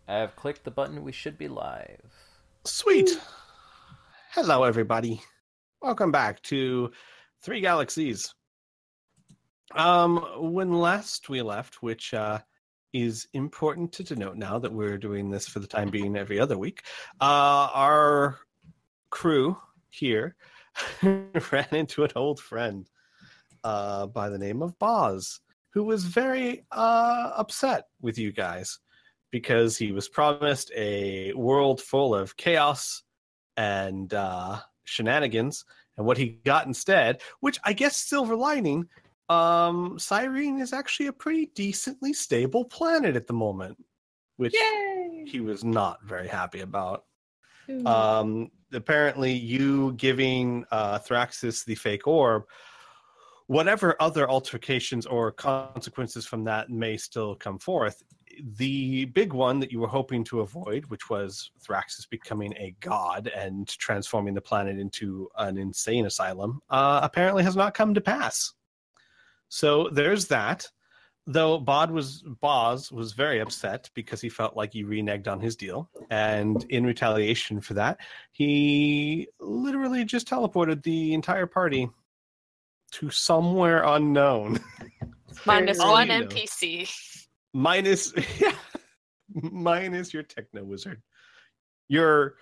I've clicked the button. We should be live. Sweet. Hello, everybody. Welcome back to Three Galaxies. When last we left, which is important to denote now that we're doing this for the time being every other week, our crew here ran into an old friend by the name of Boz, who was very upset with you guys because he was promised a world full of chaos and shenanigans, and what he got instead, which I guess silver lining, Cyrene is actually a pretty decently stable planet at the moment, which Yay! he was not very happy about. Ooh. Apparently you giving Thraxis the fake orb, whatever other altercations or consequences from that may still come forth, the big one that you were hoping to avoid, which was Thraxis becoming a god and transforming the planet into an insane asylum, apparently has not come to pass. So there's that. Though Boz was very upset because he felt like you reneged on his deal. And in retaliation for that, he literally just teleported the entire party to somewhere unknown. Minus All one you know. NPC. Minus your techno wizard. Your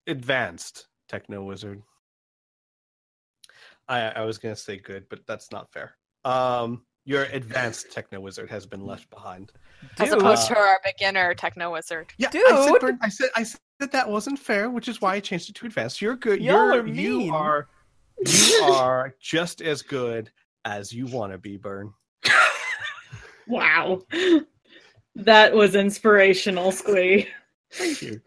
advanced techno wizard. I was going to say good, but that's not fair. Your advanced techno wizard has been left behind. As opposed to our beginner techno wizard. Yeah, Dude. I said that wasn't fair, which is why I changed it to advanced. You're good. Y'all are You mean. are just as good as you want to be, Burn. Wow. That was inspirational, Squee. Thank you.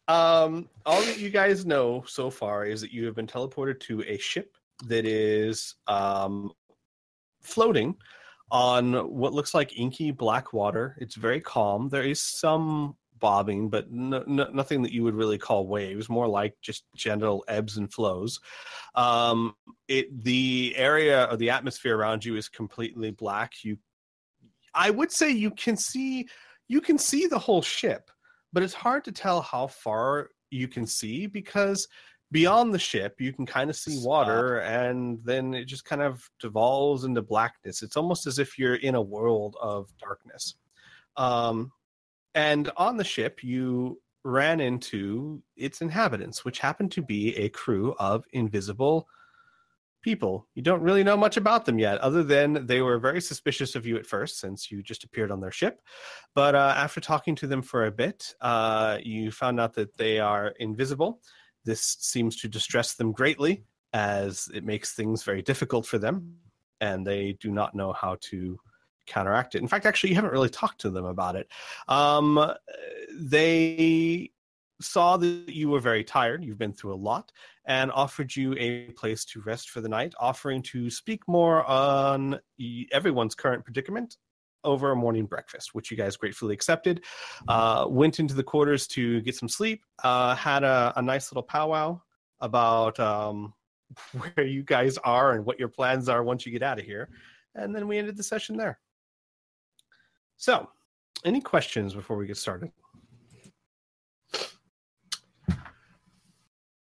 All that you guys know so far is that you have been teleported to a ship that is floating on what looks like inky black water. It's very calm. There is some bobbing, but nothing that you would really call waves, more like just gentle ebbs and flows. The area or the atmosphere around you is completely black. I would say you can see the whole ship, but it's hard to tell how far you can see because beyond the ship you can kind of see water, and then it just kind of devolves into blackness. It's almost as if you're in a world of darkness. And on the ship, you ran into its inhabitants, which happened to be a crew of invisible people. You don't really know much about them yet, other than they were very suspicious of you at first, since you just appeared on their ship. But after talking to them for a bit, you found out that they are invisible. This seems to distress them greatly, as it makes things very difficult for them, and they do not know how to counteract it. In fact, actually, you haven't really talked to them about it. They saw that you were very tired, you've been through a lot, and offered you a place to rest for the night, offering to speak more on everyone's current predicament over a morning breakfast, which you guys gratefully accepted. Went into the quarters to get some sleep, had a nice little powwow about where you guys are and what your plans are once you get out of here, and then we ended the session there. So, any questions before we get started?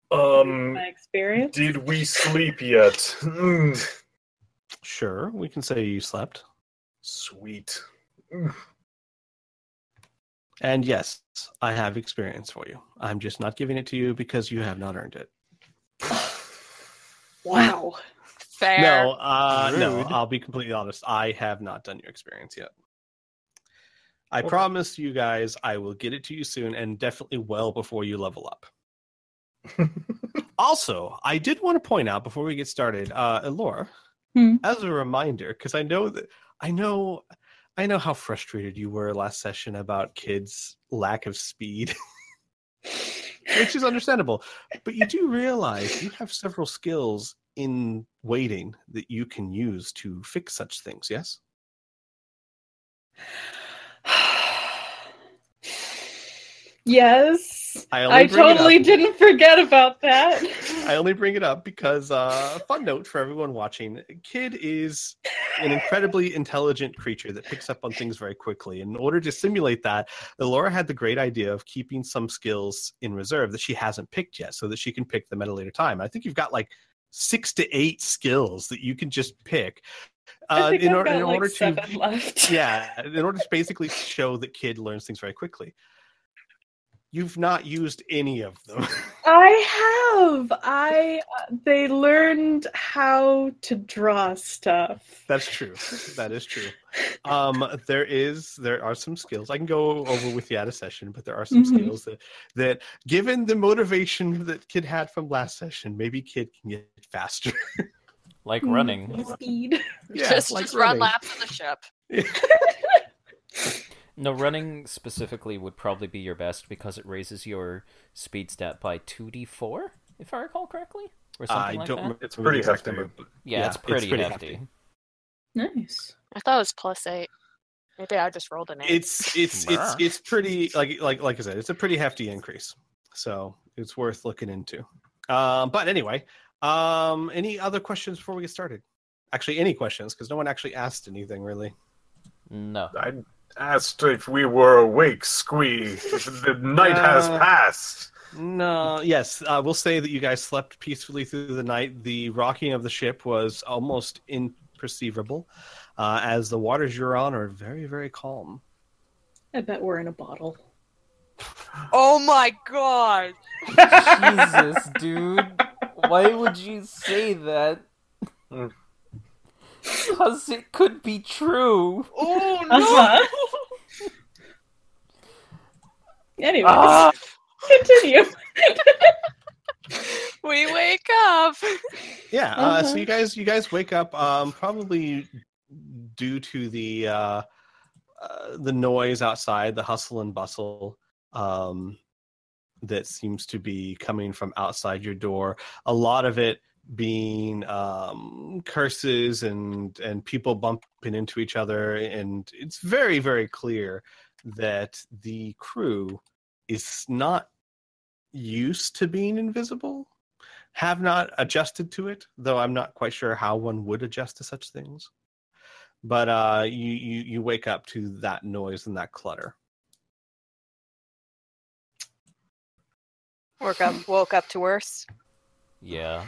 My experience. Did we sleep yet? Sure, we can say you slept. Sweet. And yes, I have experience for you. I'm just not giving it to you because you have not earned it. Wow. Fair. No, Rude. I'll be completely honest. I have not done your experience yet. I promise you guys I will get it to you soon, and definitely well before you level up. Also, I did want to point out before we get started, Elora, as a reminder, because I know how frustrated you were last session about kids' lack of speed, which is understandable. But you do realize you have several skills in waiting that you can use to fix such things, yes? Yes. I totally didn't forget about that. I only bring it up because, fun note for everyone watching, Kid is an incredibly intelligent creature that picks up on things very quickly. In order to simulate that, Laura had the great idea of keeping some skills in reserve that she hasn't picked yet so that she can pick them at a later time. I think you've got like 6 to 8 skills that you can just pick. in order to 7 left. Yeah, in order to basically show that Kid learns things very quickly. You've not used any of them. I have. They learned how to draw stuff. That's true. That is true. There are some skills I can go over with you at a session, but there are some skills that given the motivation that Kid had from last session, maybe Kid can get faster. Like running. Speed. Yeah, just like run running. laps of the ship. No, running specifically would probably be your best because it raises your speed stat by 2d4, if I recall correctly, or something like that. It's pretty hefty. Yeah, it's pretty hefty. Nice. I thought it was +8. Maybe I just rolled an 8. It's pretty like I said, it's a pretty hefty increase, so it's worth looking into. But anyway, any other questions before we get started? Actually, any questions? Because no one actually asked anything really. No. I asked if we were awake, Squee. If the night has passed. No, yes, we'll say that you guys slept peacefully through the night. The rocking of the ship was almost imperceivable, as the waters you're on are very, very calm. I bet we're in a bottle. Oh my god! Jesus, dude. Why would you say that? Because it could be true. Oh no! Anyways, continue. We wake up. Yeah, so you guys wake up probably due to the noise outside, the hustle and bustle that seems to be coming from outside your door. A lot of it being curses and people bumping into each other, and it's very, very clear that the crew is not used to being invisible, have not adjusted to it, though I'm not quite sure how one would adjust to such things. But you wake up to that noise and that clutter. Woke up to worse. Yeah.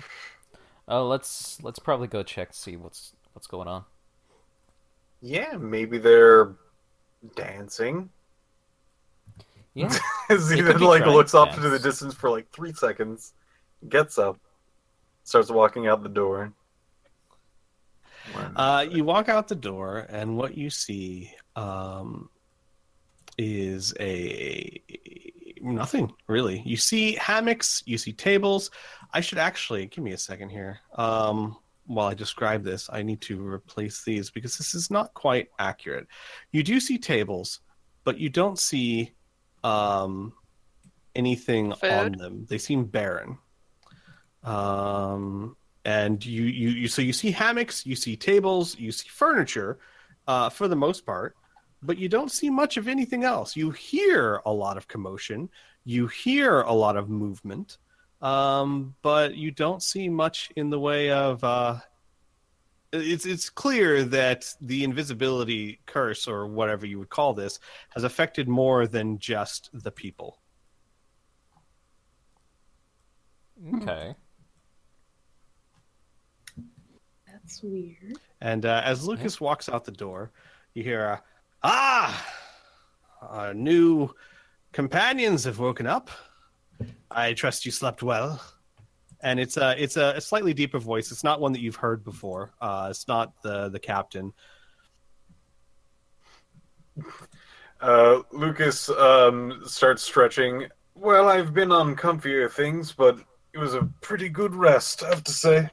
Let's probably go check to see what's going on. Yeah, maybe they're dancing. Yeah. As he It could then be like trying looks to off dance. into the distance for like 3 seconds, gets up, starts walking out the door. You walk out the door, and what you see is nothing really. You see hammocks, you see tables. I should actually give me a second here. While I describe this, I need to replace these because this is not quite accurate. You do see tables, but you don't see anything Food? on them. They seem barren. And you see hammocks, you see tables, you see furniture, for the most part, but you don't see much of anything else. You hear a lot of commotion, you hear a lot of movement, but you don't see much in the way of. It's clear that the invisibility curse, or whatever you would call this, has affected more than just the people. Okay. That's weird. And as Lucas walks out the door, you hear, our new companions have woken up. I trust you slept well. And it's a slightly deeper voice. It's not one that you've heard before. It's not the captain. Lucas starts stretching. Well, I've been on comfier things, but it was a pretty good rest, I have to say.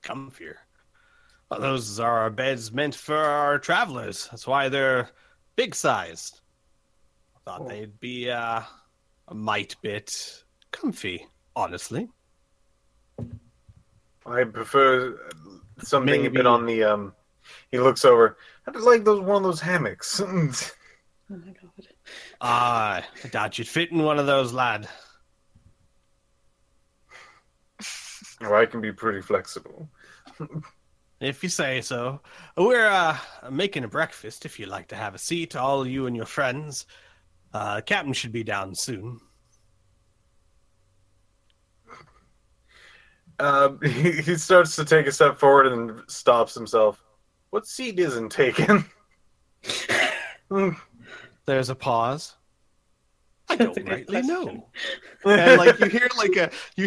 Comfier. Well, those are our beds meant for our travelers. That's why they're big-sized. Thought they'd be a mite bit comfy, honestly. I prefer something Maybe. a bit on the, he looks over. I just like one of those hammocks. Oh my god. I doubt you'd fit in one of those, lad. Well, I can be pretty flexible. If you say so. We're making a breakfast if you'd like to have a seat, all you and your friends. Captain should be down soon. He starts to take a step forward and stops himself. What seat isn't taken? There's a pause. I That's a don't good rightly question. know. And like you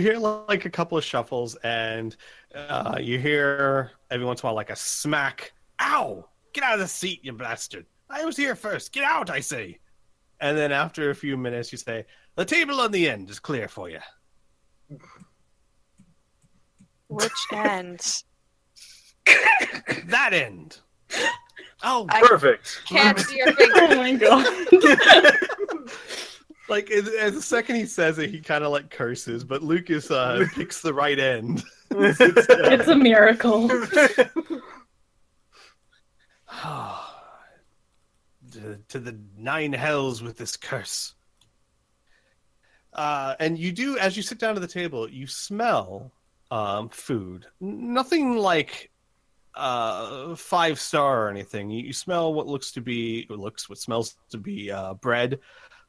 hear like a couple of shuffles, and you hear every once in a while like a smack. Ow! Get out of the seat, you bastard! I was here first. Get out, I say. And then after a few minutes, you say, "The table on the end is clear for you." Which end? That end. Oh, I Perfect. can't see your finger. Oh my god. like as the second he says it, he kind of like curses, but Lucas picks the right end. It's a miracle. to the 9 hells with this curse. And you do, as you sit down to the table, you smell food. Nothing like 5-star or anything. You smell what smells to be bread,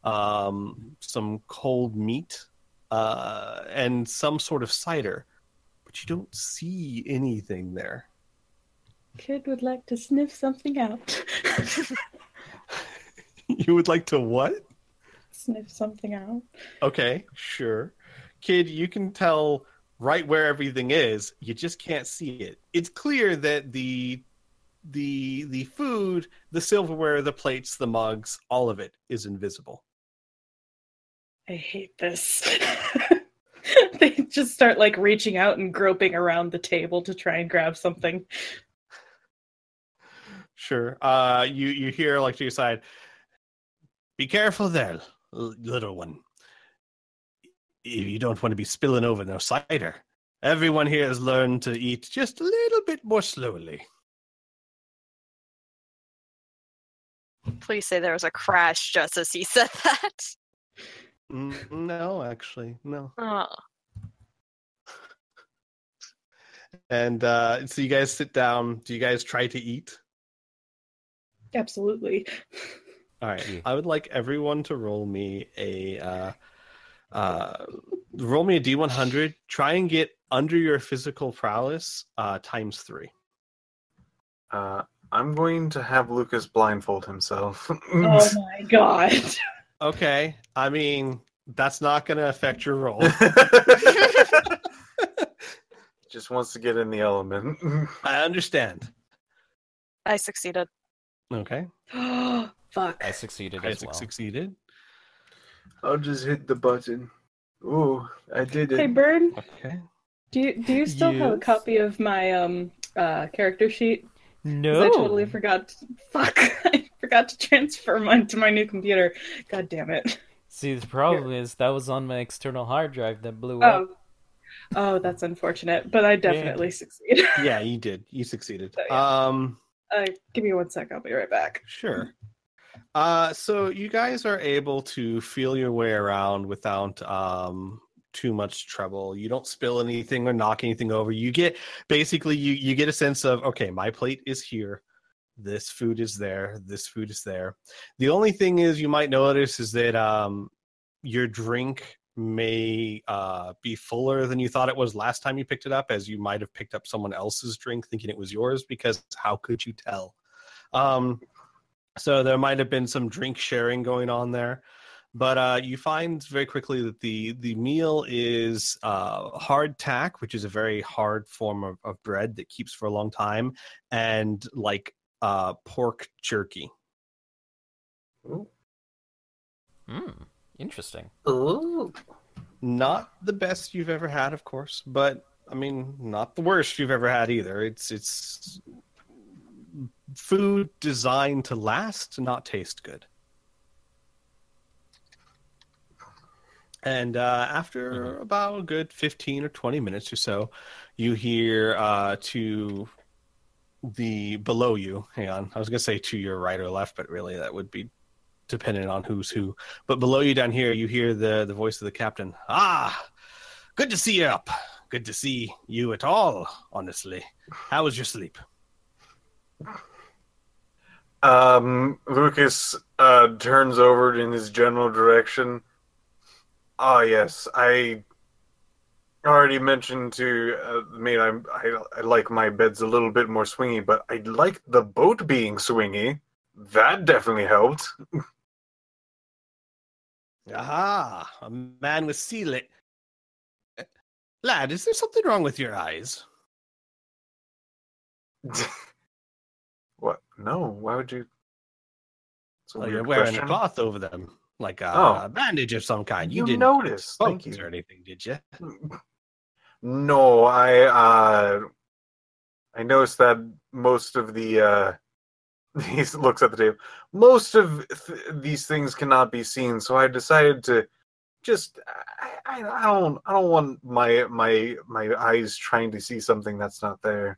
some cold meat, and some sort of cider. But you don't see anything there. Kid would like to sniff something out. You would like to what? Sniff something out. Okay, sure. Kid, you can tell right where everything is. You just can't see it. It's clear that the food, the silverware, the plates, the mugs, all of it is invisible. I hate this. They just start like reaching out and groping around the table to try and grab something. Sure. You hear like to your side, "Be careful there, little one. You don't want to be spilling over no cider. Everyone here has learned to eat just a little bit more slowly." Please say there was a crash just as he said that. No, actually, no. Oh. And so you guys sit down. Do you guys try to eat? Absolutely. All right. I would like everyone to roll me a D100. Try and get under your physical prowess times 3. I'm going to have Lucas blindfold himself. Oh my god. Okay. I mean, that's not going to affect your roll. Just wants to get in the element. I understand. I succeeded. Okay. Fuck. I succeeded Isaac as well. succeeded. I'll just hit the button. Ooh, I did Hey it. Bird, Okay. do you still have a Yes. copy of my character sheet? 'Cause No. I totally forgot. Fuck! I forgot to transfer mine to my new computer. God damn it. See, the problem is that was on my external hard drive that blew up. Oh, that's unfortunate. But I definitely succeeded. Yeah, you did. You succeeded. So, yeah. Give me 1 sec. I'll be right back. Sure. So you guys are able to feel your way around without too much trouble. You don't spill anything or knock anything over. You get basically you get a sense of, okay, my plate is here. This food is there. This food is there. The only thing is you might notice is that your drink may be fuller than you thought it was last time you picked it up, as you might have picked up someone else's drink thinking it was yours, because how could you tell? So there might have been some drink sharing going on there. But you find very quickly that the meal is hardtack, which is a very hard form of bread that keeps for a long time, and like pork jerky. Interesting. Ooh. Not the best you've ever had, of course, but I mean, not the worst you've ever had either. It's food designed to last, not taste good. And after about a good 15 or 20 minutes or so, you hear to the below you. Hang on, I was gonna say to your right or left, but really that would be dependent on who's who. But below you down here, you hear the voice of the captain. "Ah, good to see you up. good to see you at all, honestly. How was your sleep? Lucas turns over in his general direction. Ah, yes, I already mentioned to the maid I like my beds a little bit more swingy, but I like the boat being swingy. That definitely helped. Aha, a man with sea leg. Lad, is there something wrong with your eyes? What? No, why would you? It's a Well, weird you're wearing question. a cloth over them, like Oh. a bandage of some kind. You didn't noticed. Thank boats you. or anything, did you? No, I noticed that most of the he looks at the table. Most of these things cannot be seen, so I decided to just I don't want my eyes trying to see something that's not there.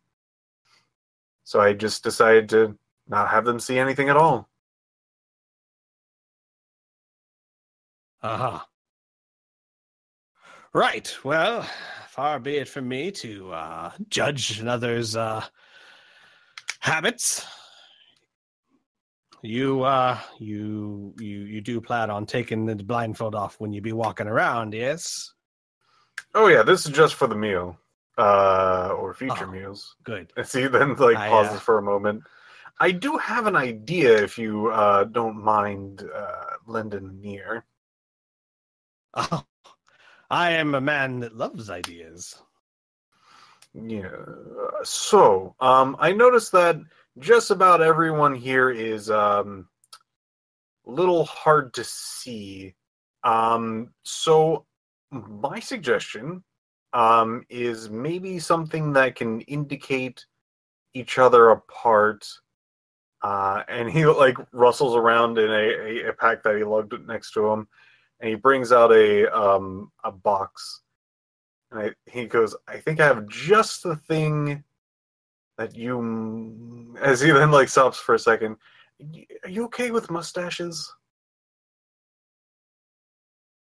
So I just decided to not have them see anything at all. Uh-huh. Right, well, far be it from me to judge another's habits. You do plan on taking the blindfold off when you be walking around, yes? Oh yeah, this is just for the meal. Or future meals. Good. And see, then pauses for a moment. I do have an idea if you don't mind lending an ear. Oh, I am a man that loves ideas. Yeah. So, I noticed that just about everyone here is a little hard to see. So my suggestion is maybe something that can indicate each other apart. And he rustles around in a pack that he lugged next to him, and he brings out a box. And he goes, I think I have just the thing that you... As he then stops for a second. Are you okay with mustaches?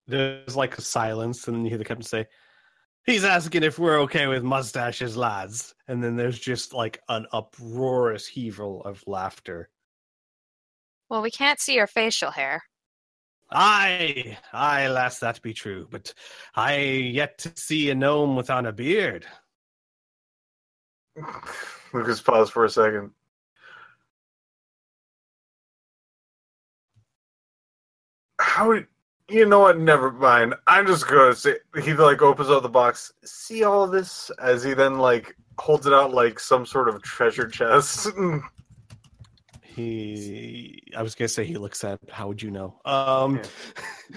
There's a silence, and then you hear the captain say, he's asking if we're okay with mustaches, lads. And then there's just an uproarious heaval of laughter. Well, we can't see your facial hair. Aye, lass, that be true, but I yet to see a gnome without a beard. Lucas paused for a second. How... You know what? Never mind. I'm just gonna say... He, opens up the box. See all this? As he then, holds it out like some sort of treasure chest. I was gonna say he looks at, how would you know? Yeah.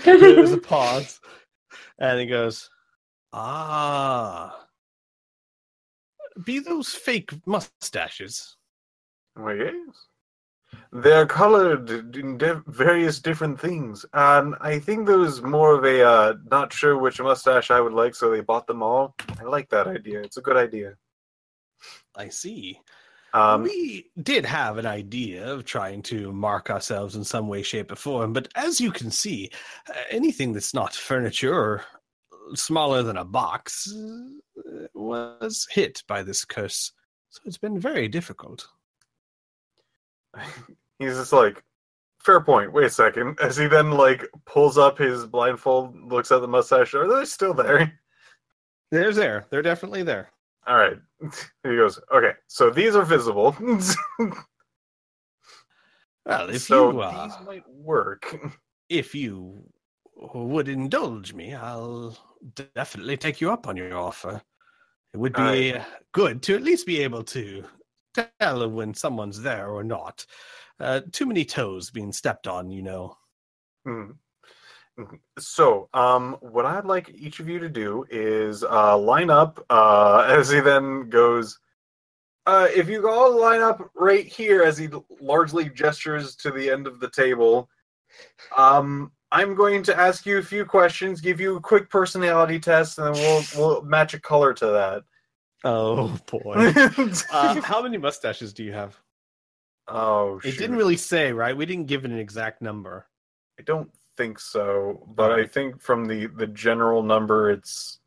There's a pause, and he goes, be those fake mustaches? Well, yes. They're colored in various different things, and I think there was more of a not sure which mustache I would like, so they bought them all. I like that idea. It's a good idea. I see. We did have an idea of trying to mark ourselves in some way, shape, or form, but as you can see, anything that's not furniture or smaller than a box was hit by this curse. So it's been very difficult. He's just fair point. Wait a second. As he then pulls up his blindfold, looks at the mustache. Are they still there? They're there. They're definitely there. All right. He goes, okay, so these are visible. Well, these might work. If you would indulge me, I'll definitely take you up on your offer. It would be good to at least be able to tell when someone's there or not. Too many toes being stepped on, you know. So, what I'd like each of you to do is line up, as he then goes, if you all line up right here, as he largely gestures to the end of the table, I'm going to ask you a few questions, give you a quick personality test, and then we'll match a color to that. Oh, boy. How many mustaches do you have? Oh, shoot. It didn't really say, right? We didn't give it an exact number. I don't think so, but I think from the general number, it's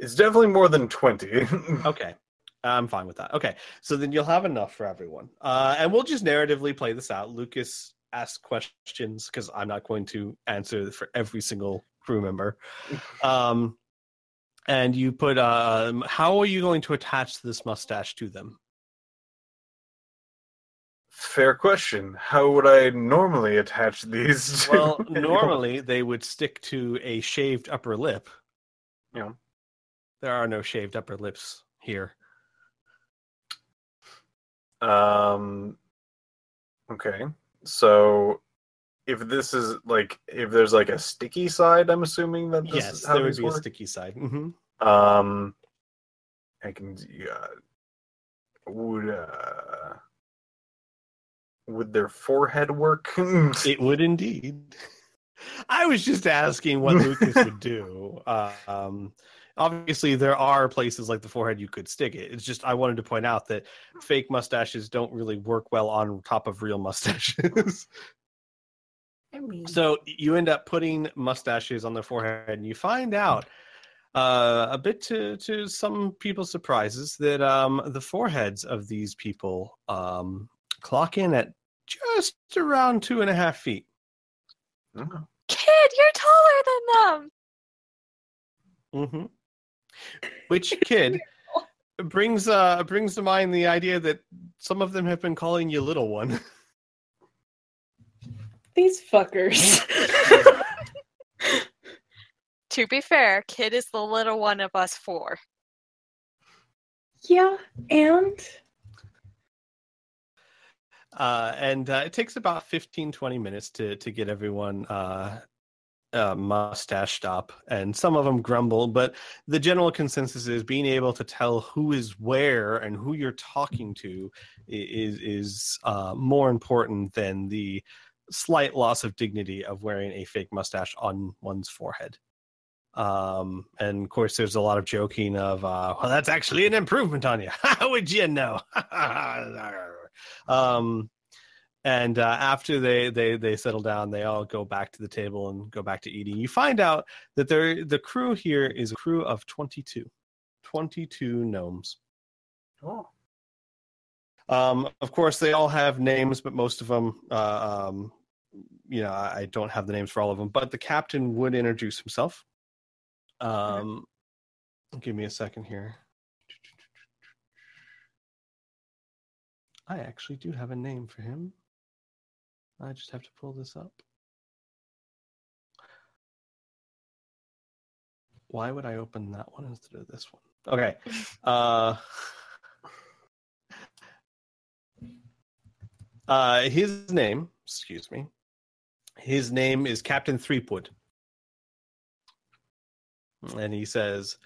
It's definitely more than 20. Okay. I'm fine with that. Okay. So then you'll have enough for everyone. And we'll just narratively play this out. Lucas asks questions because I'm not going to answer for every single crew member. And you put, how are you going to attach this mustache to them? Fair question. How would I normally attach these to Well, anyone? normally they would stick to a shaved upper lip. Yeah. There are no shaved upper lips here. Okay. So if this is like, if there's like a sticky side, I'm assuming that this Yes, is how there would these be a work. sticky side. Mm-hmm. I can. Would their forehead work? It would indeed. I was just asking what Lucas would do. Obviously, there are places like the forehead you could stick it. It's just I wanted to point out that fake mustaches don't really work well on top of real mustaches. So you end up putting mustaches on the forehead, and you find out a bit to some people's surprises that the foreheads of these people clock in at just around 2.5 feet. Oh. Kid, you're taller than them. Mm-hmm. Which kid brings to mind the idea that some of them have been calling you little one. These fuckers. To be fair, Kid is the little one of us 4. Yeah, and it takes about 15-20 minutes to get everyone mustached up, and some of them grumble, but the general consensus is being able to tell who is where and who you're talking to is more important than the slight loss of dignity of wearing a fake mustache on one's forehead. And of course there's a lot of joking of well, that's actually an improvement on you. How would you know? And after they settle down, they all go back to the table and go back to eating. You find out that the crew here is a crew of 22 gnomes. Oh. Of course, they all have names, but most of them, I don't have the names for all of them. But the captain would introduce himself. Give me a second here. I actually do have a name for him. I just have to pull this up. Why would I open that one instead of this one? Okay. His name is Captain Threepwood. And he says,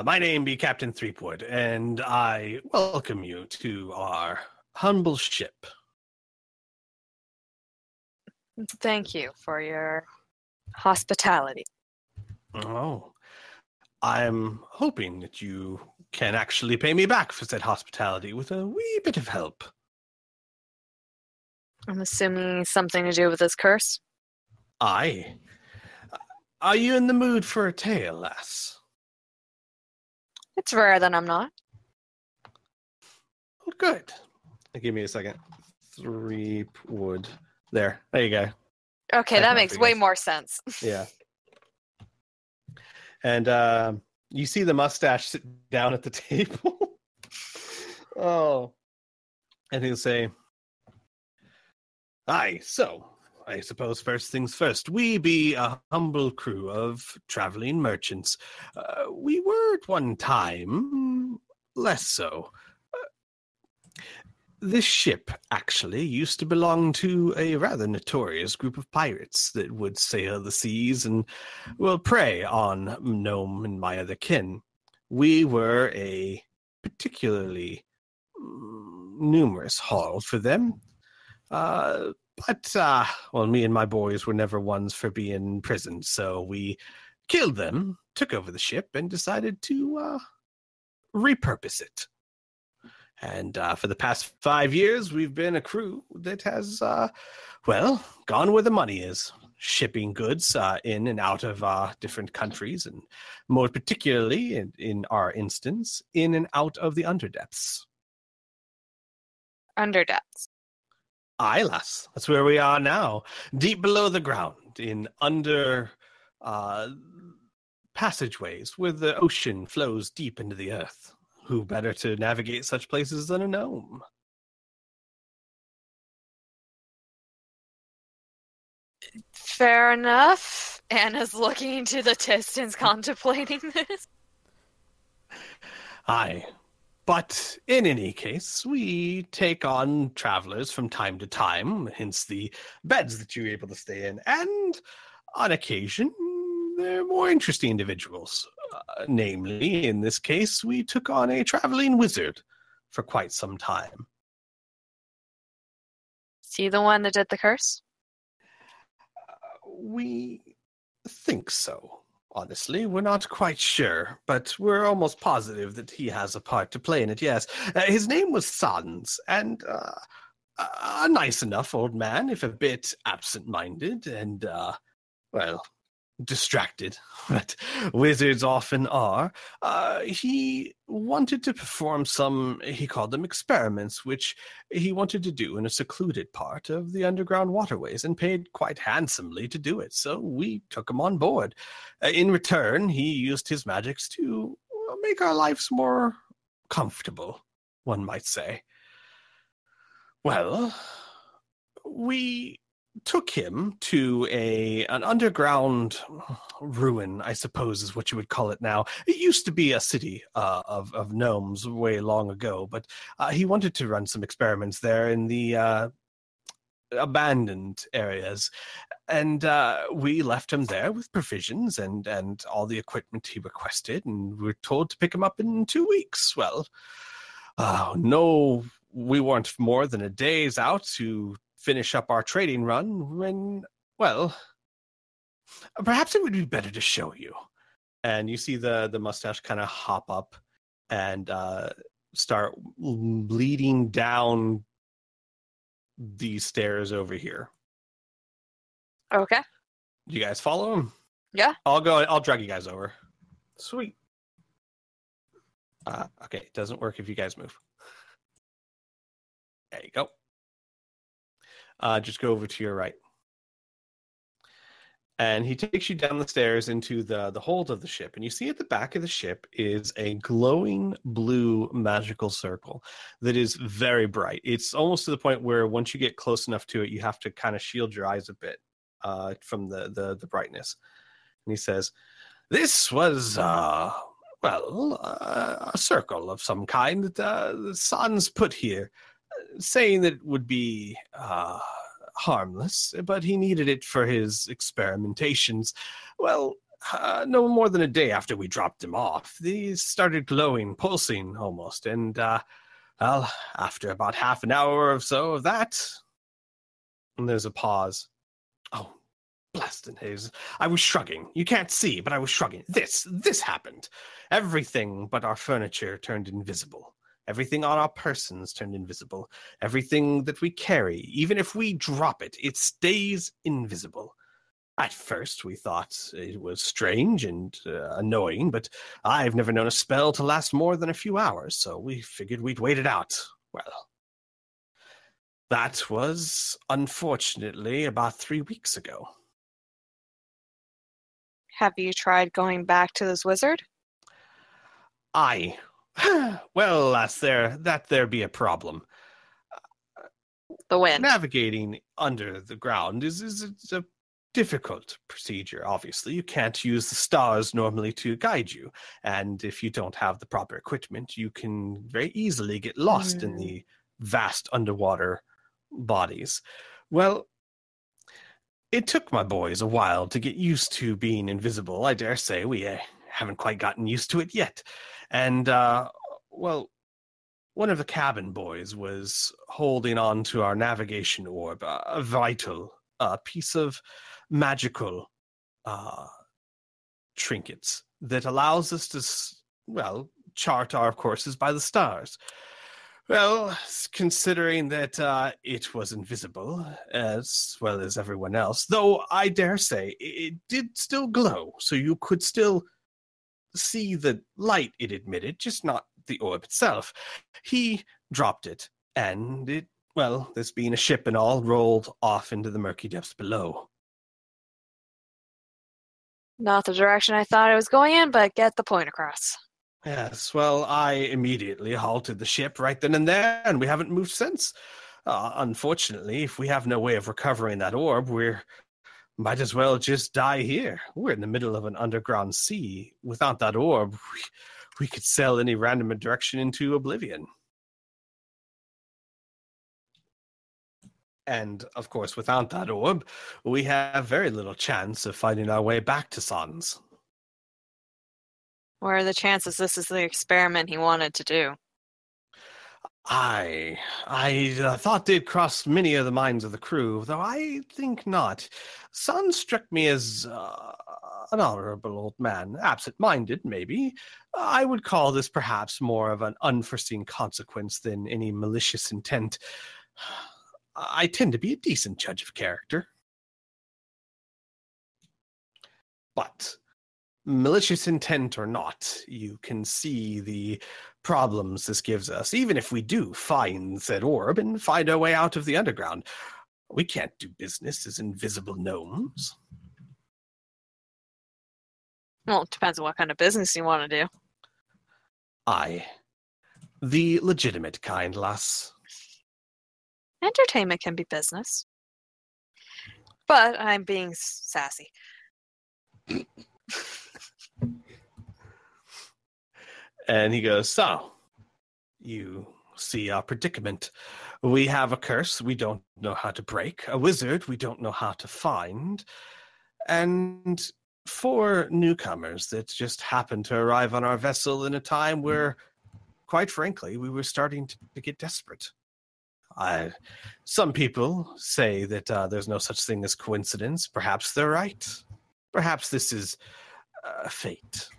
my name be Captain Threepwood, and I welcome you to our humble ship. Thank you for your hospitality. Oh, I'm hoping that you can actually pay me back for said hospitality with a wee bit of help. I'm assuming something to do with this curse? Aye. Are you in the mood for a tale, lass? It's rare that I'm not. Well, good. Give me a second. Threepwood. There you go. Okay, that makes way more sense. Yeah. And you see the mustache sit down at the table. Oh. And he'll say, aye, so I suppose first things first, we be a humble crew of traveling merchants. We were at one time, less so. This ship actually used to belong to a rather notorious group of pirates that would sail the seas and, well, prey on Gnome and my other kin. We were a particularly numerous haul for them. But me and my boys were never ones for being imprisoned, so we killed them, took over the ship, and decided to repurpose it. And for the past 5 years, we've been a crew that has, gone where the money is. shipping goods in and out of different countries, and more particularly, in our instance, in and out of the underdepths. Underdepths. Aye, lass, that's where we are now, deep below the ground, in under passageways where the ocean flows deep into the earth. Who better to navigate such places than a gnome? Fair enough. Anna's looking into the distance, contemplating this. Aye. But in any case, we take on travelers from time to time, hence the beds that you're able to stay in, and on occasion, they're more interesting individuals. Namely, in this case, we took on a traveling wizard for quite some time. Is he the one that did the curse? We think so. Honestly, we're not quite sure, but we're almost positive that he has a part to play in it, yes. His name was Sans, and a nice enough old man, if a bit absent-minded and, well, distracted, but wizards often are. He wanted to perform some, he called them experiments, which he wanted to do in a secluded part of the underground waterways and paid quite handsomely to do it. So we took him on board. In return, he used his magics to make our lives more comfortable, one might say. Well, we took him to an underground ruin, I suppose is what you would call it now. It used to be a city of gnomes way long ago, but he wanted to run some experiments there in the abandoned areas. And we left him there with provisions and all the equipment he requested, and we were told to pick him up in 2 weeks. Well, no, we weren't more than a day's out to finish up our trading run when, well, perhaps it would be better to show you. And you see the mustache kind of hop up and start leading down these stairs over here. Okay. You guys follow him? Yeah. I'll drag you guys over. Sweet. Okay, it doesn't work if you guys move. There you go. Just go over to your right. And he takes you down the stairs into the hold of the ship. And you see at the back of the ship is a glowing blue magical circle that is very bright. It's almost to the point where once you get close enough to it, you have to kind of shield your eyes a bit from the brightness. And he says, this was, a circle of some kind that the Sans put here, saying that it would be harmless, but he needed it for his experimentations. Well, no more than a day after we dropped him off, these started glowing, pulsing almost, and, well, after about half an hour or so of that, and there's a pause. Oh, blasted haze. I was shrugging. You can't see, but I was shrugging. This happened. Everything but our furniture turned invisible. Everything on our persons turned invisible. Everything that we carry, even if we drop it, it stays invisible. At first, we thought it was strange and annoying, but I've never known a spell to last more than a few hours, so we figured we'd wait it out. Well, that was, unfortunately, about 3 weeks ago. Have you tried going back to this wizard? Aye. Well, lass, there be a problem. The wind. Navigating under the ground is a difficult procedure, obviously. You can't use the stars normally to guide you. And if you don't have the proper equipment, you can very easily get lost in the vast underwater bodies. Well, it took my boys a while to get used to being invisible. I dare say we haven't quite gotten used to it yet. And, well, one of the cabin boys was holding on to our navigation orb, a vital piece of magical trinkets that allows us to, well, chart our courses by the stars. Well, considering that it was invisible, as well as everyone else, though I dare say it did still glow, so you could still see the light it emitted, just not the orb itself. He dropped it, and it, well, this being a ship and all, rolled off into the murky depths below. Not the direction I thought I was going in, but get the point across. Yes, well, I immediately halted the ship right then and there, and we haven't moved since. Unfortunately, if we have no way of recovering that orb, we might as well just die here. We're in the middle of an underground sea. Without that orb, we could sail any random direction into oblivion. And, of course, without that orb, we have very little chance of finding our way back to Sans. What are the chances this is the experiment he wanted to do? I thought they'd cross many of the minds of the crew, though I think not. Sans struck me as an honorable old man, absent-minded, maybe. I would call this perhaps more of an unforeseen consequence than any malicious intent. I tend to be a decent judge of character. But malicious intent or not, you can see the problems this gives us. Even if we do find said orb and find our way out of the underground, we can't do business as invisible gnomes. Well, it depends on what kind of business you want to do. Aye. The legitimate kind, lass. Entertainment can be business. But I'm being sassy. And he goes, so, you see our predicament. We have a curse we don't know how to break, a wizard we don't know how to find, and 4 newcomers that just happened to arrive on our vessel in a time where, quite frankly, we were starting to get desperate. Some people say that there's no such thing as coincidence. Perhaps they're right. Perhaps this is fate.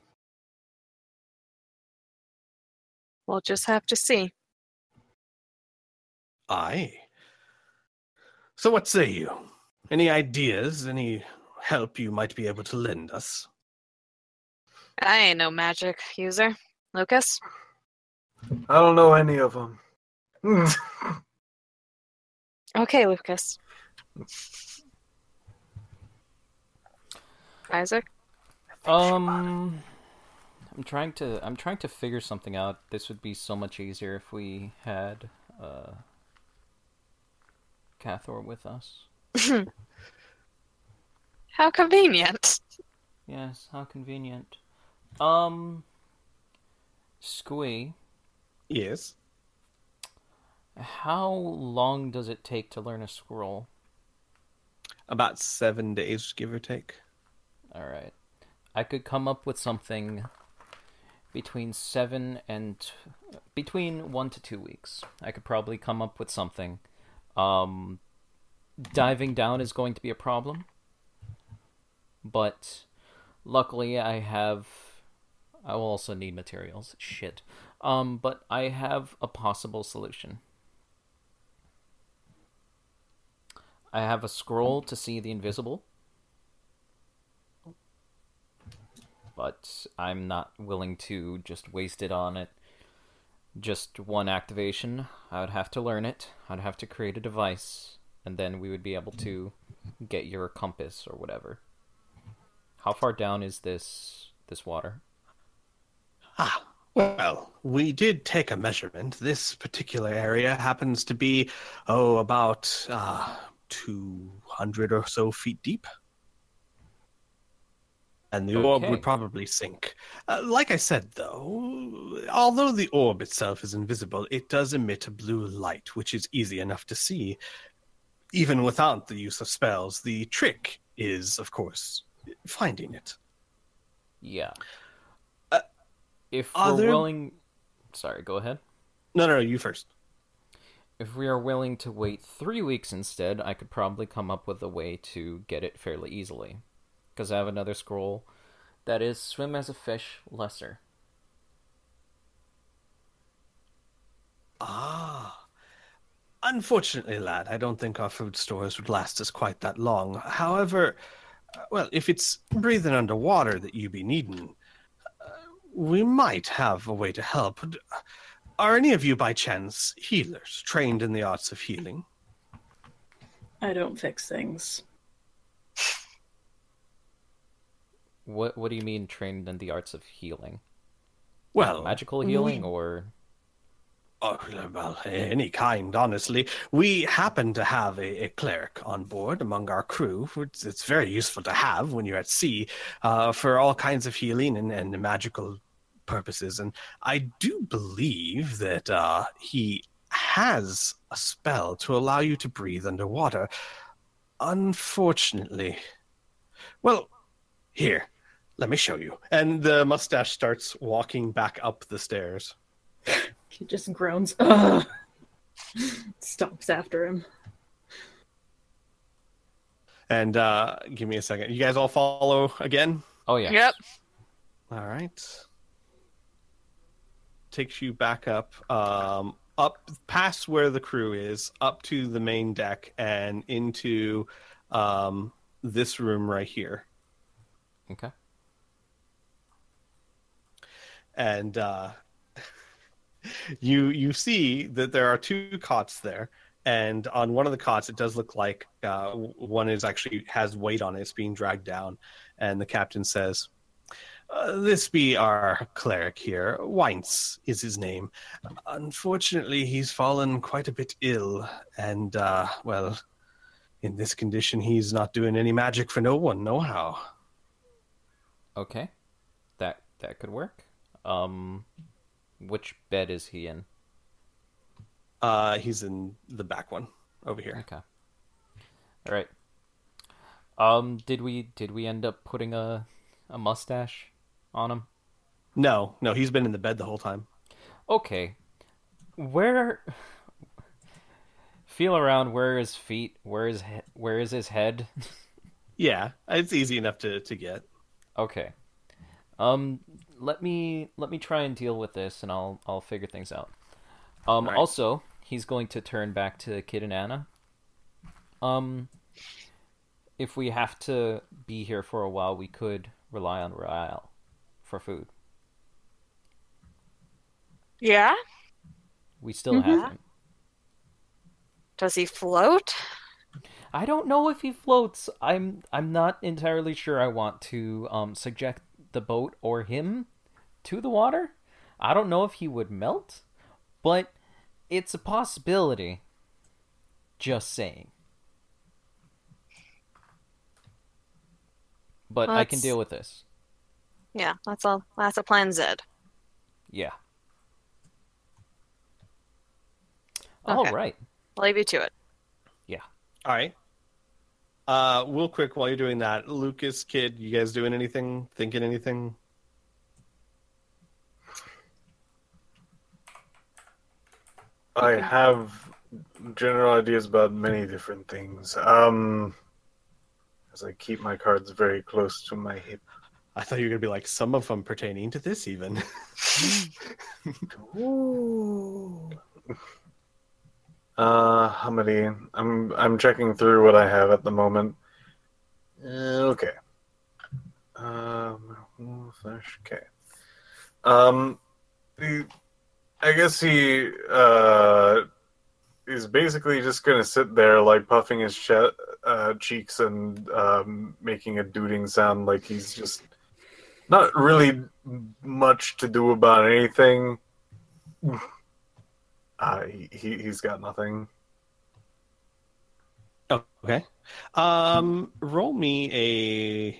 We'll just have to see. Aye. So what say you? Any ideas? Any help you might be able to lend us? I ain't no magic user. Lucas? I don't know any of them. Okay, Lucas. Isaac? I'm trying to figure something out. This would be so much easier if we had Cathor with us. How convenient. Yes, how convenient. Squee. Yes. How long does it take to learn a scroll? About 7 days, give or take. All right. I could come up with something between 1 to 2 weeks. I could probably come up with something. Diving down is going to be a problem, but luckily I will also need materials. Shit. But I have a possible solution. I have a scroll to see the invisible, but I'm not willing to just waste it on it. Just one activation. I would have to learn it. I'd have to create a device, and then we would be able to get your compass or whatever. How far down is this water? Well, we did take a measurement. This particular area happens to be, about 200 or so feet deep. And the orb would probably sink. Like I said, though, although the orb itself is invisible, it does emit a blue light, which is easy enough to see, even without the use of spells. The trick is, of course, finding it. Yeah. If we're willing... Sorry, go ahead. No, you first. If we are willing to wait 3 weeks instead, I could probably come up with a way to get it fairly easily. Because I have another scroll that is Swim as a Fish Lesser. Ah. Unfortunately, lad, I don't think our food stores would last us quite that long. However, well, if it's breathing underwater that you be needing, we might have a way to help. Are any of you, by chance, healers, trained in the arts of healing? I don't fix things. What do you mean trained in the arts of healing? Well, Magical healing or Oh, well, any kind, honestly. We happen to have a cleric on board among our crew. It's very useful to have when you're at sea for all kinds of healing and magical purposes. And I do believe that he has a spell to allow you to breathe underwater. Unfortunately. Well, here, let me show you. And the mustache starts walking back up the stairs. He just groans. Ugh. Stomps after him. And give me a second. You guys all follow again? oh yeah. Yep. All right. Takes you back up, up past where the crew is, up to the main deck, and into this room right here. Okay. And you see that there are two cots there, and on one of the cots it does look like one is actually has weight on it. It's being dragged down, and the captain says, "This be our cleric here. Weinz is his name. Unfortunately, he's fallen quite a bit ill, and well, in this condition, he's not doing any magic for no one, no how." Okay. That could work. Which bed is he in? He's in the back one over here. Okay. All right. Did we end up putting a mustache on him? No, he's been in the bed the whole time. Okay. Feel around. Where are his feet? Where is his head? Yeah, it's easy enough to get. Okay. Let me try and deal with this, and I'll figure things out. Right. Also, he's going to turn back to Kid and Anna. If we have to be here for a while, we could rely on Rael for food. Yeah? We still have him. Does he float? I don't know if he floats. I'm not entirely sure I want to subject the boat or him to the water. I don't know if he would melt, but it's a possibility. Just saying. But I can deal with this. Yeah, that's all. That's a plan Z. Yeah. Okay. All right. I'll leave you to it. Yeah. All right. Real quick, while you're doing that, Lucas, Kid, you guys doing anything? Thinking anything? I have general ideas about many different things. As I keep my cards very close to my hip. I thought you were gonna be like some of them pertaining to this, even. Ooh. How many? I'm checking through what I have at the moment. Okay. Okay. I guess he is basically just gonna sit there, like puffing his cheeks and making a dooting sound, like he's just not really much to do about anything. He's got nothing. Okay. Roll me a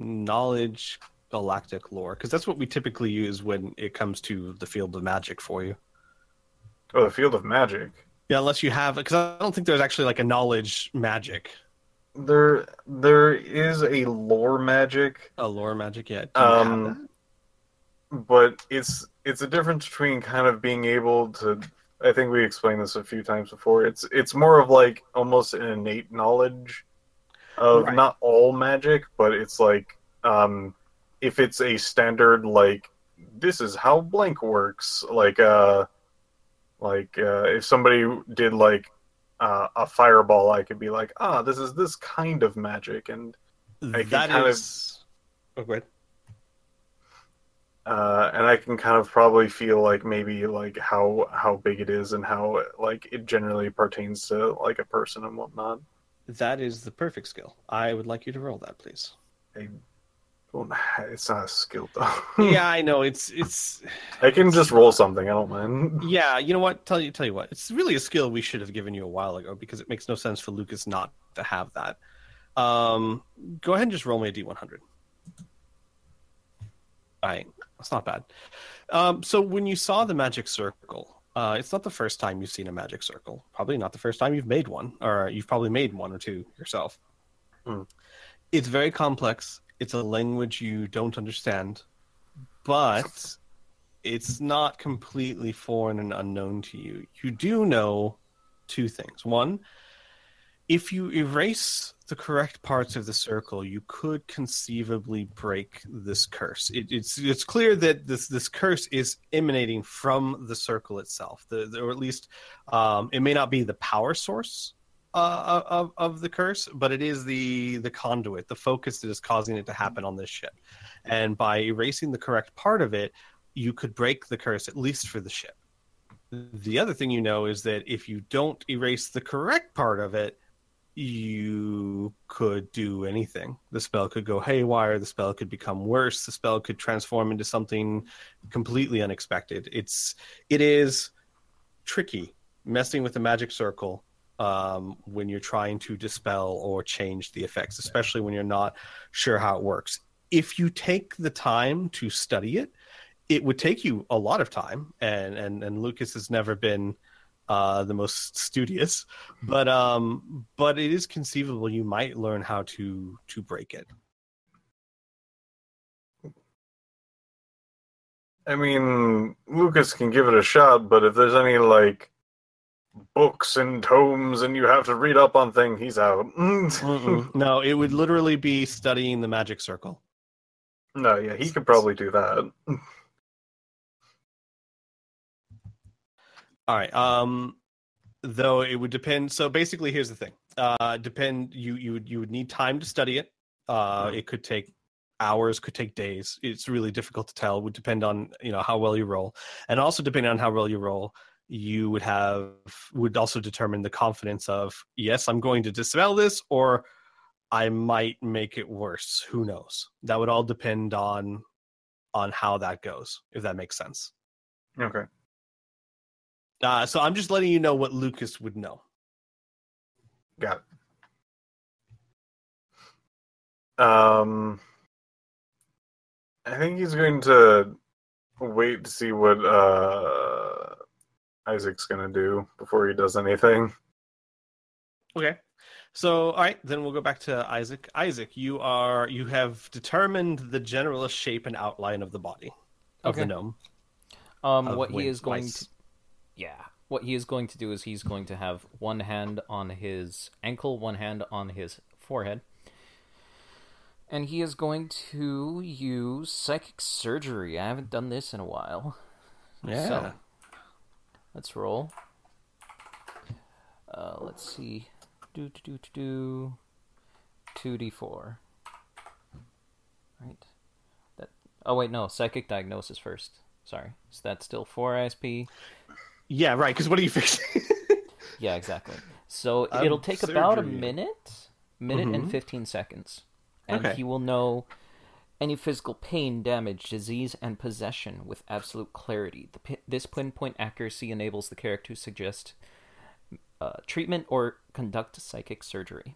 knowledge galactic lore, because that's what we typically use when it comes to the field of magic for you. Oh, the field of magic. Yeah, unless you have, because I don't think there's actually like a knowledge magic. There is a lore magic. A lore magic, yeah. Do you have that? But it's a difference between kind of being able to. I think we explained this a few times before. It's more of like almost an innate knowledge of Right. not all magic, but it's like if it's a standard, like this is how blank works, like Like, if somebody did like a fireball, I could be like, this is this kind of magic, and I can That kind is. Oh, go ahead. and I can kind of probably feel like maybe like how big it is and how like it generally pertains to like a person and whatnot. That is the perfect skill. I would like you to roll that, please. Well, it's not a skill though. Yeah, I know. It's. I can just roll something. I don't mind. Yeah, you know what? Tell you what. It's really a skill we should have given you a while ago because it makes no sense for Lucas not to have that. Go ahead and just roll me a D100. All right, that's not bad. So when you saw the magic circle, it's not the first time you've seen a magic circle. Probably not the first time you've made one, or you've probably made one or two yourself. It's very complex. It's a language you don't understand, but it's not completely foreign and unknown to you. You do know two things. One, if you erase the correct parts of the circle, you could conceivably break this curse. It's clear that this curse is emanating from the circle itself, or at least it may not be the power source of the curse, but it is the conduit, the focus that is causing it to happen on this ship. And by erasing the correct part of it, you could break the curse, at least for the ship. The other thing you know is that if you don't erase the correct part of it, you could do anything. The spell could go haywire, the spell could become worse, the spell could transform into something completely unexpected. It is tricky messing with the magic circle when you're trying to dispel or change the effects, especially when you're not sure how it works. If you take the time to study it, it would take you a lot of time, and Lucas has never been the most studious, but it is conceivable you might learn how to break it. I mean, Lucas can give it a shot, but if there's any like books and tomes and you have to read up on things, he's out. No, it would literally be studying the magic circle. No, yeah, he could probably do that. All right. Though it would depend. So basically, here's the thing. You would need time to study it. It could take hours, could take days. It's really difficult to tell. It would depend on how well you roll, and also depending on how well you roll, you would also determine the confidence of, yes, I'm going to dispel this, or I might make it worse. Who knows? That would all depend on how that goes, if that makes sense. Okay. So I'm just letting you know what Lucas would know. Got it. I think he's going to wait to see what Isaac's going to do before he does anything. Okay. So, all right, then we'll go back to Isaac. Isaac, you have determined the general shape and outline of the body of the gnome. What he is going to do is he's going to have one hand on his ankle, one hand on his forehead. And he is going to use psychic surgery. I haven't done this in a while. Yeah. So, let's roll. Let's see. 2d4. Right. Oh wait, no. Psychic diagnosis first. Sorry. Is that still 4 ISP? Yeah, right. Because what are you fixing? Yeah, exactly. So it'll take about a minute and 15 seconds. And he will know any physical pain, damage, disease, and possession with absolute clarity. This pinpoint accuracy enables the character to suggest treatment or conduct psychic surgery.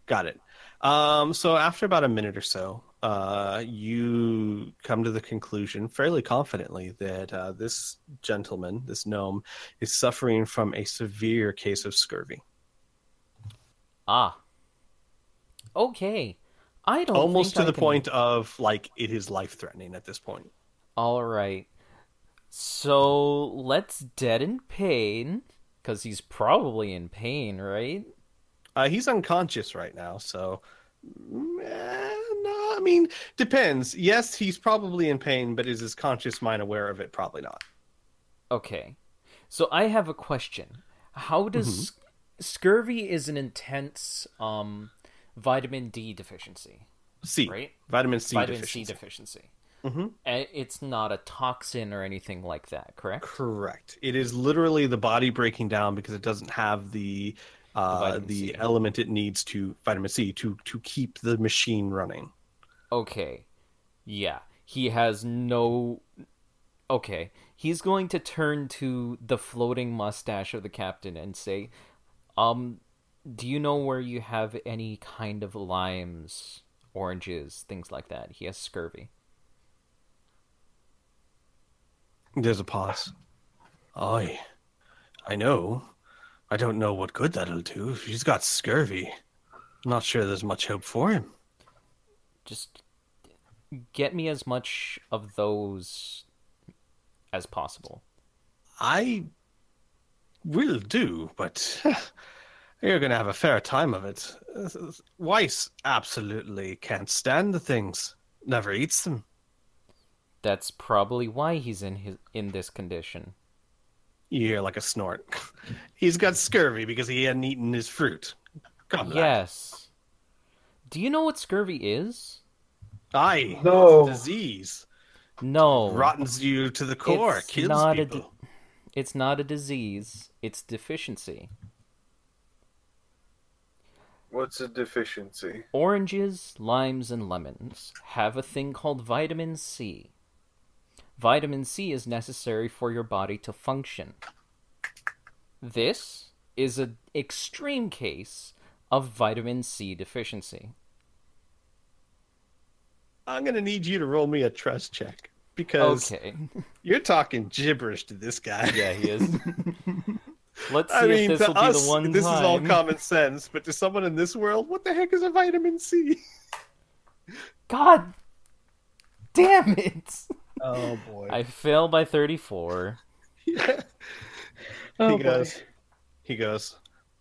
Got it. So after about a minute or so, you come to the conclusion fairly confidently that this gentleman, this gnome, is suffering from a severe case of scurvy. Ah. Okay. I don't almost think to the point of like it is life-threatening at this point. All right. So let's deaden pain, because he's probably in pain, right? He's unconscious right now, so no, I mean, depends. Yes, he's probably in pain, but is his conscious mind aware of it? Probably not. Okay. So I have a question. How does scurvy is an intense vitamin D deficiency, C. right? Vitamin C Vitamin deficiency. C deficiency. Mm-hmm. It's not a toxin or anything like that, correct? Correct. It is literally the body breaking down because it doesn't have the vitamin C. element it needs to vitamin C to keep the machine running. Okay. Yeah. He has no... Okay. He's going to turn to the floating mustache of the captain and say, do you know where you have any kind of limes, oranges, things like that? He has scurvy. There's a pause. I know. I don't know what good that'll do. He's got scurvy. I'm not sure there's much hope for him. Just get me as much of those as possible. I will do, but you're going to have a fair time of it. Weiss absolutely can't stand the things. Never eats them. That's probably why he's in this condition. You hear like a snort. He's got scurvy because he hadn't eaten his fruit. Come, lad. Yes. Do you know what scurvy is? Aye. No. It's a disease. No. Rottens you to the core. Kills people. It's not a disease. It's deficiency. What's a deficiency? Oranges, limes, and lemons have a thing called vitamin C. Vitamin C is necessary for your body to function. This is an extreme case of vitamin C deficiency. I'm going to need you to roll me a trust check because Okay. you're talking gibberish to this guy. Yeah, he is. Let's see if this will be the one this time. is all common sense, but to someone in this world, what the heck is a vitamin C? God damn it! Oh boy. I fail by 34. Yeah. Oh, He goes,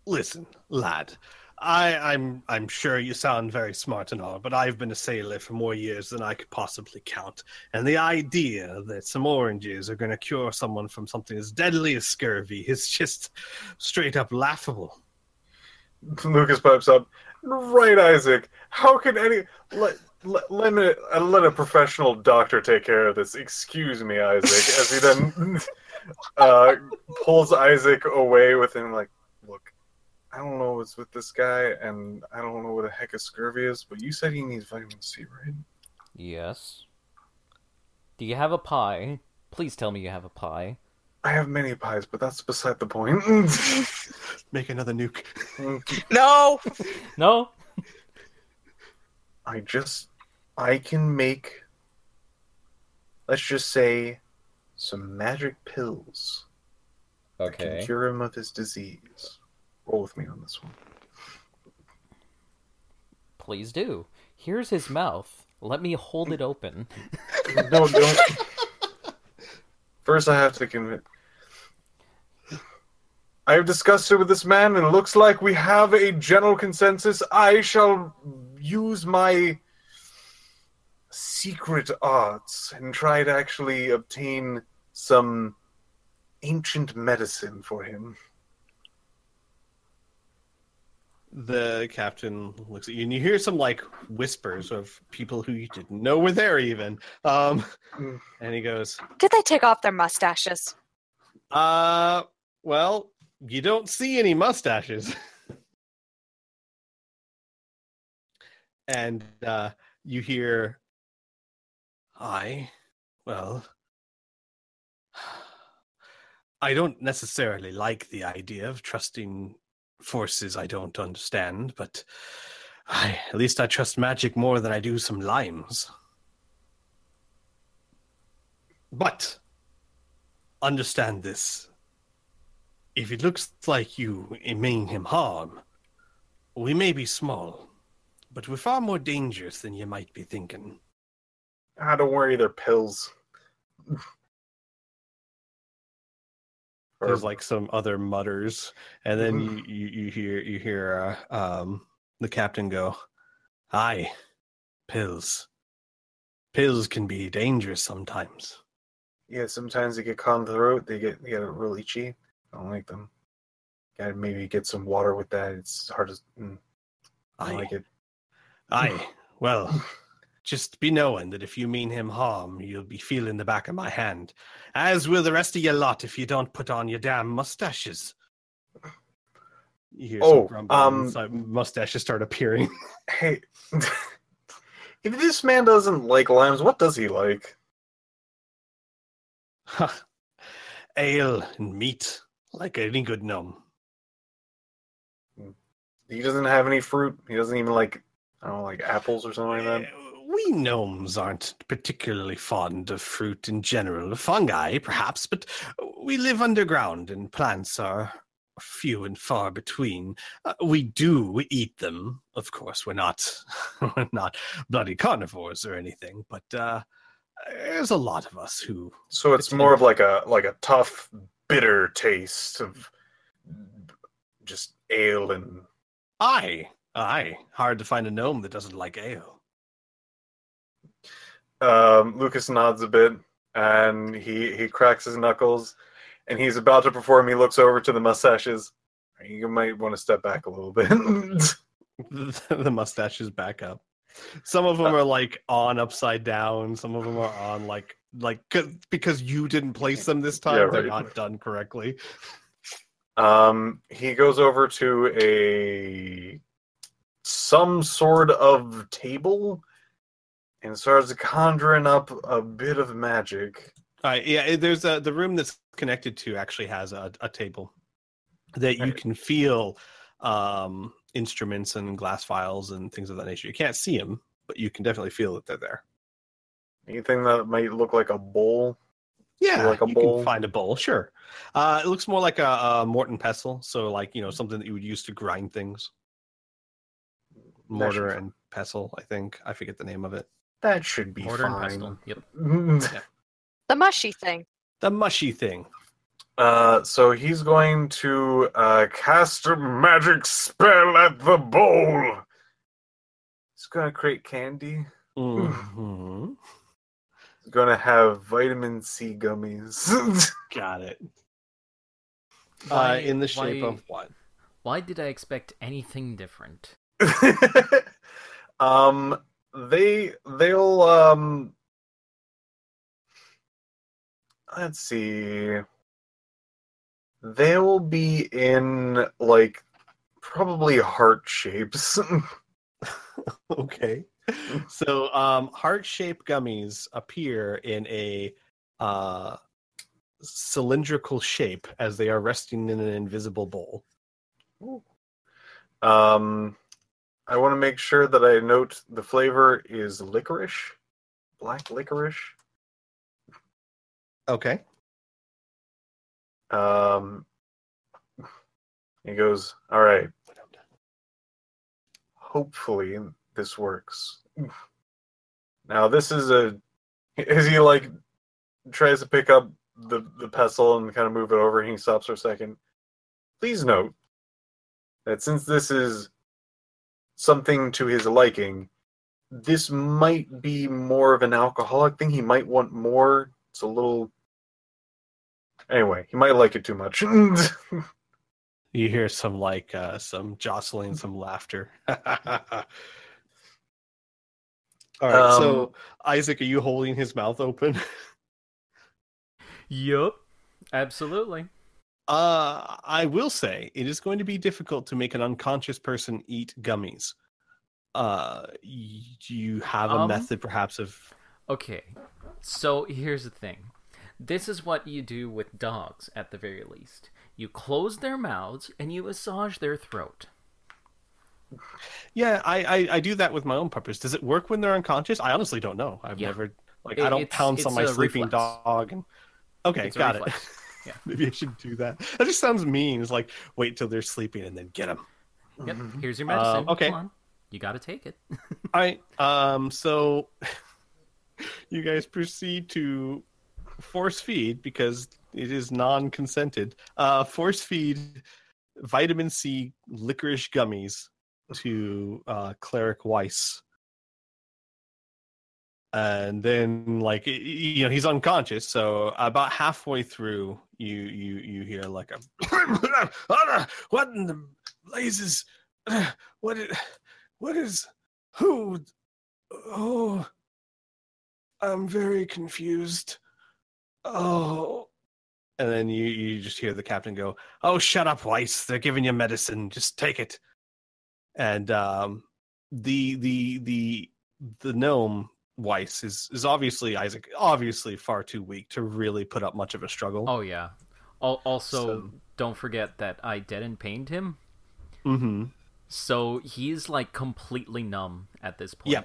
listen, lad, I'm sure you sound very smart and all, but I've been a sailor for more years than I could possibly count. And the idea that some oranges are going to cure someone from something as deadly as scurvy is just straight up laughable. Lucas pipes up. Right, Isaac. How can any... Let a professional doctor take care of this. Excuse me, Isaac. As he then pulls Isaac away with him, like, look, I don't know what's with this guy, and I don't know what the heck a scurvy is, but you said he needs vitamin C, right? Yes. Do you have a pie? Please tell me you have a pie. I have many pies, but that's beside the point. Make another nuke. No! No? I can make, let's just say, some magic pills that can cure him of his disease. Roll with me on this one. Please do. Here's his mouth. Let me hold it open. No, don't. First, I have to convince. I have discussed it with this man, and it looks like we have a general consensus. I shall use my secret arts and try to actually obtain some ancient medicine for him. The captain looks at you, and you hear some like whispers of people who you didn't know were there, even. And he goes, Did they take off their mustaches? well, you don't see any mustaches. And you hear, well, I don't necessarily like the idea of trusting forces I don't understand, but at least I trust magic more than I do some limes. But understand this. If it looks like you mean him harm, we may be small, but we're far more dangerous than you might be thinking. Don't worry, they're pills. There's like some other mutters, and then you hear the captain go, pills can be dangerous sometimes. Yeah, sometimes they get caught in the throat. They get real itchy. I don't like them. Gotta maybe get some water with that. It's hard to. I don't like it. Aye. Well, just be knowing that if you mean him harm, you'll be feeling the back of my hand. As will the rest of your lot if you don't put on your damn mustaches. You hear some grumbling, and mustaches start appearing. Hey, if this man doesn't like limes, what does he like? Ale and meat, like any good gnome. He doesn't have any fruit. He doesn't even like, I don't know, like apples or something like that. We gnomes aren't particularly fond of fruit in general. Fungi, perhaps, but we live underground and plants are few and far between. We do eat them, of course. We're not bloody carnivores or anything, but there's a lot of us who. So it's more of like a tough, bitter taste of just ale and. Aye. Hard to find a gnome that doesn't like ale. Lucas nods a bit, and he cracks his knuckles, and he's about to perform. He looks over to the mustaches. You might want to step back a little bit. The mustaches back up. Some of them are like on upside down. Some of them are on like because you didn't place them this time. Yeah, right. They're not done correctly. He goes over to some sort of table and starts conjuring up a bit of magic. Yeah, there's the room that's connected to actually has a table that you can feel instruments and glass vials and things of that nature. You can't see them, but you can definitely feel that they're there. Anything that might look like a bowl? Yeah, like you can find a bowl, sure. It looks more like a mortar pestle, so like, something that you would use to grind things. Mortar and pestle, I think. I forget the name of it. That should be mortar fine. And pestle, yep. Yeah. The mushy thing. The mushy thing. So he's going to cast a magic spell at the bowl. He's going to create candy. Mm-hmm. He's going to have vitamin C gummies. Got it. Why, in the shape of what? Why did I expect anything different? They'll let's see. They'll be in like probably heart shapes. Okay. So heart-shaped gummies appear in a cylindrical shape as they are resting in an invisible bowl. Ooh. I want to make sure that I note the flavor is licorice, black licorice. Okay. He goes, all right. Hopefully this works. Now this is as he like tries to pick up the pestle and kind of move it over, and he stops for a second. Please note that since this is something to his liking, this might be more of an alcoholic thing. He might want more. It's a little... Anyway, he might like it too much. You hear some jostling, some laughter. All right, so Isaac, are you holding his mouth open? Yup, absolutely. I will say it is going to be difficult to make an unconscious person eat gummies. You have a method, perhaps, of... Okay, so here's the thing. This is what you do with dogs, at the very least. You close their mouths and you massage their throat. Yeah, I do that with my own puppies. Does it work when they're unconscious? I honestly don't know. I've never... I don't pounce on my sleeping dog. And... Okay, got it. Yeah. Maybe I should do that. That just sounds mean. It's like, wait till they're sleeping and then get them. Yep, here's your medicine. Okay. Come on. You gotta take it. All right, so you guys proceed to force feed, because it is non-consented, force feed vitamin C licorice gummies to Cleric Weiss. And then, like, he's unconscious. So about halfway through, you hear like a what in the blazes? What is who? Oh, I'm very confused. Oh, and then you just hear the captain go, "Oh, shut up, Weiss. They're giving you medicine. Just take it." And the gnome Weiss is obviously Isaac, obviously far too weak to really put up much of a struggle. Oh yeah. Also, don't forget that I dead and pained him. Mm-hmm. So he's like completely numb at this point. Yeah,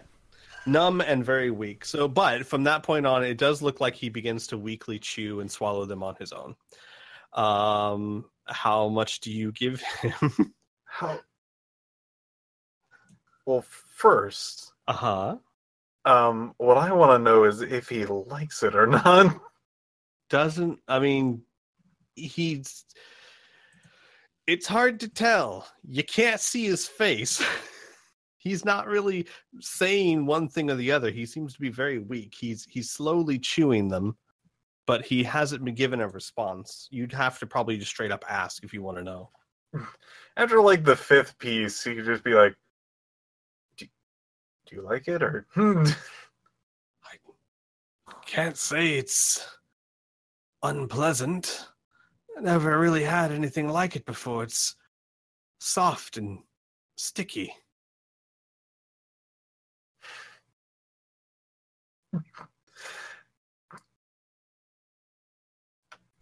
numb and very weak. So, but from that point on, it does look like he begins to weakly chew and swallow them on his own. How much do you give him? How? Well, first, Uh-huh. what I want to know is if he likes it or not. It's hard to tell. You can't see his face. He's not really saying one thing or the other. He seems to be very weak. He's slowly chewing them, but he hasn't been given a response. You'd have to probably just straight up ask if you want to know. After like the fifth piece, he could just be like, "Do you like it or?" I can't say it's unpleasant. I never really had anything like it before. It's soft and sticky.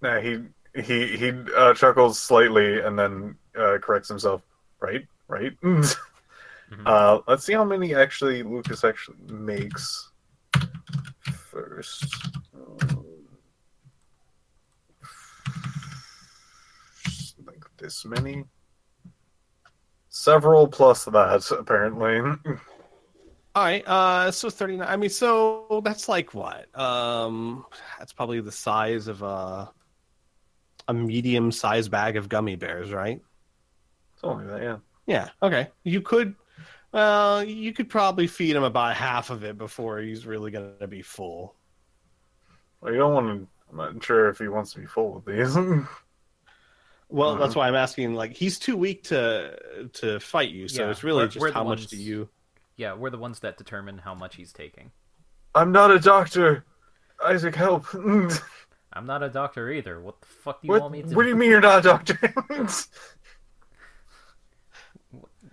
Nah, he chuckles slightly and then corrects himself. Right. Mm-hmm. Let's see how many actually Lucas actually makes first. Like this many. Several plus that apparently. All right, so 39. I mean, so that's like what? That's probably the size of a medium-sized bag of gummy bears, right? Something like that, yeah. Yeah. Okay. You could probably feed him about half of it before he's really gonna be full. Well, you don't want to. I'm not sure if he wants to be full with these. Well, that's why I'm asking. Like, he's too weak to fight you, so Yeah, it's really we're just the how much ones- do you? Yeah, we're the ones that determine how much he's taking. I'm not a doctor. Isaac, help. I'm not a doctor either. What the fuck do you want me to do? What do you mean you're not a doctor?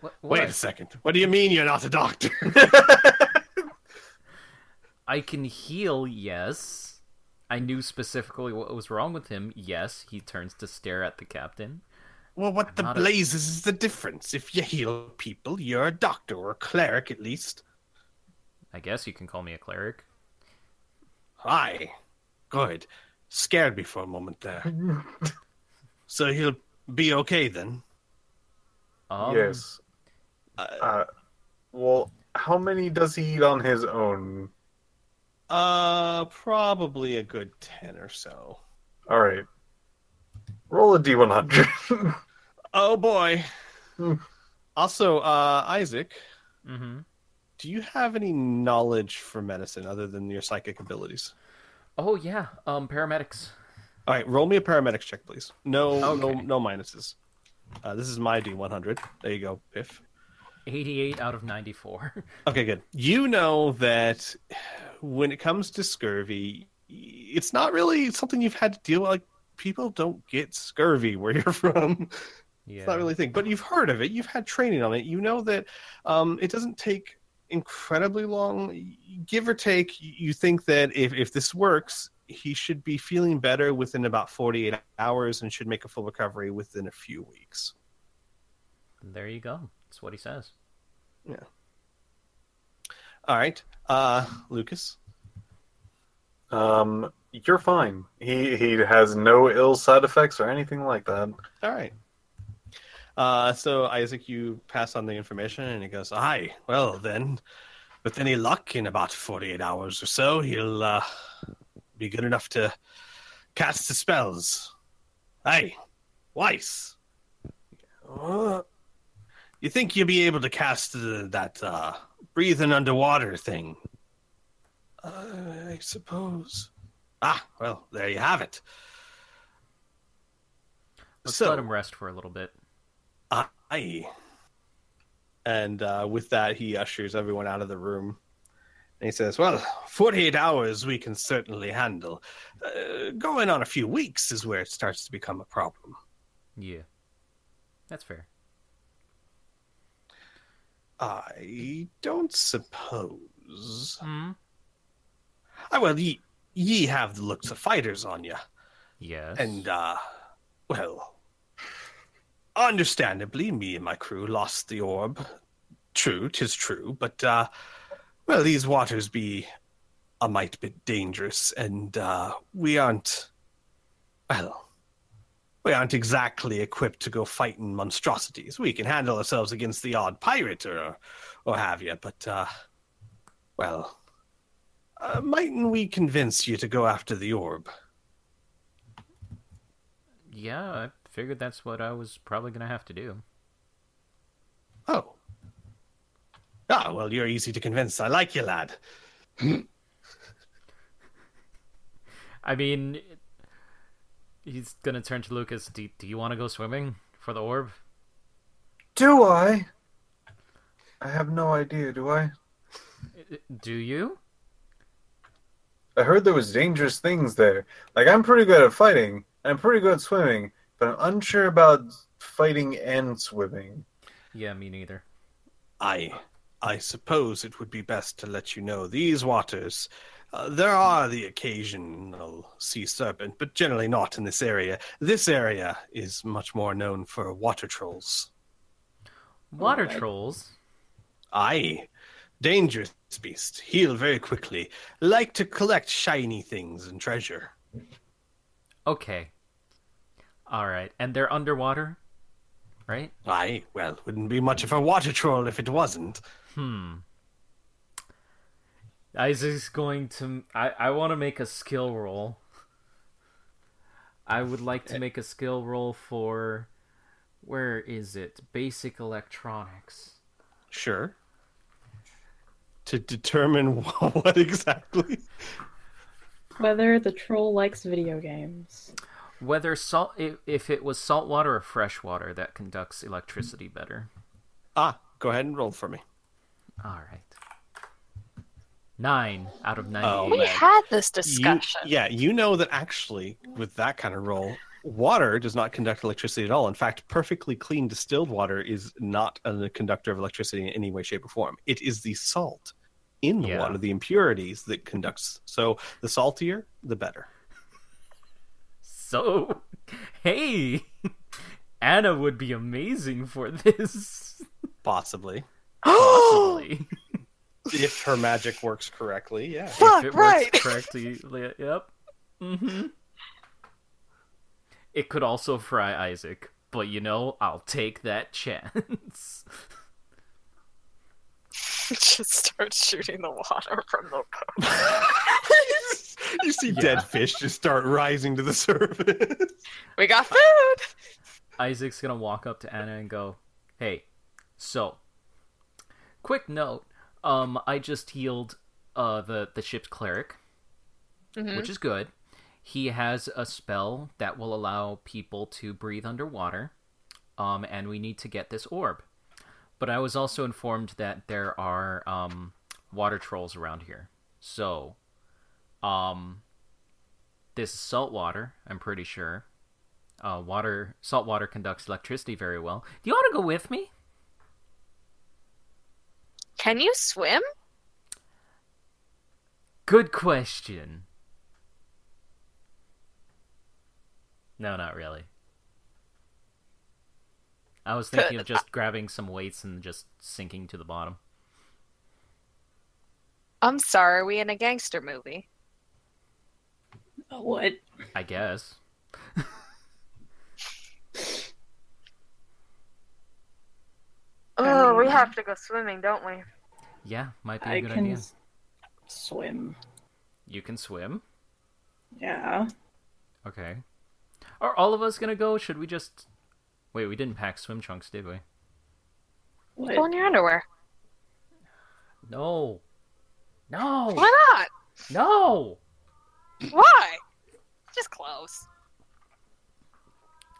What? Wait a second. What do you mean you're not a doctor? I can heal, yes. I knew specifically what was wrong with him, yes. He turns to stare at the captain. Well, what I'm the not blazes is the difference? If you heal people, you're a doctor or a cleric at least. I guess you can call me a cleric. Aye. Good. Scared me for a moment there. So he'll be okay then? Yes. Well, how many does he eat on his own? Probably a good 10 or so. All right. Roll a d100. Oh boy. Also, Isaac, Mm-hmm. do you have any knowledge for medicine other than your psychic abilities? Oh, yeah. Paramedics. All right, roll me a paramedics check, please. No Okay. no minuses. This is my D100. There you go, Piph. 88 out of 94. Okay, good. You know that when it comes to scurvy, it's not really something you've had to deal with. Like, people don't get scurvy where you're from. Yeah. It's not really a thing. But you've heard of it. You've had training on it. You know that it doesn't take incredibly long. Give or take, you think that if this works, he should be feeling better within about 48 hours and should make a full recovery within a few weeks. There you go. That's what he says. Yeah. All right. Lucas? You're fine. He has no ill side effects or anything like that. All right. So Isaac, you pass on the information, and he goes, "Aye, well then, with any luck, in about 48 hours or so, he'll be good enough to cast the spells. Aye, Weiss. You think you'll be able to cast that breathing underwater thing?" I suppose. Ah, well, there you have it. Let's So, let him rest for a little bit. aye. And with that, he ushers everyone out of the room. And he says, well, 48 hours we can certainly handle. Going on a few weeks is where it starts to become a problem. Yeah. That's fair. I don't suppose. Hmm? Well, ye have the looks of fighters on you. Yes. And, well, understandably, me and my crew lost the orb. True, 'tis true, but, well, these waters be a mite bit dangerous, and, we aren't exactly equipped to go fighting monstrosities. We can handle ourselves against the odd pirate or have you, but, well, mightn't we convince you to go after the orb? Yeah, I figured that's what I was probably going to have to do. Oh. Ah, well, you're easy to convince. I like you, lad. I mean, he's going to turn to Lucas. Do you want to go swimming for the orb? Do I? I have no idea, do I? Do you? I heard there was dangerous things there. Like, I'm pretty good at fighting. I'm pretty good at swimming, but I'm unsure about fighting and swimming. Yeah, me neither. I suppose it would be best to let you know these waters. There are the occasional sea serpent, but generally not in this area. This area is much more known for water trolls. Water trolls? Aye. Dangerous beast. Heal very quickly. Like to collect shiny things and treasure. Okay. Alright. And they're underwater? Right? Aye. Well, wouldn't be much of a water troll if it wasn't. Isaac's going to... I want to make a skill roll. I would like to make a skill roll for... Where is it? Basic electronics. Sure. To determine what exactly? Whether the troll likes video games. Whether if it was saltwater or freshwater that conducts electricity better. Go ahead and roll for me. Alright. 9 out of 98. Oh, We man. had this discussion. You know that actually, with that kind of roll, water does not conduct electricity at all. In fact, perfectly clean distilled water is not a conductor of electricity in any way, shape, or form. It is the salt in the water, the impurities, that conducts. So the saltier, the better. So, hey, Anna would be amazing for this. Possibly. Possibly. If her magic works correctly, yeah. If it works correctly, yep. Mm-hmm. It could also fry Isaac, but I'll take that chance. Just start shooting the water from the boat. You see dead fish just start rising to the surface. We got food! Isaac's gonna walk up to Anna and go, hey, so, quick note, I just healed the ship's cleric, which is good. He has a spell that will allow people to breathe underwater, and we need to get this orb. But I was also informed that there are water trolls around here. So, this is salt water, I'm pretty sure. Salt water conducts electricity very well. Do you want to go with me? Can you swim? Good question. No, not really. I was thinking of just grabbing some weights and just sinking to the bottom. I'm sorry, are we in a gangster movie? What? I guess. Oh, we have to go swimming, don't we? Yeah, might be a I good can idea. swim. You can swim? Yeah. Okay. Are all of us gonna go? Should we just... Wait, we didn't pack swim trunks, did we? What? Go in your underwear. No. No! Why not? No! Why? Just clothes.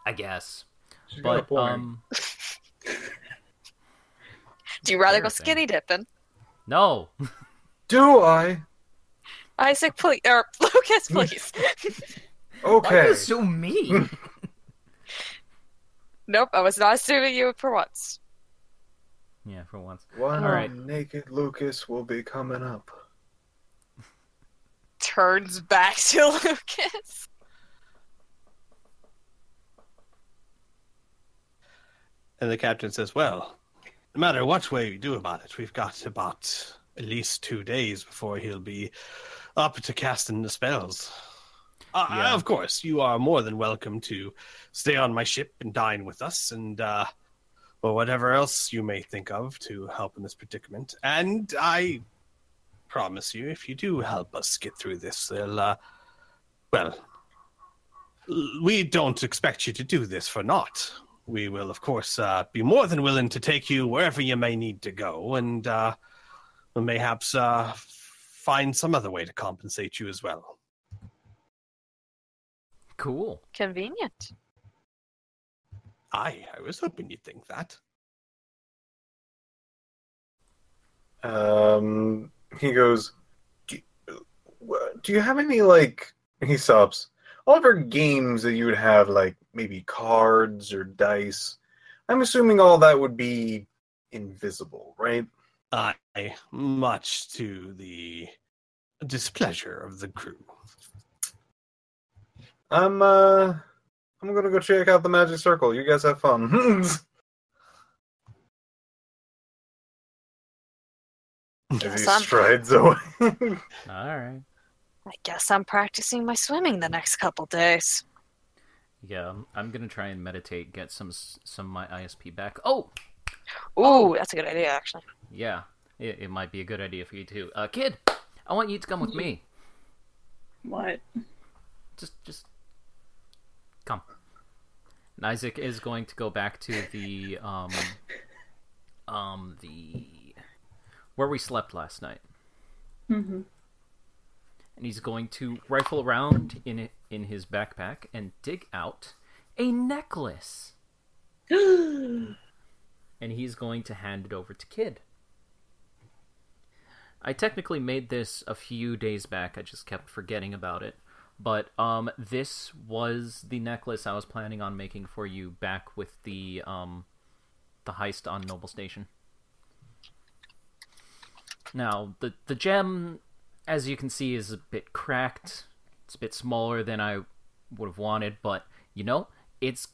I guess. She's got a But, point. Do you rather Fair go thing. skinny dipping? No! Do I? Isaac, please. Or Lucas, please. Why are Okay. you so mean? Nope, I was not assuming you for once. Yeah, for once. One Alright. naked Lucas will be coming up. Turns back to Lucas. And the captain says, well, no matter what way we do about it, we've got about at least 2 days before he'll be up to casting the spells. Yeah. Of course, you are more than welcome to stay on my ship and dine with us and or whatever else you may think of to help in this predicament. And I promise you, if you do help us get through this, they'll, well, we don't expect you to do this for naught. We will, of course, be more than willing to take you wherever you may need to go, and mayhaps find some other way to compensate you as well. Cool. Convenient. I was hoping you'd think that. He goes, do you have any, like, he stops, all of our games that you would have, like, maybe cards or dice, I'm assuming all that would be invisible, right? Aye, much to the displeasure of the crew. I'm gonna go check out the magic circle. You guys have fun. As he Guess I'm, strides away. Alright. I guess I'm practicing my swimming the next couple days. Yeah, I'm gonna try and meditate, get some of my ISP back. Oh! Ooh, that's a good idea, actually. Yeah, it might be a good idea for you too. Kid, I want you to come with me. What? Just come. And Isaac is going to go back to the where we slept last night, Mm-hmm. and he's going to rifle around in his backpack and dig out a necklace, and he's going to hand it over to Kid. I technically made this a few days back. I just kept forgetting about it. But this was the necklace I was planning on making for you back with the heist on Noble Station. Now, the gem, as you can see, is a bit cracked. It's a bit smaller than I would have wanted, but you know, it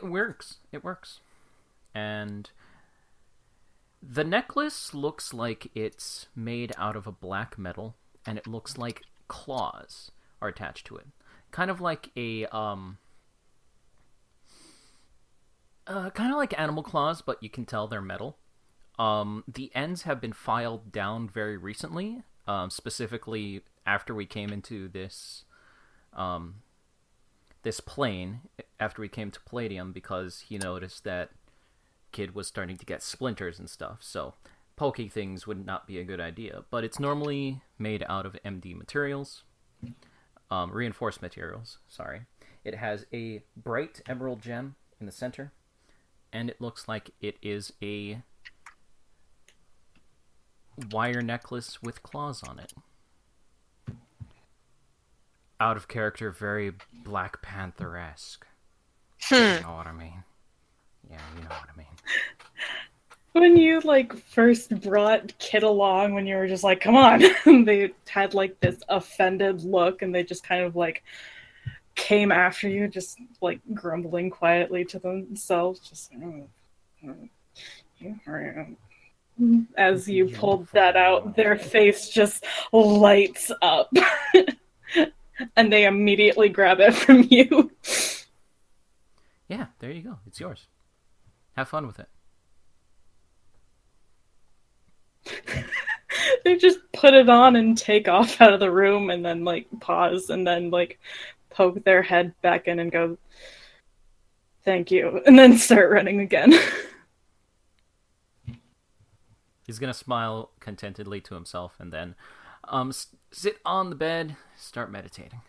works. It works. And the necklace looks like it's made out of a black metal, and it looks like claws are attached to it. Kind of like a kind of like animal claws, but you can tell they're metal. The ends have been filed down very recently, specifically after we came into this this plane, after we came to Palladium, because he noticed that Kid was starting to get splinters and stuff, so poking things would not be a good idea. But it's normally made out of MD materials, reinforced materials, sorry. It has a bright emerald gem in the center, and it looks like it is a wire necklace with claws on it. Out of character, very Black Panther-esque. You know what I mean? Yeah, you know what I mean. When you first brought Kid along, when you were just like, "Come on," they had this offended look, and they just kind of came after you, just grumbling quietly to themselves, just as you pulled that out, their face just lights up, and they immediately grab it from you. Yeah, there you go. It's yours. Have fun with it. They just put it on and take off out of the room, and then pause, and then poke their head back in and go, "Thank you," and then start running again. He's gonna smile contentedly to himself, and then Sit on the bed, start meditating.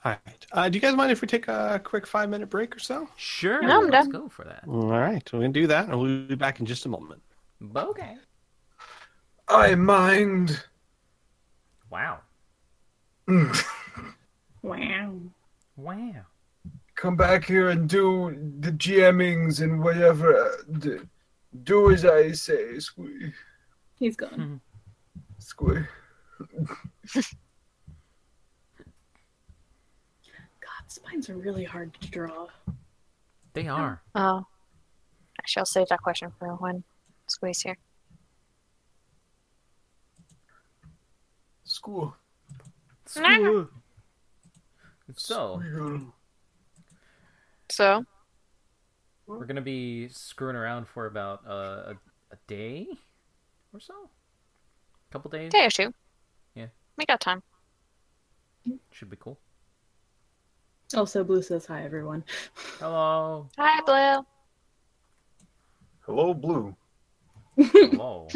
All right. Do you guys mind if we take a quick 5-minute break or so? Sure, No, I'm let's done. go for that. All right. We're going to do that, and we'll be back in just a moment. Okay. I mind. Wow. Wow. Wow. Come back here and do the GMings and whatever. Do as I say, Squee. He's gone. Squee. God, spines are really hard to draw. They are. Oh. Actually, I'll save that question for when Squee's here. School. So, So, we're going to be screwing around for about a day or so? A couple days? day or two. Yeah. We got time. Should be cool. Also, Blue says hi, everyone. Hello. Hi, Blue. Hello, Blue. Hello.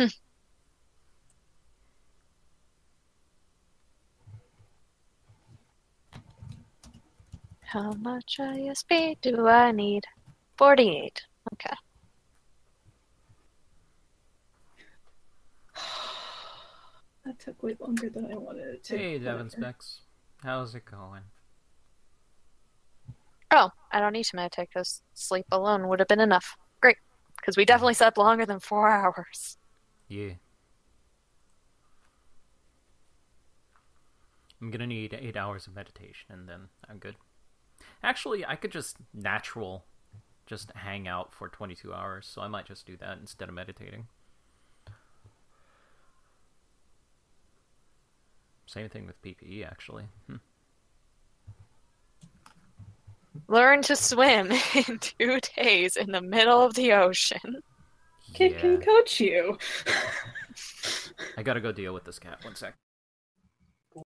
How much ISP do I need? 48. Okay. That took way longer than I wanted it to. Hey, Devin Whatever. Specs. How's it going? Oh, I don't need to meditate because sleep alone would have been enough. Great. Because we definitely slept longer than 4 hours. Yeah. I'm gonna need 8 hours of meditation and then I'm good. Actually, I could just hang out for 22 hours, so I might just do that instead of meditating. Same thing with PPE, actually. Learn to swim in 2 days in the middle of the ocean. Kid can coach you. I gotta go deal with this cat. 1 sec. God.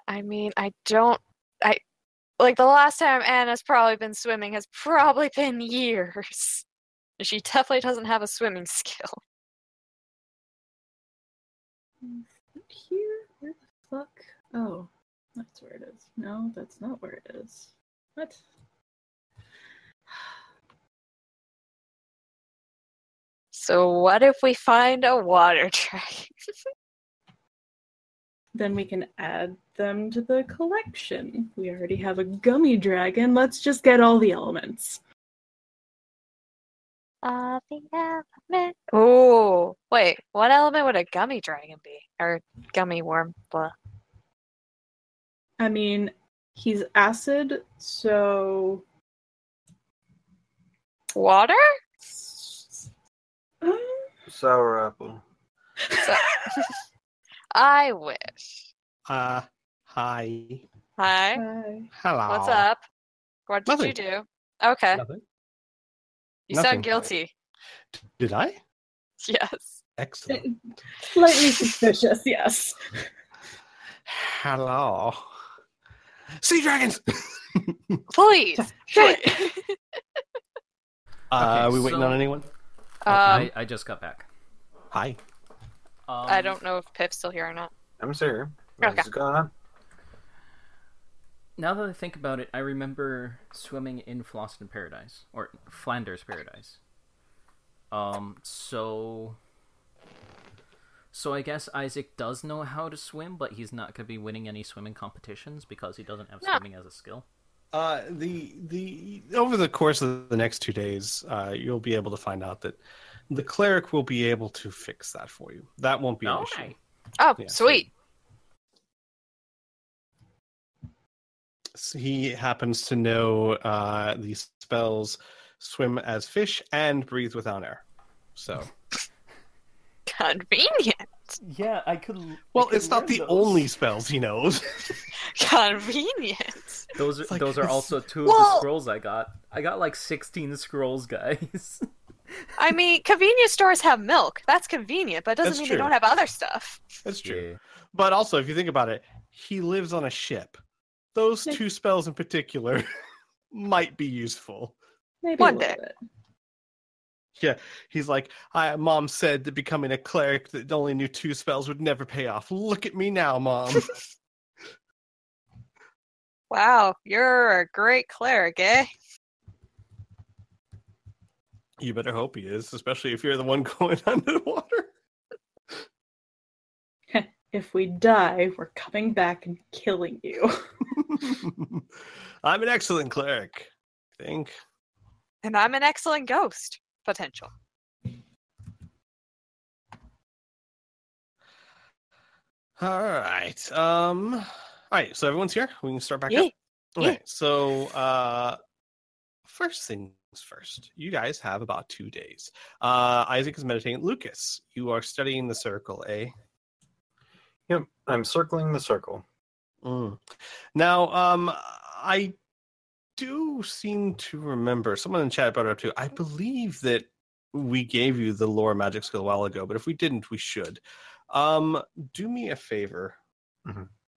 I mean, like the last time Anna's probably been swimming has probably been years. She definitely doesn't have a swimming skill. Here? Where the fuck? Oh, that's where it is. No, that's not where it is. What? So what if we find a water dragon? Then we can add them to the collection. We already have a gummy dragon. Let's just get all the elements. The element. Oh, wait. What element would a gummy dragon be? Or gummy worm? Blah. I mean, he's acid, so... Water? Sour apple. So, I wish. Hi. Hi. Hi. Hello. What's up? What did Nothing. you do? Okay. Nothing. You Nothing. sound guilty. Did I? Yes. Excellent. Slightly suspicious, yes. Hello. Sea dragons! Please. Shit. Are we waiting so- on anyone? I just got back. Hi. I don't know if Pip's still here or not. I'm here. Okay. What's going on? Now that I think about it, I remember swimming in Floston Paradise, or Flanders Paradise. So I guess Isaac does know how to swim, but he's not going to be winning any swimming competitions because he doesn't have No. swimming as a skill. The over the course of the next 2 days, you'll be able to find out that the cleric will be able to fix that for you. That won't be an issue. Okay. Oh, Yeah, sweet. He happens to know the spells swim as fish and breathe without air. So, Convenient. Yeah, I could. well, it's not the only spells he knows. Convenient. Those It's like- are it's- also 2 of the Well- scrolls I got. I got like 16 scrolls, guys. I mean, convenience stores have milk. That's convenient, but it doesn't That's mean true. they don't have other stuff. That's true. Yeah. But also, if you think about it, he lives on a ship. Those 2 spells in particular might be useful. Maybe One a little day. bit. Yeah, he's like, Mom said that becoming a cleric that only knew 2 spells would never pay off. Look at me now, Mom. Wow, you're a great cleric, eh? You better hope he is, especially if you're the one going underwater. If we die, we're coming back and killing you. I'm an excellent cleric, I think. And I'm an excellent ghost. Potential. All right. All right, so everyone's here. We can start back up. Yeah. Okay, so first things first. You guys have about 2 days. Isaac is meditating. Lucas, you are studying the circle, eh? Yep, I'm circling the circle. Now, I do seem to remember, someone in chat brought it up too, I believe that we gave you the lore magic skill a while ago, but if we didn't, we should. Do me a favor,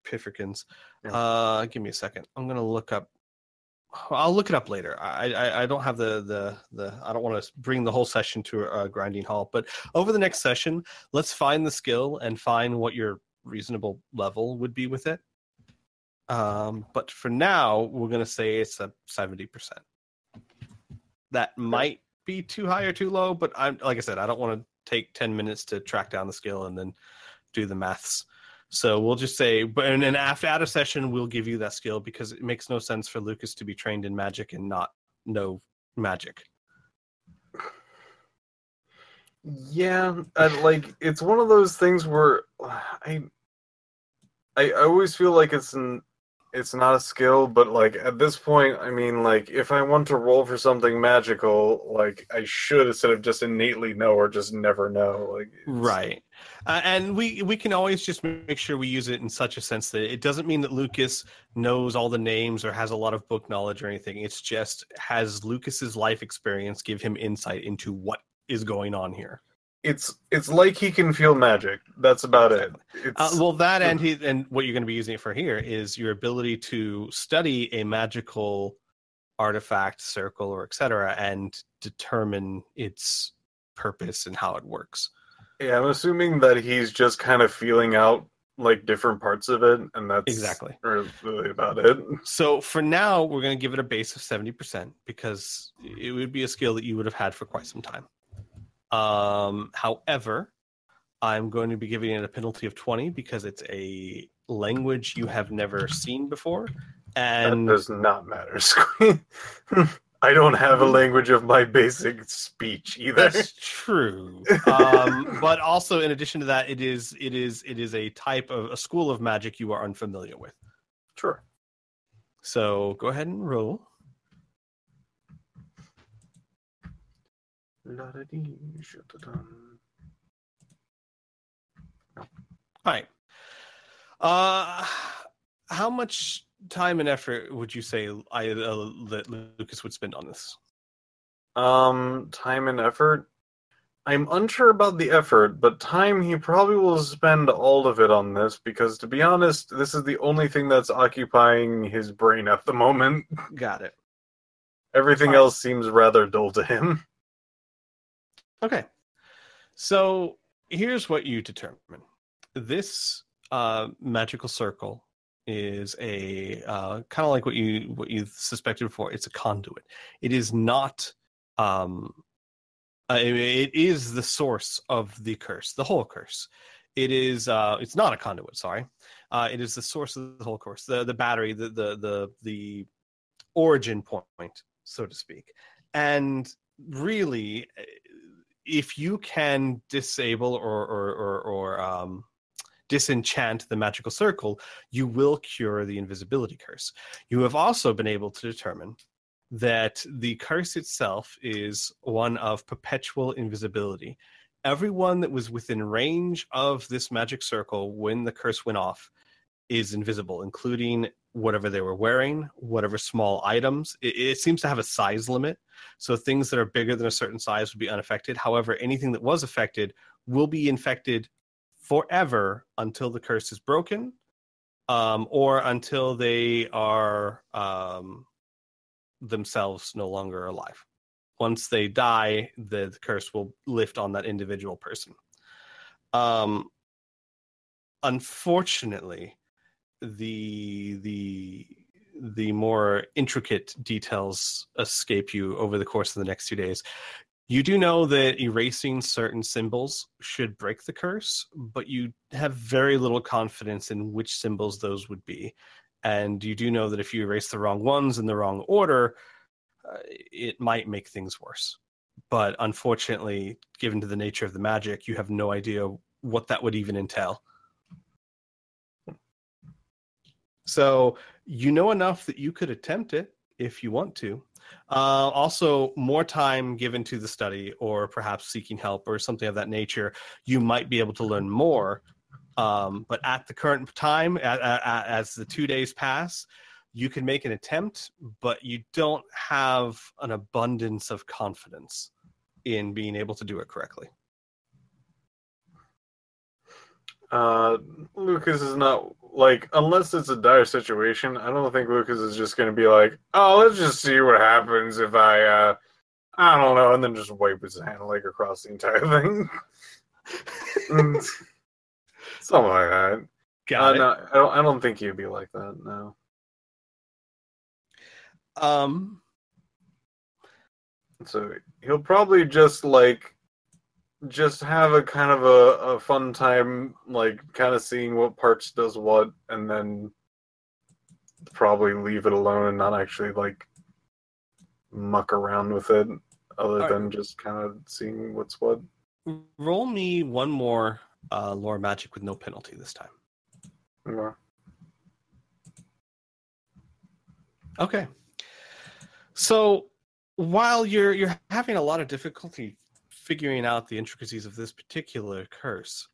Piffrikins. Yeah. Give me a second. I'm going to look up. I'll look it up later. I don't have the I don't want to bring the whole session to a grinding halt, but over the next session, let's find the skill and find what your reasonable level would be with it. But for now, we're going to say it's a 70%. That might be too high or too low, but like I said, I don't want to take 10 minutes to track down the skill and then do the maths. So we'll just say, and then after out of session, we'll give you that skill because it makes no sense for Lucas to be trained in magic and not know magic. Yeah, like it's one of those things where I always feel like it's not a skill, but like at this point, I mean, like if I want to roll for something magical, like I should instead of just innately know or just never know. Like right, and we can always just make sure we use it in such a sense that it doesn't mean that Lucas knows all the names or has a lot of book knowledge or anything. It's just has Lucas's life experience give him insight into what is going on here. It's like he can feel magic. That's about it. Well, that and what you're going to be using it for here is your ability to study a magical artifact, circle, or etc., and determine its purpose and how it works. Yeah, I'm assuming that he's just kind of feeling out like different parts of it, and that's exactly really about it. So for now, we're going to give it a base of 70% because it would be a skill that you would have had for quite some time. However, I'm going to be giving it a penalty of 20 because it's a language you have never seen before. And that does not matter, Squee. I don't have a language of my basic speech either. That's true. But also, in addition to that, it is a type of a school of magic you are unfamiliar with. Sure. So go ahead and roll. All right. How much time and effort would you say that Lucas would spend on this? Time and effort? I'm unsure about the effort, but time he probably will spend all of it on this because, to be honest, this is the only thing that's occupying his brain at the moment. Got it. Everything else seems rather dull to him. Okay. So here's what you determine. This magical circle is a kind of like what you suspected before. It's a conduit. It is not. It is the source of the curse, the whole curse. It is. It's not a conduit. Sorry. It is the source of the whole curse. The battery. The origin point, so to speak. And really, if you can disable or disenchant the magical circle, you will cure the invisibility curse. You have also been able to determine that the curse itself is one of perpetual invisibility. Everyone that was within range of this magic circle when the curse went off is invisible, including whatever they were wearing, whatever small items. It seems to have a size limit, so things that are bigger than a certain size would be unaffected. However, anything that was affected will be infected forever until the curse is broken, or until they are themselves no longer alive. once they die, the curse will lift on that individual person. Unfortunately, the more intricate details escape you over the course of the next 2 days. You do know that erasing certain symbols should break the curse, but you have very little confidence in which symbols those would be. And you do know that if you erase the wrong ones in the wrong order, it might make things worse. But unfortunately, given to the nature of the magic, you have no idea what that would even entail. So you know enough that you could attempt it if you want to. Also, more time given to the study, or perhaps seeking help or something of that nature, you might be able to learn more. But at the current time, as the 2 days pass, you can make an attempt, but you don't have an abundance of confidence in being able to do it correctly. Lucas is not, like, unless it's a dire situation, I don't think Lucas is just going to be like, oh, let's just see what happens if I don't know, and then just wipe his hand, like, across the entire thing. Something like that. Got it. No, I don't think he'd be like that, no. So he'll probably just have a kind of a fun time, like, kind of seeing what parts does what, and then probably leave it alone and not actually, like, muck around with it, other than just kind of seeing what's what. Roll me one more lore magic with no penalty this time. Yeah. Okay. So while you're having a lot of difficulty figuring out the intricacies of this particular curse,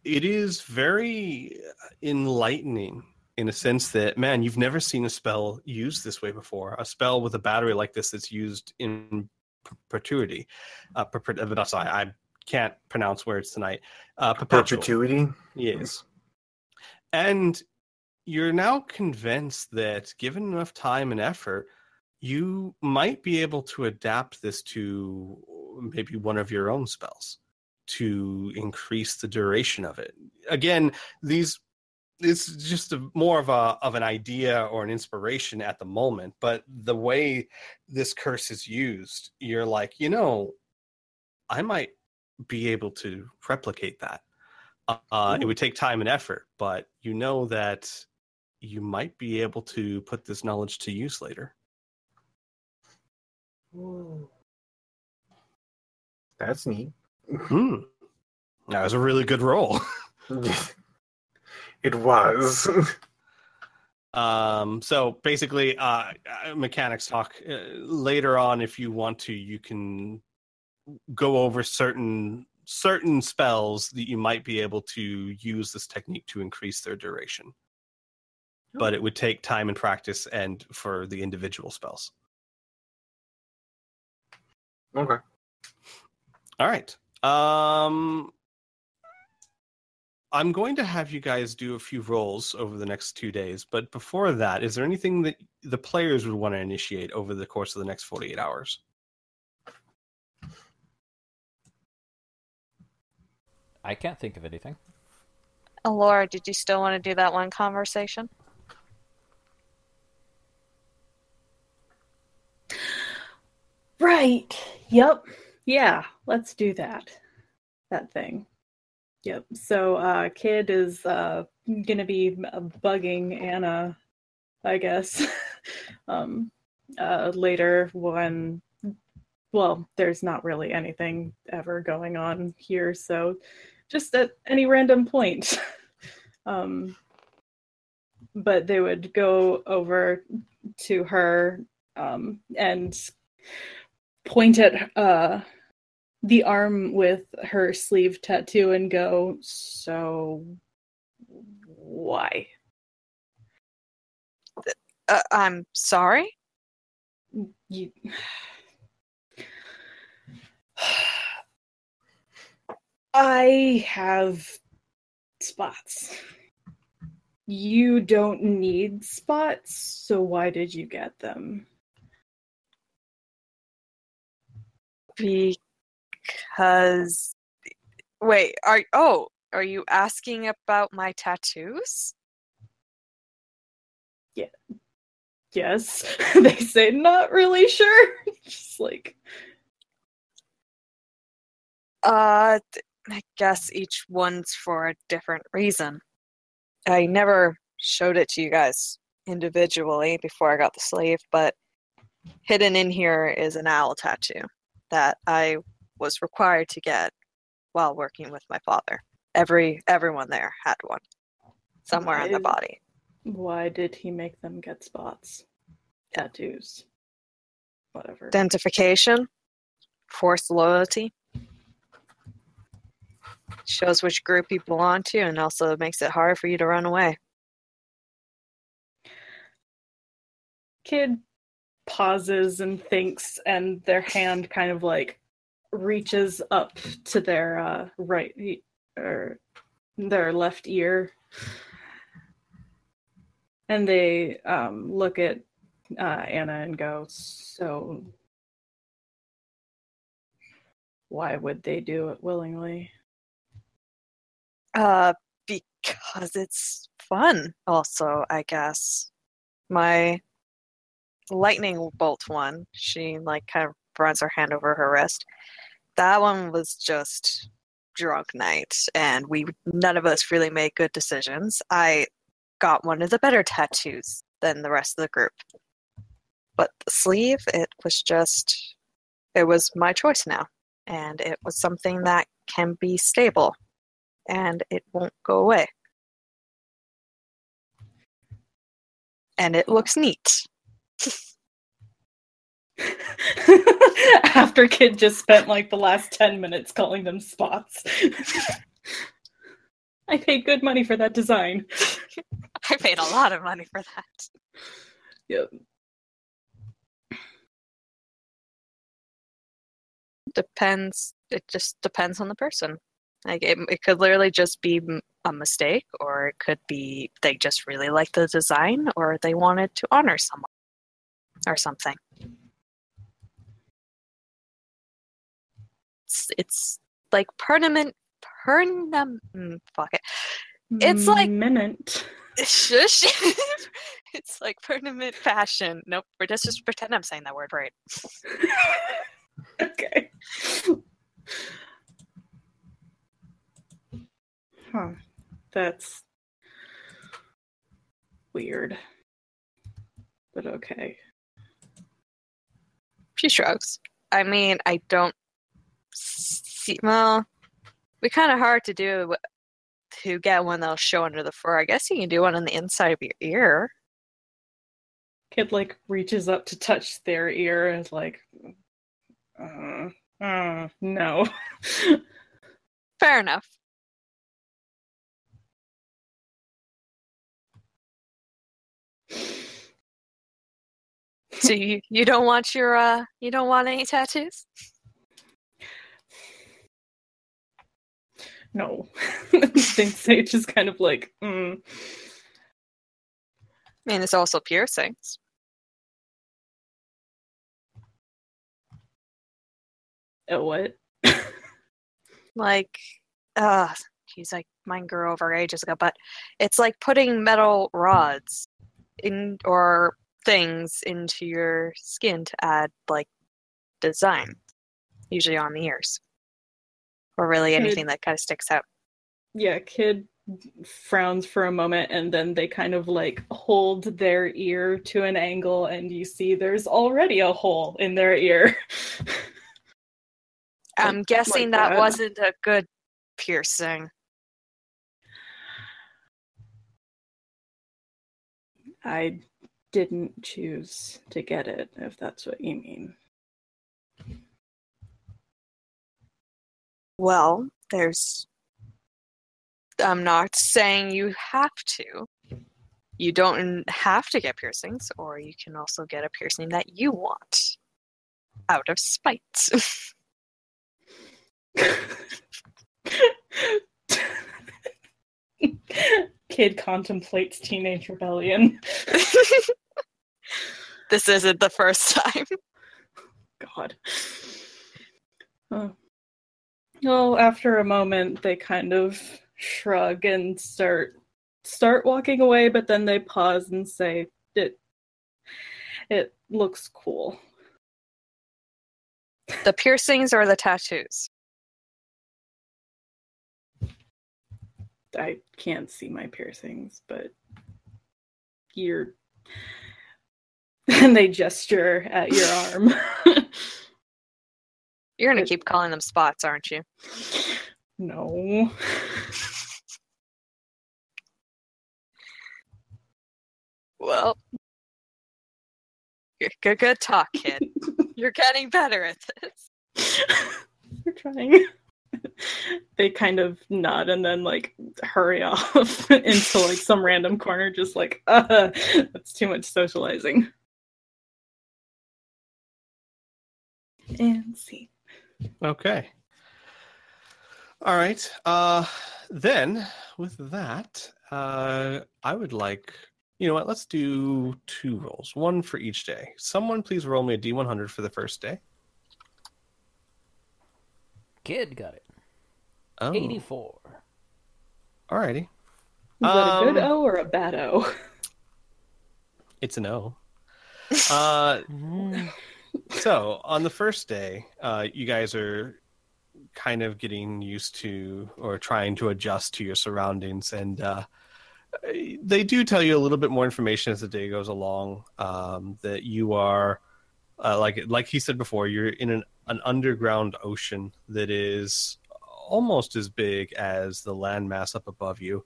it is very enlightening in a sense that, man, you've never seen a spell used this way before. A spell with a battery like this that's used in perpetuity. Sorry, I can't pronounce words tonight. Perpetuity? Yes. And you're now convinced that given enough time and effort, you might be able to adapt this to maybe one of your own spells to increase the duration of it. Again, it's just more of an idea or an inspiration at the moment, but the way this curse is used, you're like, I might be able to replicate that. It would take time and effort, but you know that you might be able to put this knowledge to use later. That's neat. That was a really good roll. It was. So basically, mechanics talk. Later on, if you want to, you can go over certain spells that you might be able to use this technique to increase their duration. But it would take time and practice, and for the individual spells. Okay. All right. I'm going to have you guys do a few rolls over the next 2 days, but before that, is there anything that the players would want to initiate over the course of the next 48 hours? I can't think of anything. Laura, did you still want to do that one conversation? Right. Yep. Yeah, let's do that. That thing. Yep. So Kid is gonna be bugging Anna, I guess. Later when, well, there's not really anything ever going on here, so just at any random point. But they would go over to her and point at the arm with her sleeve tattoo and go, so why? I'm sorry? You... I have spots. You don't need spots, so why did you get them? Because wait, are you asking about my tattoos? Yes. They say not really sure. Just like I guess each one's for a different reason. I never showed it to you guys individually before I got the sleeve, but hidden in here is an owl tattoo that I was required to get while working with my father. Everyone there had one somewhere on their body. why did he make them get spots? Tattoos. Whatever. Identification, forced loyalty. Shows which group you belong to and also makes it hard for you to run away. Kid pauses and thinks, and their hand kind of like reaches up to their right or their left ear, and they look at Anna and go, "So, why would they do it willingly?" Because it's fun. Also, I guess my lightning bolt one, she like kind of runs her hand over her wrist. That one was just drunk night, and none of us really made good decisions. I got one of the better tattoos than the rest of the group, but the sleeve, it was my choice now, and it was something that can be stable, and it won't go away, and it looks neat. After Kid just spent like the last 10 minutes calling them spots. I paid good money for that design. I paid a lot of money for that. Yep. It just depends on the person. Like it could literally just be a mistake, or it could be they just really like the design, or they wanted to honor someone or something. It's like permanent. Fuck it. It's like Minute. shush. It's like permanent fashion. Nope. Let's just pretend I'm saying that word right. Okay. Huh. That's weird. But okay. She shrugs. I mean, I don't see. Well, we kind of hard to do to get one that'll show under the fur. I guess you can do one on the inside of your ear. Kid like reaches up to touch their ear and is like, no. Fair enough. So you don't want you don't want any tattoos? No. Sage is kind of like, I mean, it's also piercings. Oh, what? Like, he's like, mine grew over ages ago, but it's like putting metal rods in or things into your skin to add like design, usually on the ears, or really anything that kind of sticks out. Yeah, Kid frowns for a moment, and then they kind of like hold their ear to an angle, and you see there's already a hole in their ear. I'm guessing like that wasn't a good piercing. I didn't choose to get it, if that's what you mean. Well, I'm not saying you have to. You don't have to get piercings, or you can also get a piercing that you want out of spite. Kid contemplates teenage rebellion. This isn't the first time. God. Well, after a moment, they kind of shrug and start walking away, but then they pause and say, "It looks cool." The piercings or the tattoos? I can't see my piercings, but you're. And they gesture at your arm. You're going to keep calling them spots, aren't you? No. Well, good talk, kid. You're getting better at this. We're trying. They kind of nod and then like hurry off into like some random corner, just like, that's too much socializing. And see. Okay. All right. Then with that, I would like, you know what? Let's do 2 rolls, 1 for each day. Someone please roll me a D100 for the first day. Kid got it. Oh. 84. Alrighty. Is that a good O or a bad O? It's an O. So on the first day, you guys are kind of getting used to or trying to adjust to your surroundings, and they do tell you a little bit more information as the day goes along. That you are, like he said before, you're in an underground ocean that is almost as big as the landmass up above you.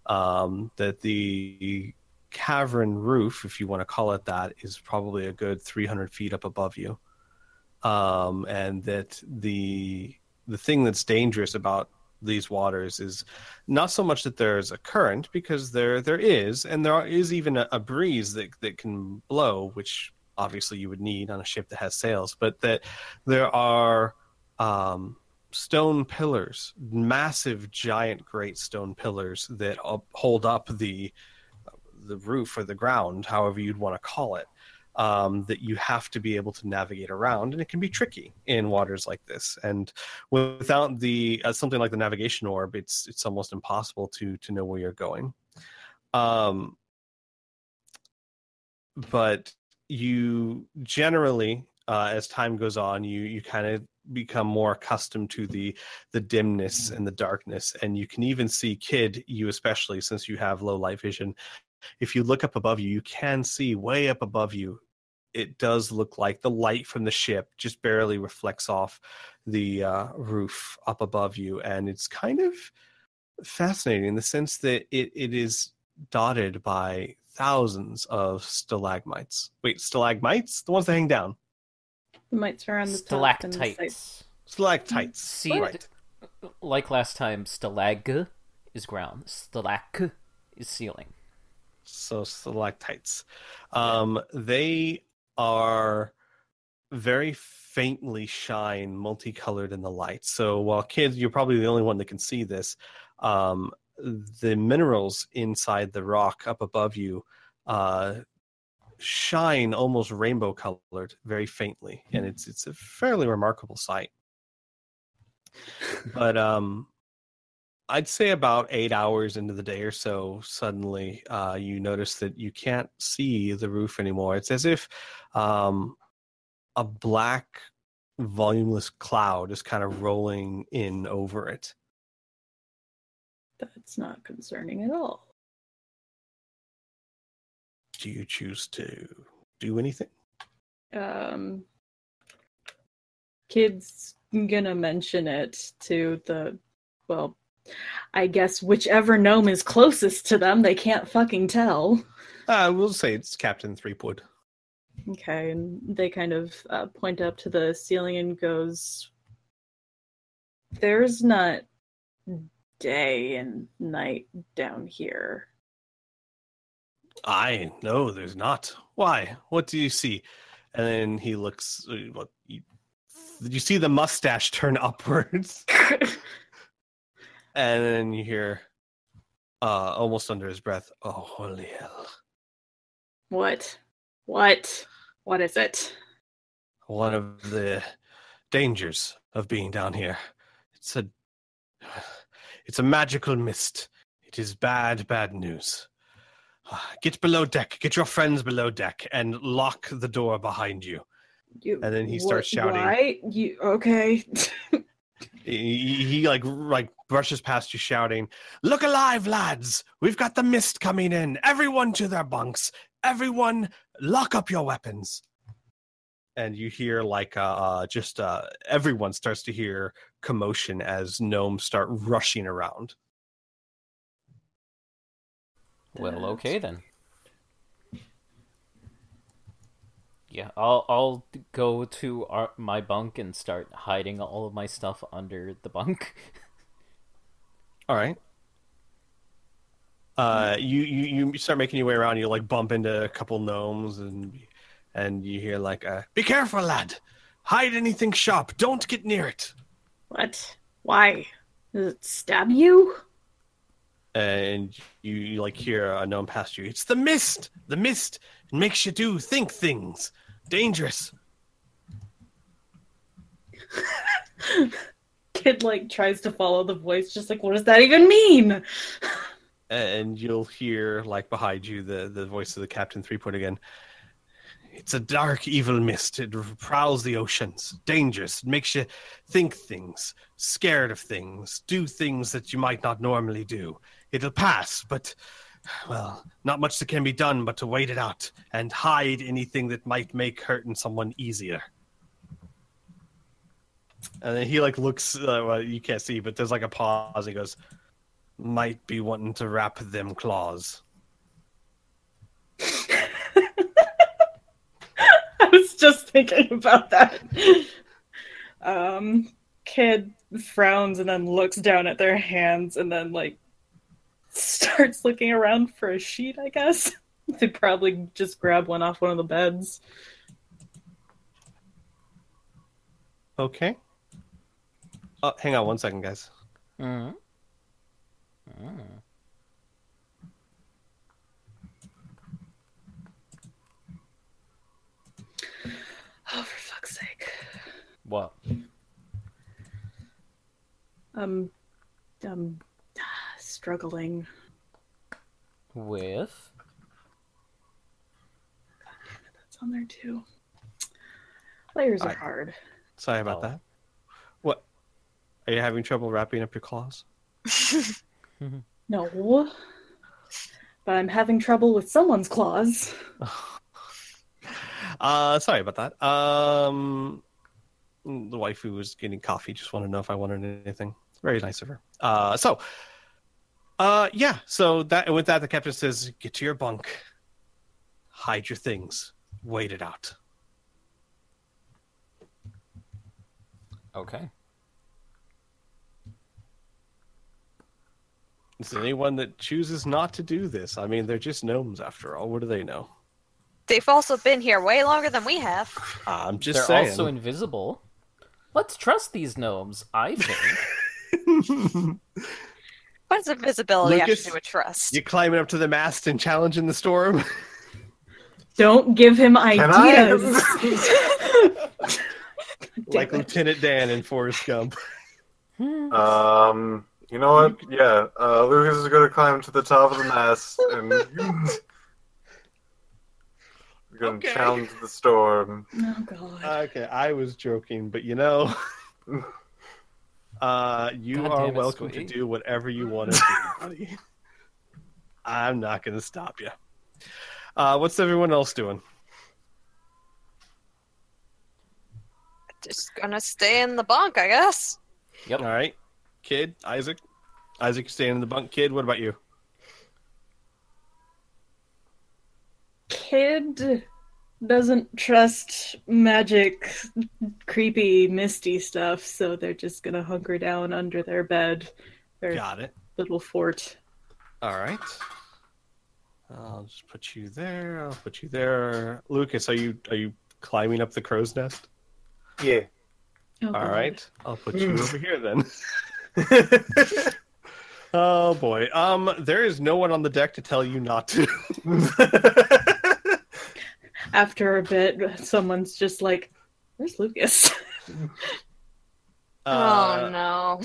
That the cavern roof, if you want to call it that, is probably a good 300 feet up above you. And that the thing that's dangerous about these waters is not so much that there's a current, because there is, and there is even a breeze that can blow, which obviously you would need on a ship that has sails, but that there are stone pillars, massive, giant, great stone pillars that hold up the roof or the ground, however you'd want to call it, that you have to be able to navigate around, and it can be tricky in waters like this. And without the something like the navigation orb, it's almost impossible to know where you're going. But you generally, as time goes on, you kind of become more accustomed to the dimness and the darkness, and you can even see, Kid, you especially, since you have low light vision, if you look up above you, you can see way up above you. It does look like the light from the ship just barely reflects off the roof up above you, and it's kind of fascinating in the sense that it is dotted by thousands of stalagmites. Wait, stalagmites? The ones that hang down. The mites are on the top and the sides. Stalactites. Stalactites. See, right. like last time, stalag is ground. Stalak is ceiling. So stalactites. They are very faintly shine, multicolored in the light. So while Kids, you're probably the only one that can see this, the minerals inside the rock up above you shine almost rainbow colored, very faintly, and it's a fairly remarkable sight. But I'd say about 8 hours into the day or so, suddenly you notice that you can't see the roof anymore. It's as if a black, volumeless cloud is kind of rolling in over it. That's not concerning at all. Do you choose to do anything? Kid's gonna mention it to I guess whichever gnome is closest to them. They can't fucking tell. We'll say it's Captain Threepwood. Okay, and they kind of point up to the ceiling and goes, "There's not day and night down here." I know there's not. Why? What do you see? And then he looks. What? Did you see the mustache turn upwards? And then you hear, almost under his breath, "Oh, holy hell. What? What is it?" One of the dangers of being down here. It's a magical mist. It is bad, bad news. Get below deck. Get your friends below deck and lock the door behind you. And then he starts shouting. Why? Okay. He like brushes past you shouting, "Look alive, lads! We've got the mist coming in. Everyone to their bunks. Everyone lock up your weapons." And you hear everyone starts to hear commotion as gnomes start rushing around. Well, okay then. Yeah, I'll go to my bunk and start hiding all of my stuff under the bunk. All right. You start making your way around. You like bump into a couple gnomes and you hear like, "Be careful, lad! Hide anything sharp. Don't get near it." What? Why? Does it stab you? And you like hear a gnome past you. "It's the mist. The mist. It makes you think things. Dangerous." Kid like tries to follow the voice, just like, what does that even mean? And you'll hear like behind you the voice of the Captain 3 again. "It's a dark, evil mist. It prowls the oceans. Dangerous. It makes you think things, scared of things, do things that you might not normally do. It'll pass, but, well, not much that can be done but to wait it out and hide anything that might make hurting someone easier." And then he like looks, well, you can't see, but there's like a pause. He goes, "Might be wanting to wrap them claws." I was just thinking about that. Kid frowns and then looks down at their hands and then like starts looking around for a sheet, I guess. They probably just grab one off one of the beds. Okay. Oh, hang on 1 second, guys. Mm-hmm. Mm. Oh, for fuck's sake. What? Struggling. With? God damn it, that's on there too. Layers are Alright. hard. Sorry about that. What? Are you having trouble wrapping up your claws? No. But I'm having trouble with someone's claws. Sorry about that. The waifu was getting coffee. Just want to know if I wanted anything. Very nice of her. Yeah. So that with that, the captain says, "Get to your bunk. Hide your things. Wait it out." Okay. Is there anyone that chooses not to do this? I mean, they're just gnomes after all. What do they know? They've also been here way longer than we have. I'm just They're saying. also invisible. Let's trust these gnomes, I think. What does invisibility have Lucas, to do with trust? You climbing up to the mast and challenging the storm? Don't give him Can ideas. Like Lieutenant Dan in Forrest Gump. You know what? Yeah, Lucas is going to climb to the top of the mast and we're going to challenge the storm. Oh god. Okay, I was joking, but you know, you God are damn it, welcome Squee. to do whatever you want to do, buddy. I'm not going to stop you. What's everyone else doing? Just gonna stay in the bunk, I guess. Yep. All right, Kid, Isaac, you're staying in the bunk. Kid, what about you? Kid doesn't trust magic, creepy, misty stuff, so they're just gonna hunker down under their bed, their Got it. little fort. All right. I'll just put you there. I'll put you there. Lucas, are you climbing up the crow's nest? Yeah. Oh, All God. right. I'll put you over here then. Oh boy. There is no one on the deck to tell you not to. After a bit, someone's just like, "Where's Lucas?" Oh no.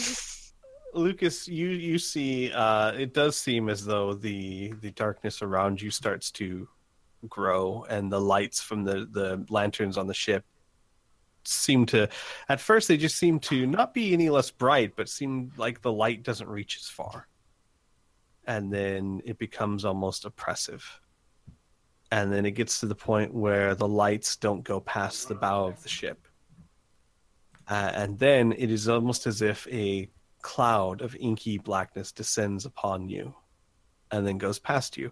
Lucas, you see, it does seem as though the darkness around you starts to grow, and the lights from the lanterns on the ship seem to, at first they just seem to not be any less bright, but seem like the light doesn't reach as far. And then it becomes almost oppressive. And then it gets to the point where the lights don't go past the bow of the ship. And then it is almost as if a cloud of inky blackness descends upon you and then goes past you.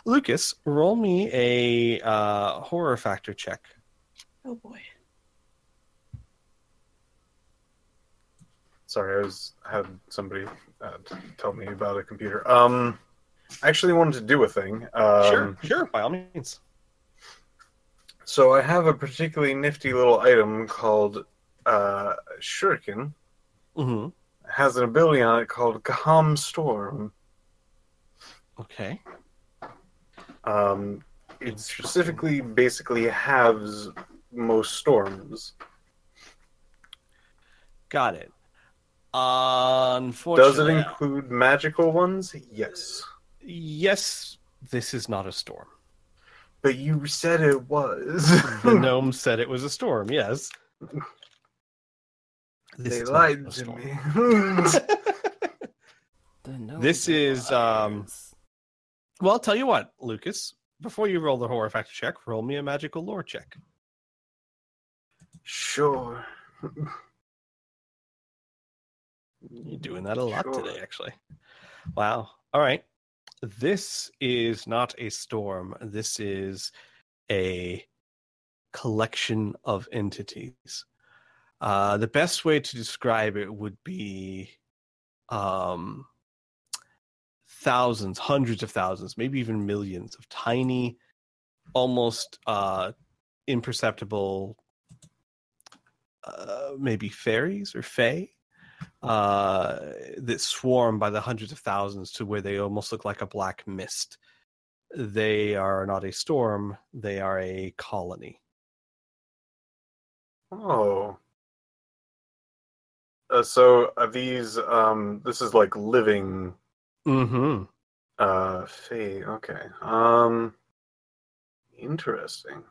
Lucas, roll me a horror factor check. Oh boy. Sorry, I had somebody tell me about a computer. I actually wanted to do a thing. Sure, by all means. So I have a particularly nifty little item called Shuriken. Mm-hmm. It has an ability on it called Calm Storm. Okay. It specifically basically halves most storms. Got it. Unfortunately, Does it include magical ones? Yes. Yes, this is not a storm. But you said it was. The gnome said it was a storm, yes. They lied to me. This is, well, I'll tell you what, Lucas. Before you roll the horror factor check, roll me a magical lore check. Sure. You're doing that a lot Sure. today, actually. Wow. All right. This is not a storm. This is a collection of entities. The best way to describe it would be thousands, hundreds of thousands, maybe even millions of tiny, almost imperceptible, maybe fairies or fae, that swarm by the hundreds of thousands to where they almost look like a black mist. They are not a storm, they are a colony. Oh. So are these, this is like living, Mm-hmm. fae, okay. Interesting.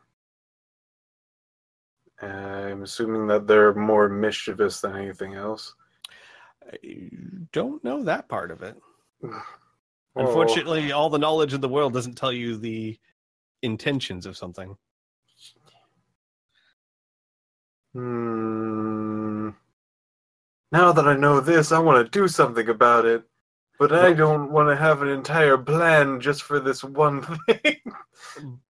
I'm assuming that they're more mischievous than anything else. I don't know that part of it. Oh. Unfortunately, all the knowledge in the world doesn't tell you the intentions of something. Now that I know this, I want to do something about it. But I don't want to have an entire plan just for this one thing.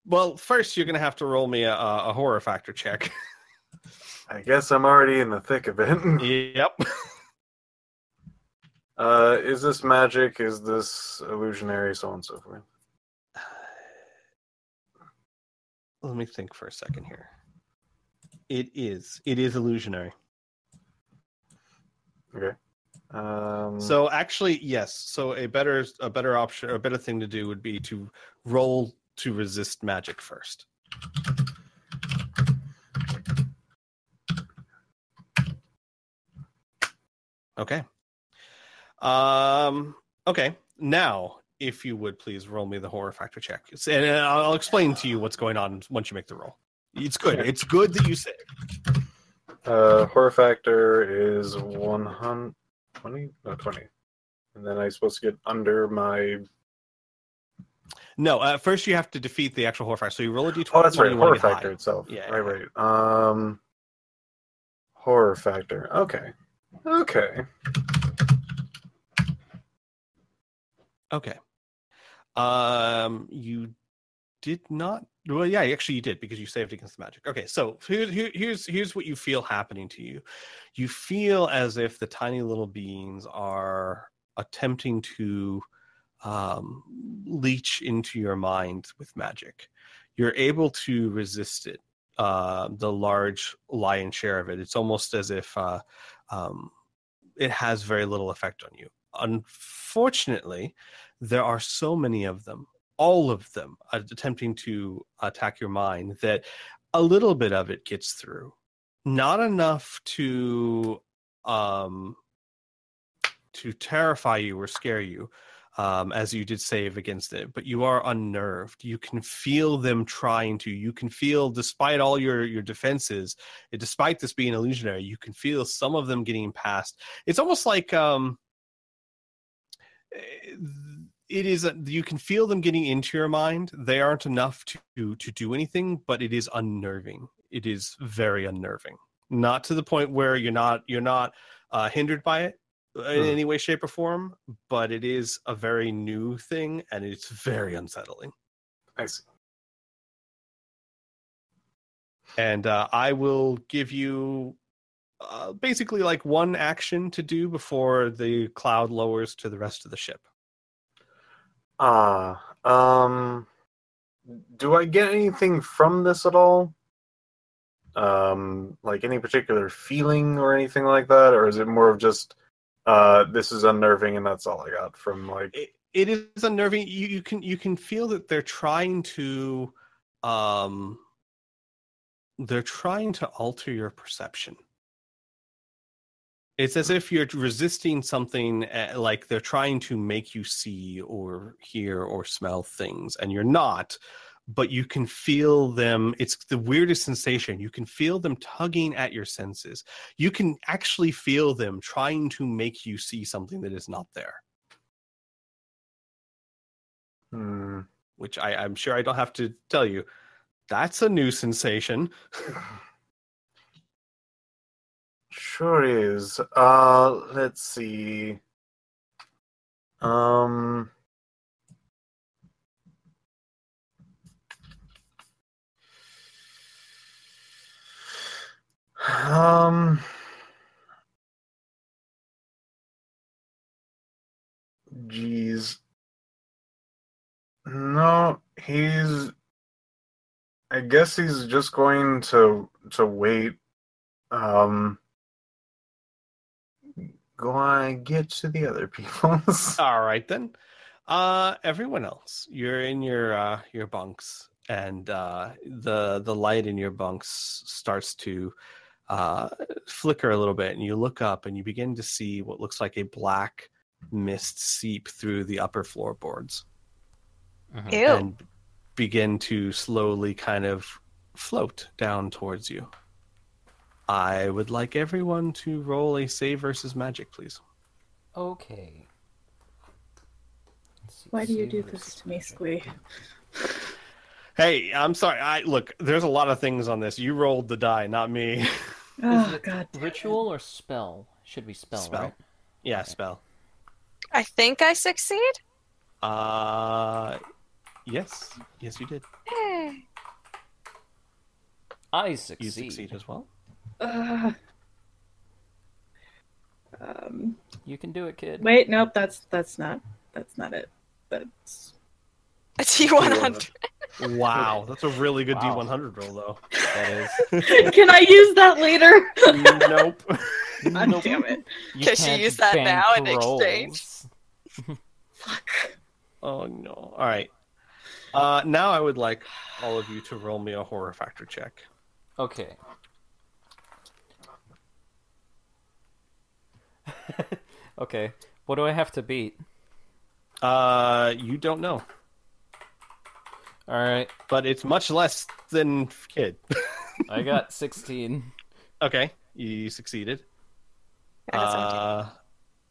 Well, first you're going to have to roll me a horror factor check. I guess I'm already in the thick of it. Yep. Is this magic? Is this illusionary? So on and so forth. Let me think for a second here. It is illusionary. Okay. So actually, yes. So a better option, or a better thing to do would be to roll to resist magic first. Okay. Okay. Now, if you would please roll me the horror factor check, and I'll explain to you what's going on once you make the roll. It's good. It's good that you say. Horror factor is 120? No, 20. And then I'm supposed to get under my... No, first you have to defeat the actual horror factor. So you roll a d20. Oh, that's right. You wanna Horror get high. factor itself. Yeah. Right. Horror factor. Okay. You did not. Well, yeah, actually you did, because you saved against the magic. Okay, so here's what you feel happening to you. You feel as if the tiny little beings are attempting to leech into your mind with magic. You're able to resist it, the large lion's share of it. It's almost as if it has very little effect on you. Unfortunately, there are so many of them, all of them attempting to attack your mind, that a little bit of it gets through. Not enough to terrify you or scare you, as you did save against it, but you are unnerved. You can feel them trying to. You can feel, despite all your defenses, despite this being illusionary, you can feel some of them getting past. It's almost like it is. You can feel them getting into your mind. They aren't enough to do anything, but it is unnerving. It is very unnerving. Not to the point where you're not hindered by it in any way, shape, or form, but it is a very new thing, and it's very unsettling. I see. And I will give you basically like one action to do before the cloud lowers to the rest of the ship. Do I get anything from this at all? Like any particular feeling or anything like that, or is it more of just this is unnerving and that's all I got from like it is unnerving. You can feel that they're trying to alter your perception. It's as if you're resisting something, like they're trying to make you see or hear or smell things, and you're not, but you can feel them. It's the weirdest sensation. You can feel them tugging at your senses. You can actually feel them trying to make you see something that is not there. Which I'm sure I don't have to tell you. That's a new sensation. Sure is. Let's see. Geez. No, I guess he's just going to wait. Go on and get to the other people. All right then. Everyone else, you're in your bunks, and the light in your bunks starts to flicker a little bit, and you look up and you begin to see what looks like a black mist seep through the upper floorboards. Ew. And begin to slowly kind of float down towards you. I would like everyone to roll a save versus magic, please. Okay. Why do you do this to me, Squee? Hey, I'm sorry. Look, there's a lot of things on this. You rolled the die, not me. Oh, God. Ritual or spell? Should be spell, Spell. right? Yeah, spell. I think I succeed. Yes, you did. Hey. I succeed. You succeed as well. You can do it, kid. Wait, nope, that's not it. That's A T100. Wow, that's a really good Wow. D100 roll, though. That is. Can I use that later? Nope. God damn it. You Can she can't use that bank now in rolls. exchange? Fuck. Oh no. All right. Now I would like all of you to roll me a horror factor check. Okay. Okay. What do I have to beat? You don't know, All right. but it's much less than kid. I got 16. Okay, you succeeded. I got 17.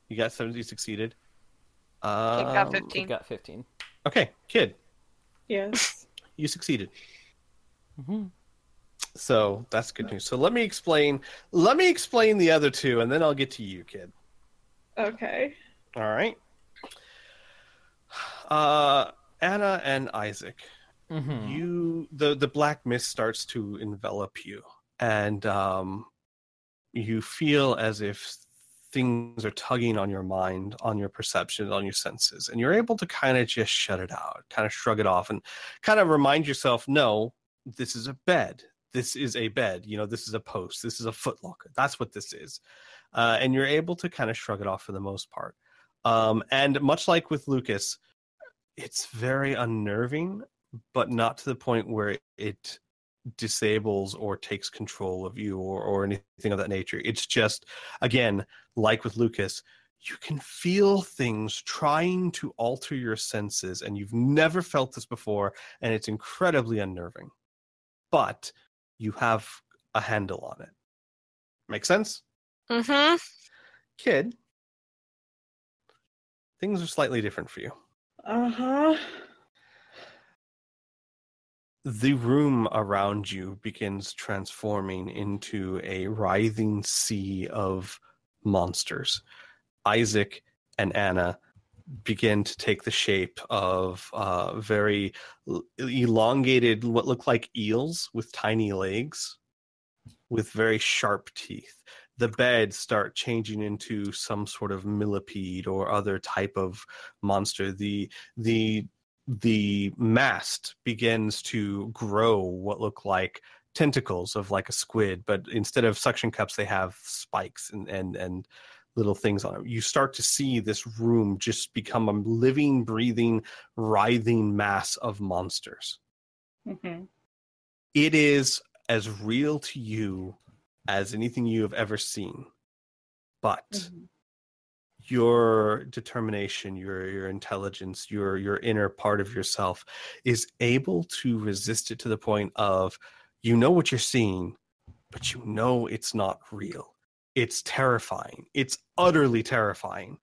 You got 70. You succeeded. Kid got Kid 15. got 15. Okay, kid, Yes. you succeeded. Mm-hmm. So that's good news. So let me explain. Let me explain the other two, and then I'll get to you, kid. Okay. All right. Anna and Isaac, Mm-hmm. the black mist starts to envelop you, and you feel as if things are tugging on your mind, on your perception, on your senses, and you're able to kind of just shut it out, kind of shrug it off, and kind of remind yourself, no, this is a bed. This is a bed. You know, this is a post. This is a footlocker. That's what this is. And you're able to kind of shrug it off for the most part. And much like with Lucas, it's very unnerving, but not to the point where it disables or takes control of you or anything of that nature. It's just, again, like with Lucas, you can feel things trying to alter your senses, and you've never felt this before, and it's incredibly unnerving. But you have a handle on it. Make sense? Mm-hmm. Kid, things are slightly different for you. Uh-huh. The room around you begins transforming into a writhing sea of monsters. Isaac and Anna begin to take the shape of very elongated, what look like eels with tiny legs, with very sharp teeth. The beds start changing into some sort of millipede or other type of monster. The mast begins to grow what look like tentacles of like a squid, but instead of suction cups, they have spikes and little things on it. You start to see this room just become a living, breathing, writhing mass of monsters. Mm-hmm. It is as real to you as anything you have ever seen, but Mm-hmm. your determination, your intelligence, your inner part of yourself is able to resist it to the point of, you know what you're seeing, but you know it's not real. It's terrifying. It's utterly terrifying,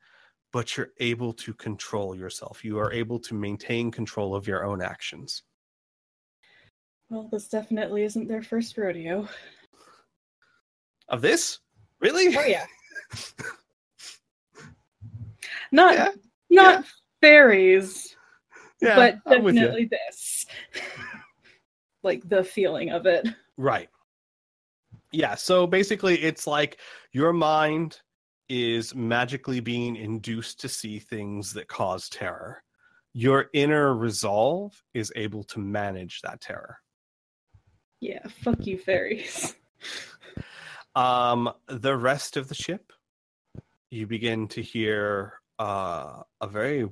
but you're able to control yourself. You are able to maintain control of your own actions. Well, this definitely isn't their first rodeo. Of this? Really? Oh, yeah. Not Yeah, not fairies, Yeah, but I'm with you. definitely this. Like the feeling of it. Right. Yeah, so basically it's like your mind is magically being induced to see things that cause terror. Your inner resolve is able to manage that terror. Yeah, fuck you, fairies. The rest of the ship, you begin to hear a very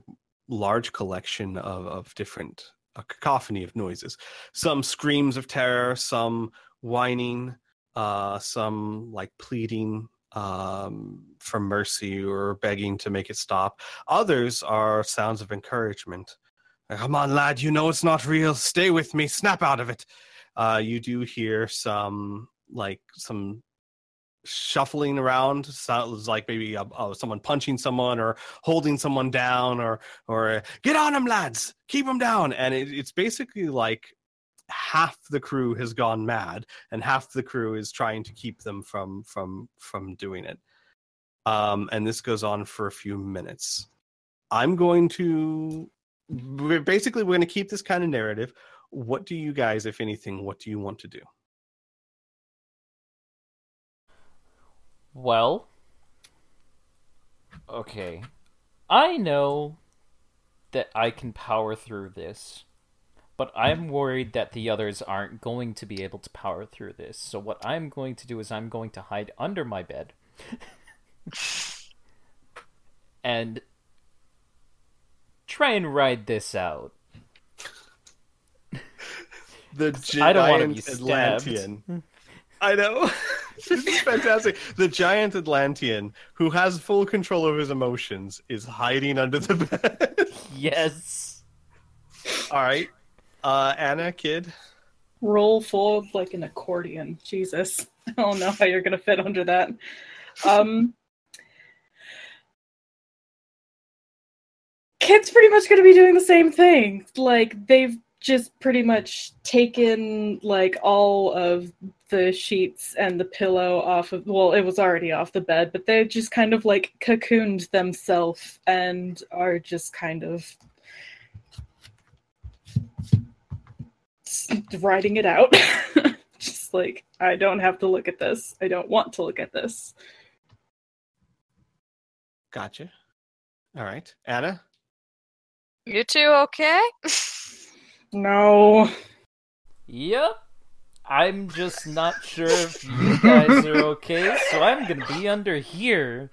large collection of different, a cacophony of noises. Some screams of terror, some whining, some like pleading for mercy or begging to make it stop. Others are sounds of encouragement. Come on, lad, you know it's not real. Stay with me. Snap out of it. You do hear some shuffling around. Sounds like maybe someone punching someone or holding someone down or get on them, lads. Keep them down. And it's basically like half the crew has gone mad and half the crew is trying to keep them from doing it. And this goes on for a few minutes. We're going to keep this kind of narrative. What do you guys, if anything, what do you want to do? Well, okay. I know that I can power through this, but I'm worried that the others aren't going to be able to power through this. So what I'm going to do is I'm going to hide under my bed and try and ride this out. I don't want to be Atlantean. I know. This is fantastic. The giant Atlantean, who has full control of his emotions, is hiding under the bed. Yes. All right. Anna, kid. Roll forward like an accordion. Jesus. I don't know how you're going to fit under that. Kid's pretty much going to be doing the same thing. Like, they've just pretty much taken, like, all of the sheets and the pillow off of, well, it was already off the bed, but they just kind of, like, cocooned themselves and are just kind of writing it out. Just like, I don't have to look at this. I don't want to look at this. Gotcha. All right. Anna? You two okay? No. Yep. I'm just not sure if you guys are okay, so I'm gonna be under here.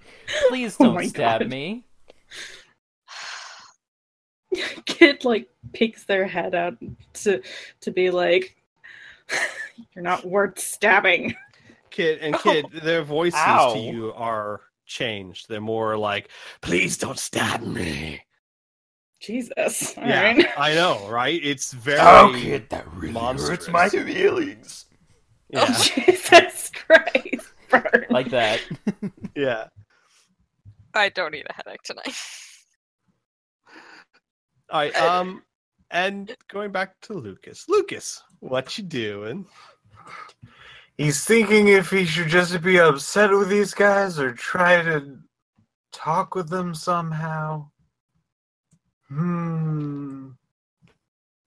Please Oh don't my stab God. me. Kid, like, peeks their head out to be like, You're not worth stabbing. Kid, their voices Ow. to you are changed. They're more like, "Please don't stab me." Jesus. All Yeah, right. I know, right? It's very that really monstrous. hurts my feelings. Yeah, Oh, Jesus Christ. Burn. Like that. yeah. I don't need a headache tonight. All right. And going back to Lucas. Lucas, what you doing? He's thinking if he should just be upset with these guys or try to talk with them somehow. I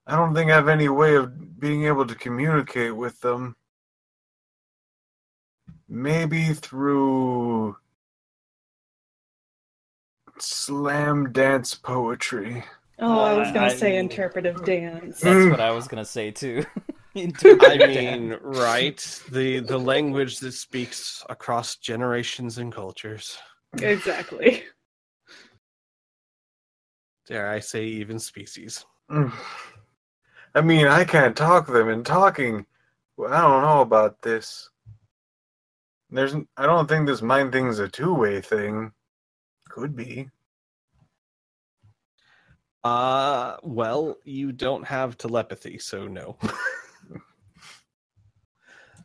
don't think I have any way of being able to communicate with them. Maybe through slam dance poetry. Oh, I was going I- to say interpretive dance. That's what I was gonna say too. I mean, right? The language that speaks across generations and cultures. Exactly. Dare I say, even species. I mean, I can't talk to them, and talking, well, I don't know about this. I don't think this mind thing's a two-way thing. Could be. Well, you don't have telepathy, so no.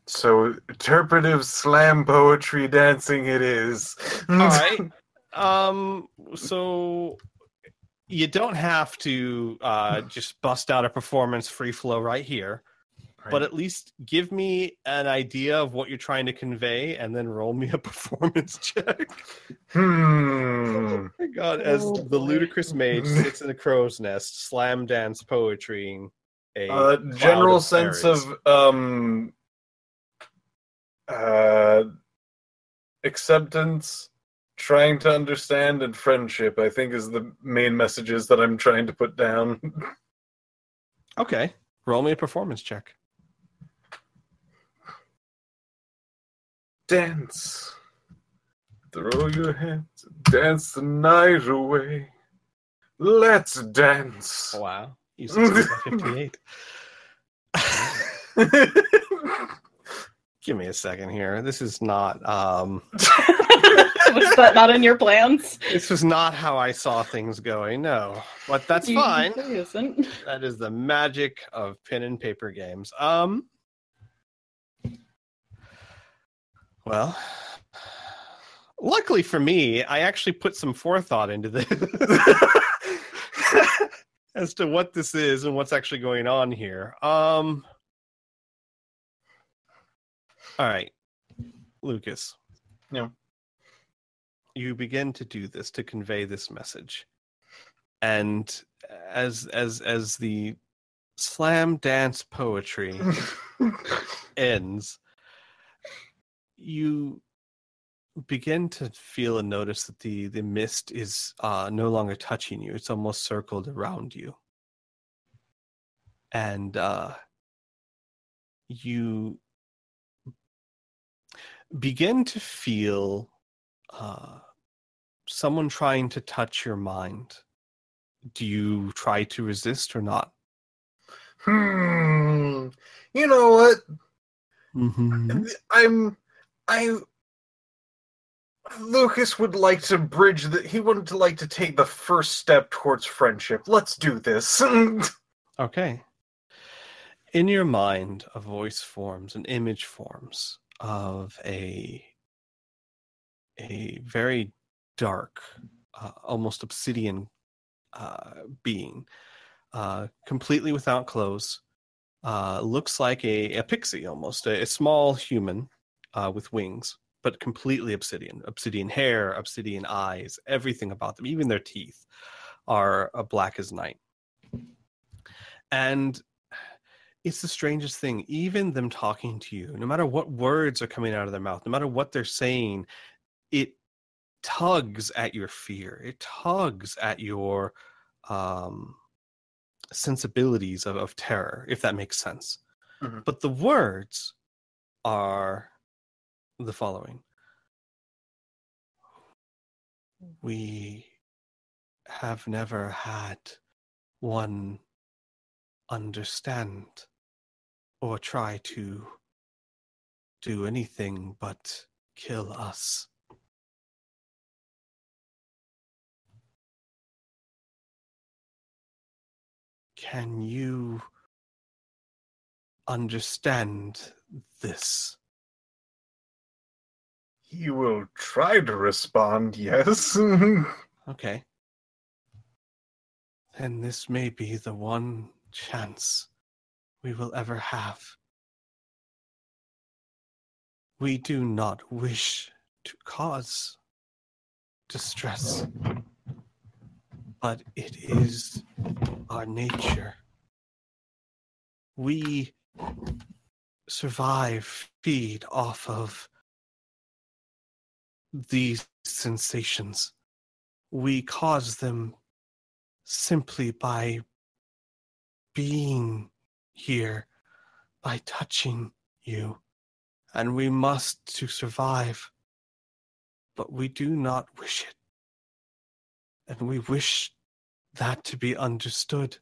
So, interpretive slam poetry dancing it is. All right. So you don't have to just bust out a performance free flow right here, but at least give me an idea of what you're trying to convey, and then roll me a performance check. Hmm. My God, as Oh, the boy. ludicrous mage sits in a crow's nest, slam dance poetrying a cloud General of sense fairies. of acceptance, trying to understand, and friendship, I think, is the main messages that I'm trying to put down. Okay, roll me a performance check. Dance. Throw your hands, dance the night away. Let's dance. Wow, you succeed by 58. Give me a second here. This is not Was that not in your plans? this was not how I saw things going. No, but that's fine. Usually isn't. That is the magic of pen and paper games. Well, luckily for me, I actually put some forethought into this as to what this is and what's actually going on here. All right, Lucas. Yeah. You begin to do this, to convey this message, and as the slam dance poetry ends, you begin to feel and notice that the mist is no longer touching you. It's almost circled around you, and you begin to feel someone trying to touch your mind. Do you try to resist or not? You know what? Mm-hmm. Lucas would like to bridge he would like to take the first step towards friendship. Let's do this. Okay. In your mind, a voice forms, an image forms of a very dark, almost obsidian being, completely without clothes. Looks like a pixie almost, a small human with wings, but completely obsidian. Obsidian hair, obsidian eyes, everything about them, even their teeth, are black as night. And it's the strangest thing. Even them talking to you, no matter what words are coming out of their mouth, no matter what they're saying, it tugs at your fear. It tugs at your sensibilities of terror, if that makes sense. Mm-hmm. But the words are the following. We have never had one understand or try to do anything but kill us. Can you understand this? He will try to respond, yes. Okay. Then this may be the one chance we will ever have. We do not wish to cause distress, but it is our nature. We survive, feed off of these sensations. We cause them simply by being here, by touching you. And we must to survive, but we do not wish it. And we wish that to be understood,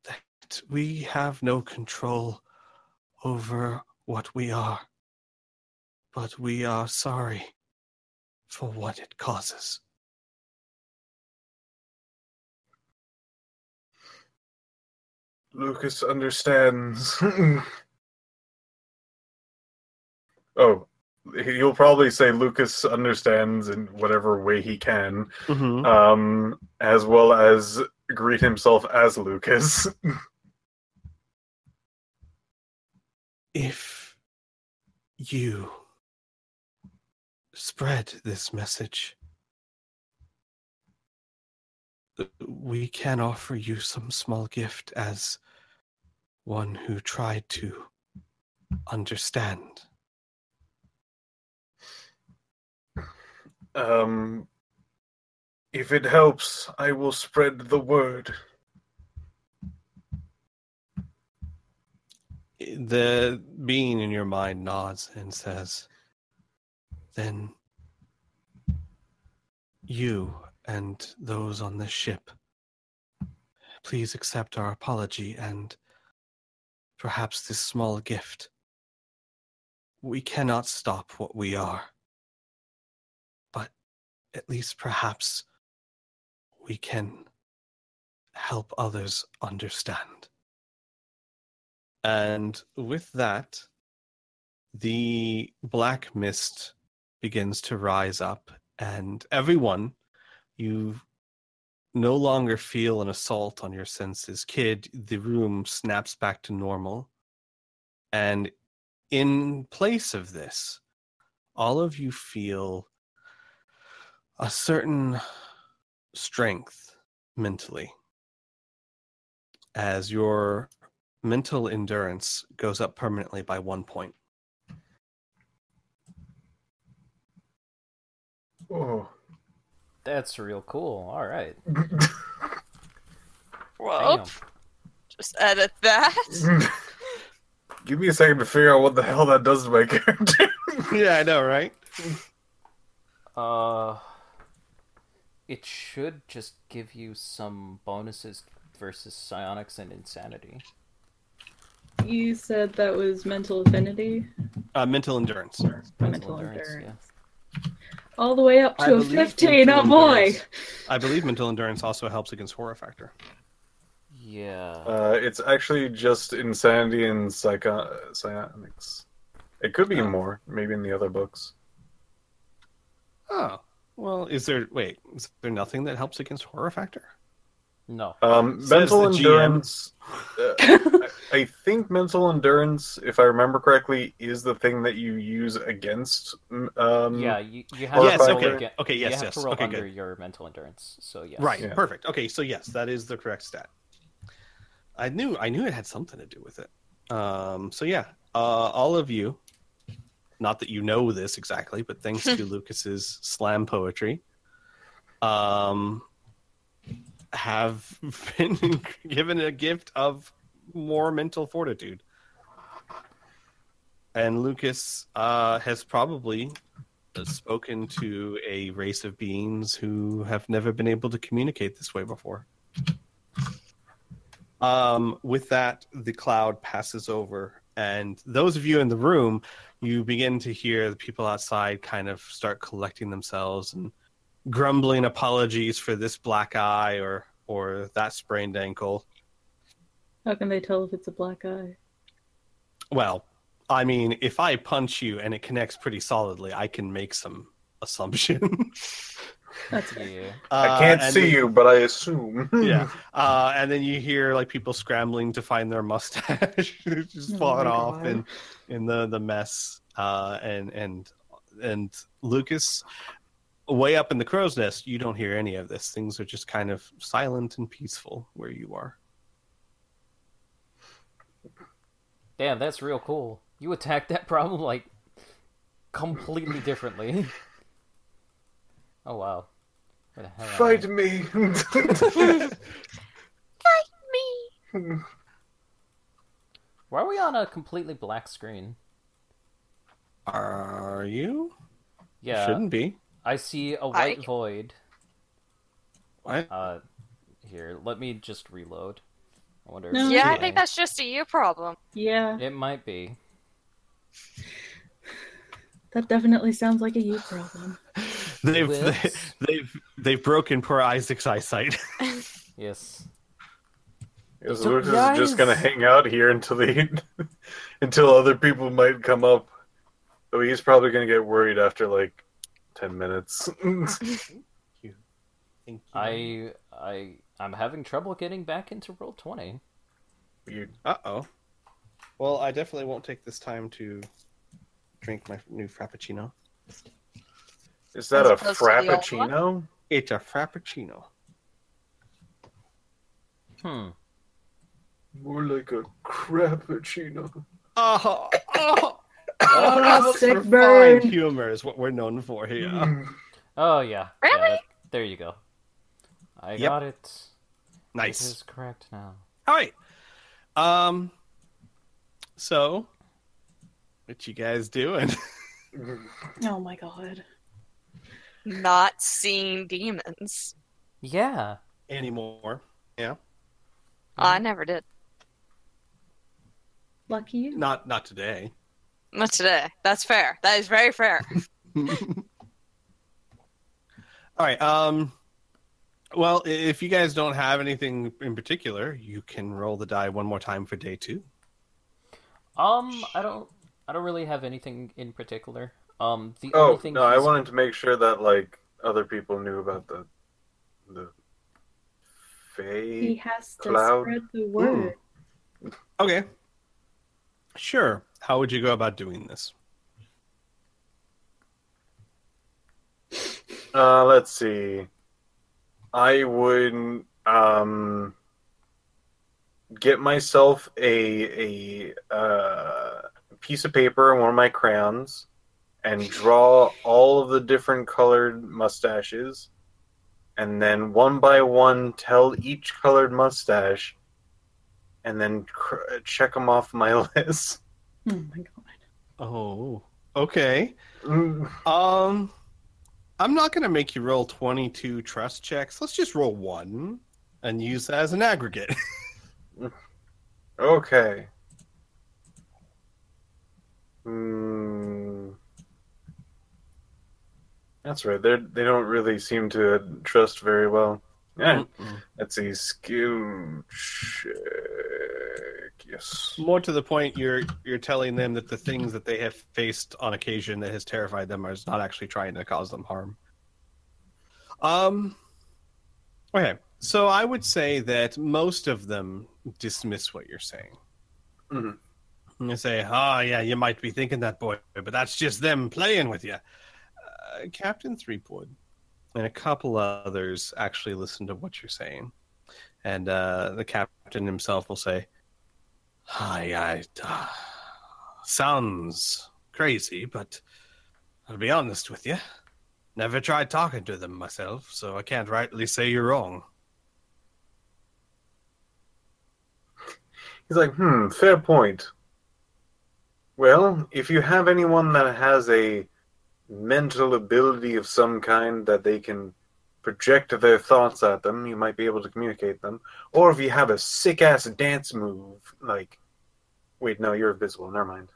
that we have no control over what we are, but we are sorry for what it causes. Lucas understands. Oh, he'll probably say Lucas understands in whatever way he can, as well as greet himself as Lucas. If you spread this message, we can offer you some small gift as one who tried to understand. If it helps, I will spread the word. The being in your mind nods and says, then you and those on this ship, please accept our apology and perhaps this small gift. We cannot stop what we are, but at least perhaps we can help others understand. And with that, the black mist begins to rise up, and everyone, you no longer feel an assault on your senses. Kid, the room snaps back to normal, and in place of this, all of you feel a certain strength mentally as your mental endurance goes up permanently by 1 point. Oh. That's real cool. All right. Well, Damn. just edit that. Give me a second to figure out what the hell that does to my character. Yeah, I know, right? It should just give you some bonuses versus psionics and insanity. You said that was mental affinity? Mental endurance. Mental endurance, endurance. All the way up I to a believe 15, mental oh boy! endurance- I believe mental endurance also helps against horror factor. Yeah. It's actually just insanity and psionics. It could be more, maybe in the other books. Oh, well, is there nothing that helps against horror factor? No. Mental the GM. endurance. I think mental endurance, if I remember correctly, is the thing that you use against. Yeah, you have Yes, to roll okay. again- Okay, yes, you have yes. to roll Okay, under good. your mental endurance. So yes. Right, Yeah. perfect. Okay, so yes, that is the correct stat. I knew it had something to do with it. So yeah, all of you, not that you know this exactly, but thanks to Lucas's slam poetry, have been given a gift of more mental fortitude. And Lucas has probably spoken to a race of beings who have never been able to communicate this way before. With that, the cloud passes over, and those of you in the room, you begin to hear the people outside kind of start collecting themselves and grumbling apologies for this black eye or that sprained ankle. How can they tell if it's a black eye? Well, I mean, if I punch you and it connects pretty solidly, I can make some assumption. That's Yeah. I can't and see then- you, but I assume. Yeah. And then you hear like people scrambling to find their mustache, just Oh falling my off God. in the mess. And Lucas, way up in the crow's nest, you don't hear any of this. Things are just kind of silent and peaceful where you are. Damn, that's real cool. You attacked that problem, like, completely differently. Oh, wow. Where the hell am I? Fight me. Why are we on a completely black screen? Are you? Yeah, Shouldn't be. I see a white I- void. What? Here, let me just reload. I wonder if No. it's Yeah, I doing- think that's just a you problem. Yeah, It might be. that definitely sounds like a you problem. Whoops. They've broken poor Isaac's eyesight. Yes. Yes, So, Lucas is just gonna guys- hang out here until other people might come up. So he's probably gonna get worried after like 10 minutes. I'm having trouble getting back into Roll20. Weird. Uh-oh. Well, I definitely won't take this time to drink my new Frappuccino. Is that a As opposed to the old one? frappuccino? It's a Frappuccino. More like a crappuccino. Oh, Oh, sick fine burn. humor is what we're known for here. Oh, yeah. Really? Yeah, there you go. I Yep. got it. It Nice. is correct now. All right. So, what you guys doing? Oh my god. Not seeing demons. Yeah. Anymore? Yeah. I never did. Lucky you. Not today. Not today. That's fair. That is very fair. All right. Well, if you guys don't have anything in particular, you can roll the die one more time for day 2. I don't really have anything in particular. The only Oh thing no, I he's- wanted to make sure that like other people knew about the He Fae. has to Cloud. spread the word. Okay. Sure. How would you go about doing this? Let's see. I would get myself a piece of paper and one of my crayons and draw all of the different colored mustaches, and then one by one tell each colored mustache, and then check them off my list. Oh my god. Oh. Okay. Mm, I'm not going to make you roll 22 trust checks. Let's just roll 1 and use that as an aggregate. Okay. Hmm. That's right. They don't really seem to trust very well. Yeah. Let's see. Skill check. Yes. More to the point, you're telling them that the things that they have faced on occasion that has terrified them are not actually trying to cause them harm. Okay, so I would say that most of them dismiss what you're saying. Mhm. And they say, "Oh yeah, you might be thinking that, boy, but that's just them playing with you." Captain Threepwood and a couple others actually listen to what you're saying, and the captain himself will say, "Hi, sounds crazy, but I'll be honest with you. Never tried talking to them myself, so I can't rightly say you're wrong." He's like, fair point. Well, if you have anyone that has a mental ability of some kind that they can project their thoughts at them, you might be able to communicate them. Or if you have a sick-ass dance move, like... Wait, no, you're invisible. Never mind.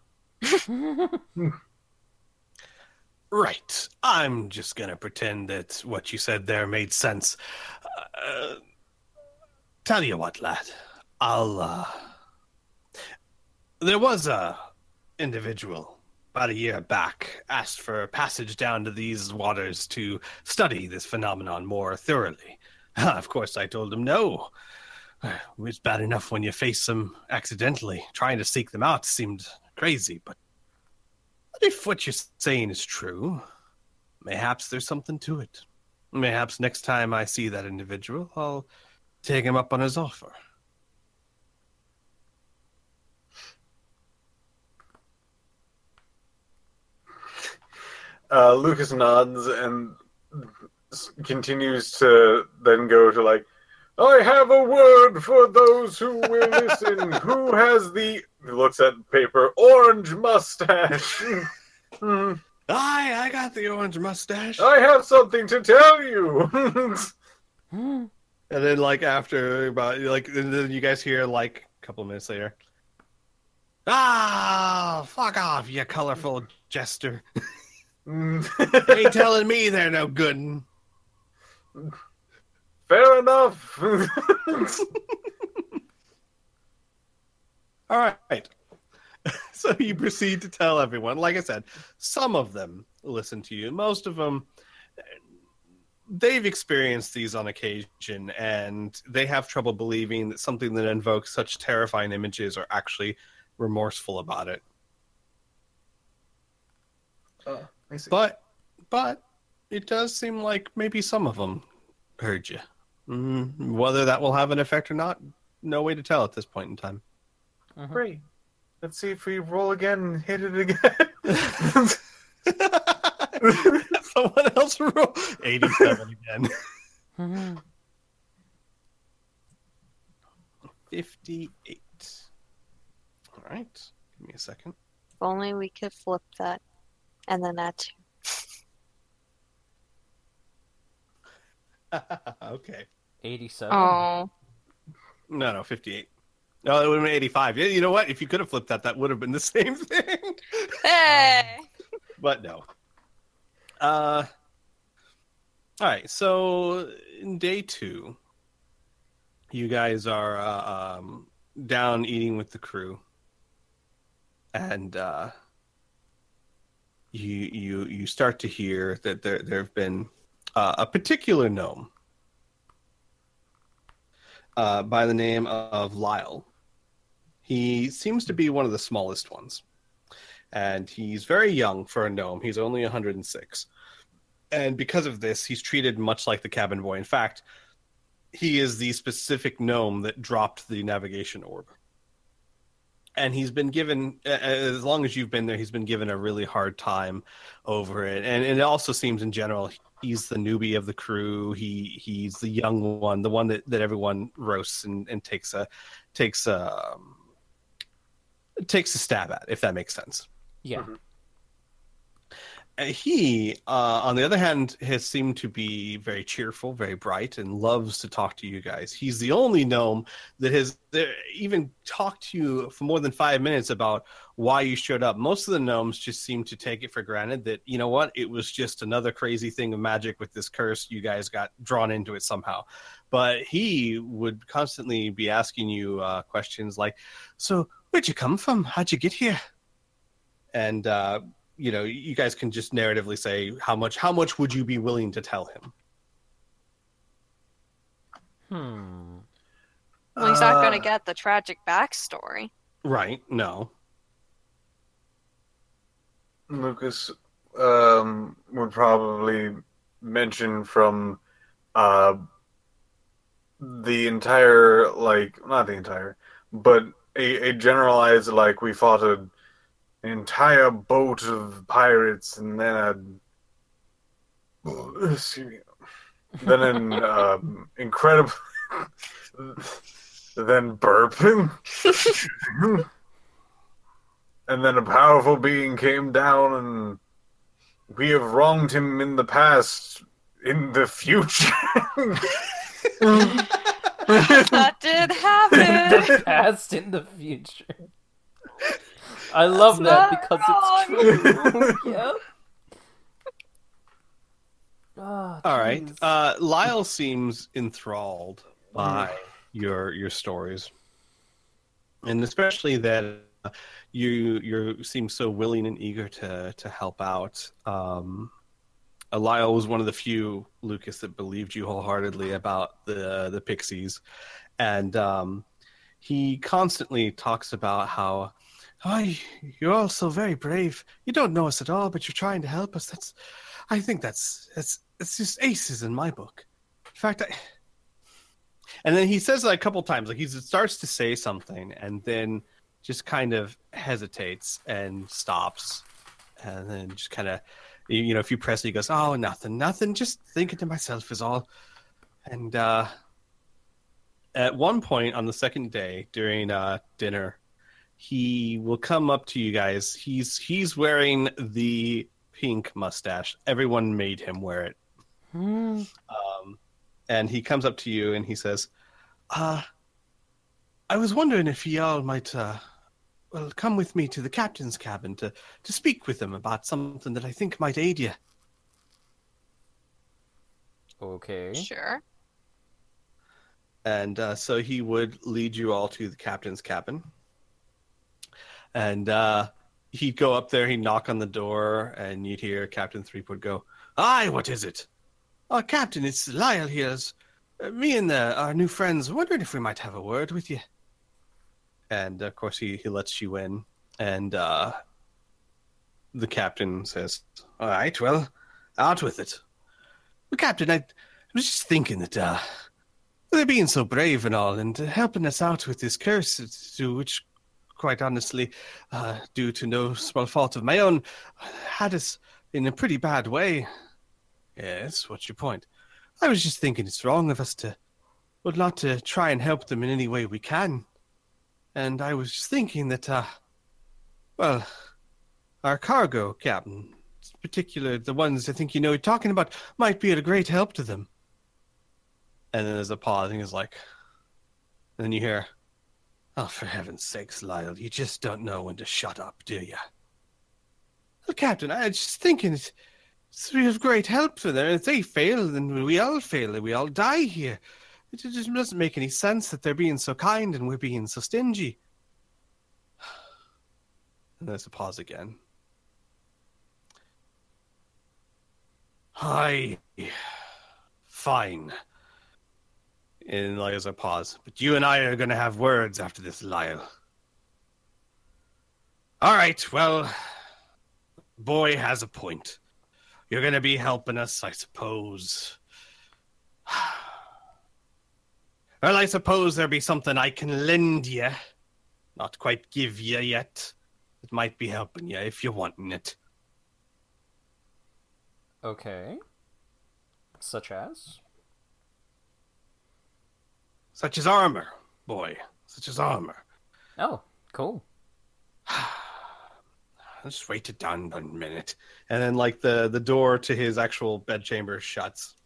Right. I'm just gonna pretend that what you said there made sense. Tell you what, lad. There was a individual about a year back asked for passage down to these waters to study this phenomenon more thoroughly. Of course, I told him no. It's bad enough when you face them accidentally. Trying to seek them out seemed crazy, but if what you're saying is true, mayhaps there's something to it. Mayhaps next time I see that individual, I'll take him up on his offer. Lucas nods and continues to then go to like, I have a word for those who will listen. Who has the, he looks at paper, orange mustache? I got the orange mustache. I have something to tell you. And then, like, after about, like, and then you guys hear, like, a couple minutes later, fuck off, you colorful jester. Ain't telling me they're no good. Fair enough. All right. So you proceed to tell everyone. Like I said, some of them listen to you. Most of them, they've experienced these on occasion, and they have trouble believing that something that invokes such terrifying images are actually remorseful about it. I see. But it does seem like maybe some of them heard you. Whether that will have an effect or not, no way to tell at this point in time. Great. Let's see if we roll again and hit it again. Someone else roll 87 again. 58. All right. Give me a second. If only we could flip that and then add 2. Okay. 87. Oh. No, 58. No, it would have been 85. You know what? If you could have flipped that would have been the same thing. Hey! But no. All right. So in day 2, you guys are down eating with the crew, and you start to hear that there have been a particular gnome by the name of Lyle. He seems to be one of the smallest ones. And he's very young for a gnome. He's only 106. And because of this, he's treated much like the cabin boy. In fact, he is the specific gnome that dropped the navigation orb. And he's been given, as long as you've been there, he's been given a really hard time over it. And it also seems in general, he's the newbie of the crew. He's the young one, the one that everyone roasts and takes a stab at, if that makes sense. Yeah. Mhm. He, on the other hand, has seemed to be very cheerful, very bright, and loves to talk to you guys. He's the only gnome that has even talked to you for more than 5 minutes about why you showed up. Most of the gnomes just seem to take it for granted that, you know what, it was just another crazy thing of magic with this curse. You guys got drawn into it somehow. But he would constantly be asking you questions like, so where'd you come from? How'd you get here? And, you know, you guys can just narratively say how much would you be willing to tell him? Well, he's not going to get the tragic backstory. Right, no. Lucas would probably mention from the entire, like, not the entire, but a generalized, like, we fought an entire boat of pirates and then an incredible then burping and then a powerful being came down and we have wronged him in the past. in the future. That did happen. The past in the future. I love that because it's true. Yep. Oh, All right. jeez. Lyle seems enthralled by your stories, and especially that you seem so willing and eager to help out. Lyle was one of the few, Lucas, that believed you wholeheartedly about the pixies, and he constantly talks about how, oh, you're all so very brave. You don't know us at all, but you're trying to help us. I think that's just aces in my book. In fact, and then he says that a couple times. Like he starts to say something, and then just kind of hesitates and stops, and then just kind of, if you press it, he goes, "Oh, nothing. Just thinking to myself is all." And at one point on the second day during dinner, he will come up to you guys. He's wearing the pink mustache. Everyone made him wear it. And he comes up to you and he says, I was wondering if y'all might come with me to the captain's cabin to speak with him about something that I think might aid you." Okay. Sure. And so he would lead you all to the captain's cabin. And he'd go up there, he'd knock on the door, and you'd hear Captain Threepwood go, "Aye, what is it?" "Oh, Captain, it's Lyle here. Me and our new friends wondering if we might have a word with you." And, of course, he lets you in. And the captain says, "All right, well, out with it." "Well, Captain, I was just thinking that they're being so brave and all, and helping us out with this curse, to which, quite honestly, due to no small fault of my own, had us in a pretty bad way." "Yes, what's your point?" "I was just thinking it's wrong of us not to try and help them in any way we can. And I was just thinking that, well, our cargo, Captain, in particular, the ones I think you're talking about, might be a great help to them." And then there's a pause, and he's like, and then you hear, "Oh, for heaven's sakes, Lyle, you just don't know when to shut up, do you?" "Well, Captain, I was just thinking it's of great help to them. If they fail, then we all fail, and we all die here. It just doesn't make any sense that they're being so kind and we're being so stingy." And there's a pause again. "Aye, fine." And there's a pause. "But you and I are going to have words after this, Lyle." "All right, well, boy has a point. You're going to be helping us, I suppose. Well, I suppose there'll be something I can lend you. Not quite give you yet. It might be helping you if you're wanting it." Okay. Such as? "Such as armor, boy. Such as armor." Oh, cool. I'll just wait it down 1 minute. And then, like, the door to his actual bedchamber shuts.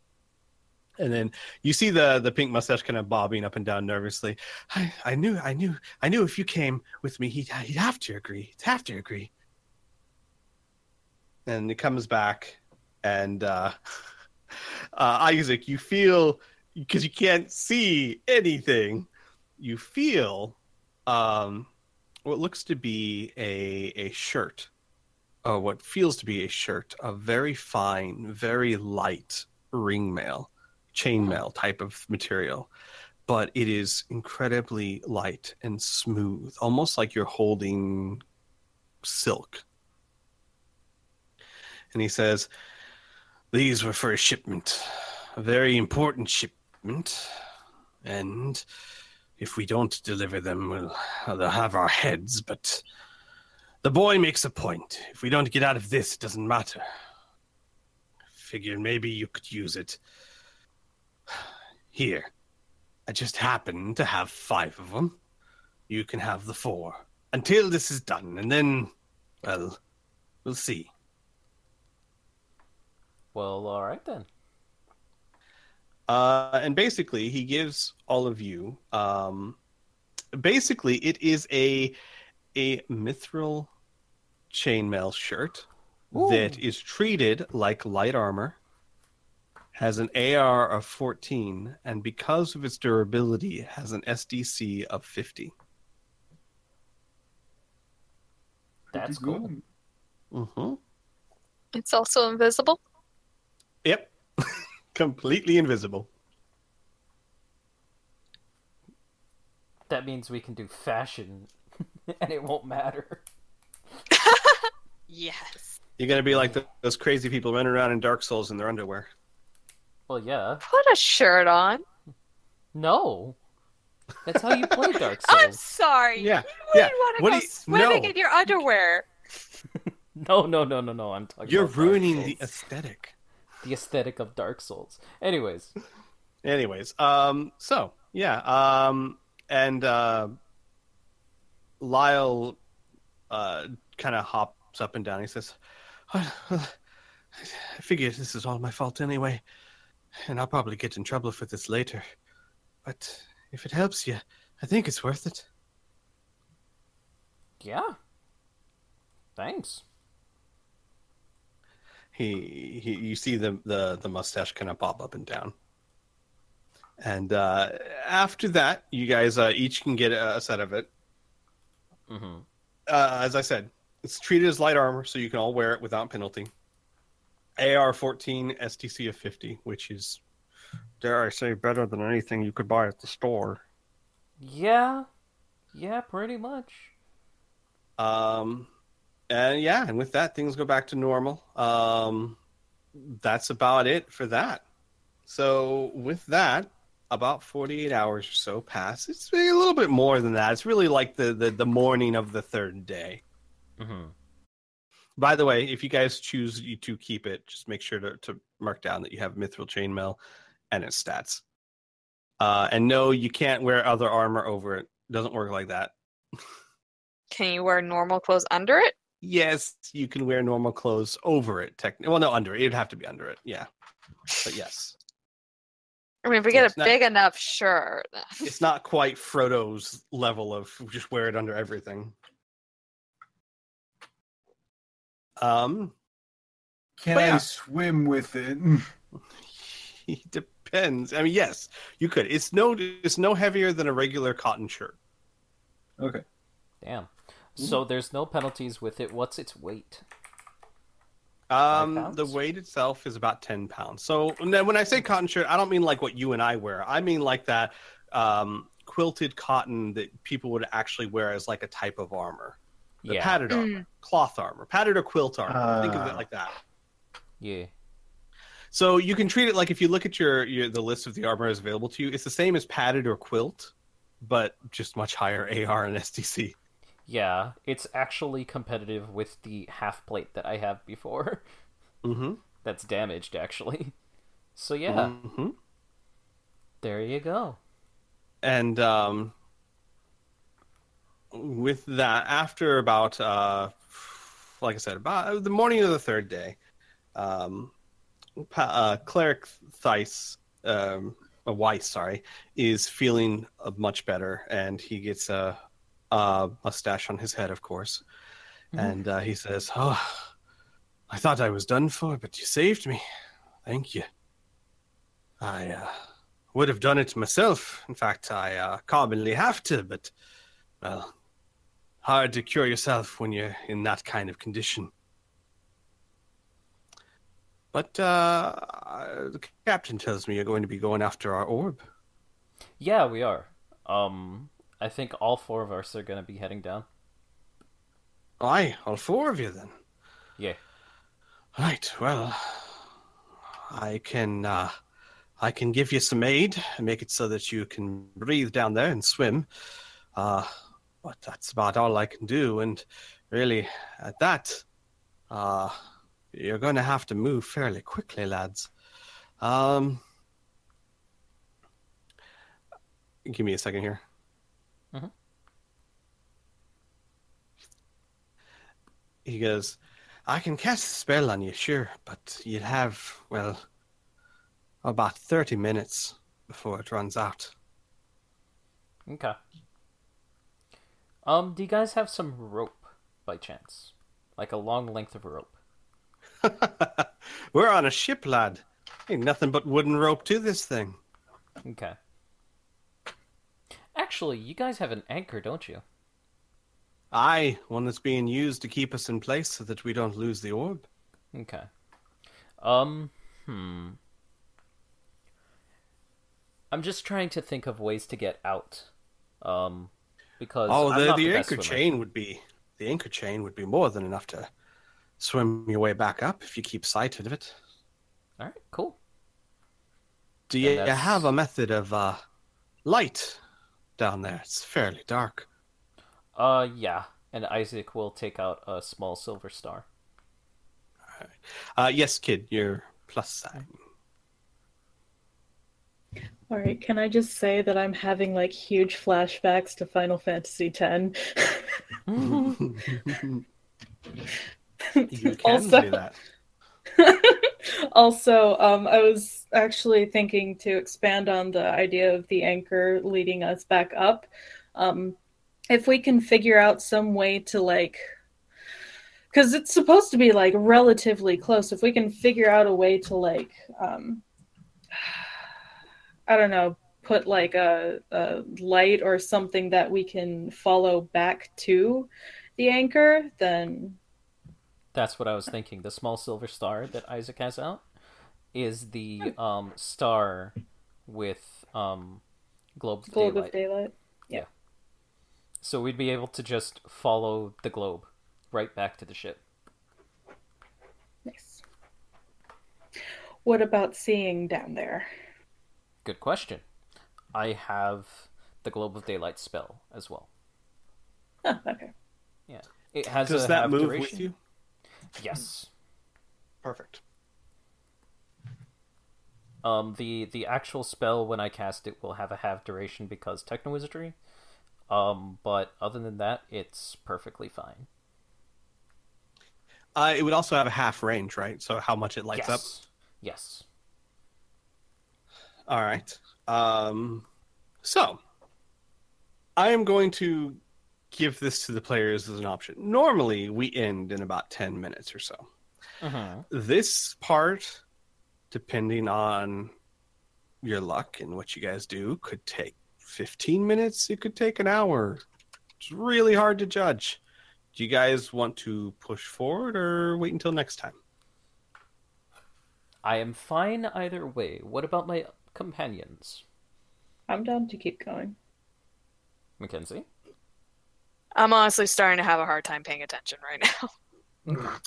And then you see the pink mustache kind of bobbing up and down nervously. I knew if you came with me, he'd have to agree. He'd have to agree." And it comes back, and Isaac, you feel, because you can't see anything, you feel what looks to be a shirt. What feels to be a shirt, a very fine, very light chainmail type of material, but it is incredibly light and smooth, almost like you're holding silk. And he says, "These were for a shipment, a very important shipment, and if we don't deliver them, they'll have our heads, but the boy makes a point. If we don't get out of this, it doesn't matter. Figured maybe you could use it. Here, I just happen to have 5 of them. You can have the 4 until this is done, and then, well, we'll see." Well, alright then. And basically, he gives all of you. Basically, it is a mithril chainmail shirt that is treated like light armor, has an AR of 14, and because of its durability, has an SDC of 50. That's cool. Mm-hmm. It's also invisible. Yep. Completely invisible. That means we can do fashion, and it won't matter. Yes. You're going to be like those crazy people running around in Dark Souls in their underwear. Well, yeah. Put a shirt on. No. That's how you play Dark I'm Souls. sorry. Yeah, You yeah. wouldn't want to What go do you- swimming no. in your underwear. No. I'm talking You're about Dark ruining Souls. the aesthetic. The aesthetic of Dark Souls. Anyways. So, yeah. And Lyle kind of hops up and down. He says, I figure this is all my fault anyway, and I'll probably get in trouble for this later. But if it helps you, I think it's worth it. Yeah. Thanks. You see the mustache kind of pop up and down. And after that, you guys each can get a set of it. Mm-hmm. As I said, it's treated as light armor, so you can all wear it without penalty. AR 14, STC of 50, which is, dare I say, better than anything you could buy at the store. Yeah. Yeah, pretty much. And with that, things go back to normal. That's about it for that. So with that, about 48 hours or so pass. It's a little bit more than that. It's really like the morning of the third day. Mm-hmm. By the way, if you guys choose to keep it, just make sure to mark down that you have mithril chainmail and its stats. And no, you can't wear other armor over it. It doesn't work like that. Can you wear normal clothes under it? Yes, you can wear normal clothes over it. Well, no, under it. It'd have to be under it. Yeah, but yes. I mean, if we get a big enough shirt. It's not quite Frodo's level of just wear it under everything. Can I swim with it? It depends. I mean, yes, you could. It's no heavier than a regular cotton shirt. Okay. Damn. So there's no penalties with it. What's its weight? 5 pounds? The weight itself is about 10 pounds. So when I say cotton shirt, I don't mean like what you and I wear. I mean like that quilted cotton that people would actually wear as like a type of armor. The padded armor, cloth armor, padded or quilt armor. Think of it like that. Yeah. So you can treat it like if you look at the list of the armor that's available to you, it's the same as padded or quilt, but just much higher AR and STC. Yeah, it's actually competitive with the half plate that I have before. Mm-hmm. That's damaged, actually. So yeah. Mm-hmm. There you go. And with that, after about, like I said, about the morning of the third day, cleric Weiss, is feeling much better, and he gets a mustache on his head, of course, and he says, "Oh, I thought I was done for, but you saved me. Thank you. I would have done it myself. In fact, I commonly have to, but, well, hard to cure yourself when you're in that kind of condition. But the captain tells me you're going to be going after our orb." Yeah, we are. I think all 4 of us are going to be heading down. Aye, all 4 of you then. Yeah. Right, well, I can give you some aid and make it so that you can breathe down there and swim. But that's about all I can do, and really, at that, you're going to have to move fairly quickly, lads. Give me a second here. Mm-hmm. He goes, I can cast a spell on you, sure, but you'd have, well, About 30 minutes before it runs out. Okay. Do you guys have some rope by chance? Like a long length of rope? We're on a ship, lad. Ain't nothing but wooden rope to this thing. Okay. Actually, you guys have an anchor, don't you? Aye, one that's being used to keep us in place so that we don't lose the orb. Okay. I'm just trying to think of ways to get out. Because I'm not the the best anchor swimmer. chain would be more than enough to swim your way back up if you keep sight of it. All right, cool. Do you that's- have a method of light down there? It's fairly dark. Yeah. And Isaac will take out a small silver star. Yes, kid, your plus sign. All right, can I just say that I'm having like huge flashbacks to Final Fantasy X? You can Also- do that. Also, I was actually thinking to expand on the idea of the anchor leading us back up. If we can figure out some way to like, because it's supposed to be like relatively close, if we can figure out a way to like, I don't know, put like a light or something that we can follow back to the anchor, then That's what I was thinking. The small silver star that Isaac has out is the star with globe of globe daylight. of daylight. So we'd be able to just follow the globe right back to the ship. Nice. What about seeing down there? Good question. I have the globe of daylight spell as well. Oh, okay. Yeah, it has Does a that half move duration. with you? Yes. Perfect. The actual spell when I cast it will have a half duration because techno-wizardry. But other than that, it's perfectly fine. It would also have a half range, right? So how much it lights up. Yes. All right. So I am going to give this to the players as an option. Normally, we end in about 10 minutes or so. Mm-hmm. This part, depending on your luck and what you guys do, could take 15 minutes. It could take an hour. It's really hard to judge. Do you guys want to push forward or wait until next time? I am fine either way. What about my companions? I'm down to keep going. Mackenzie? I'm honestly starting to have a hard time paying attention right now.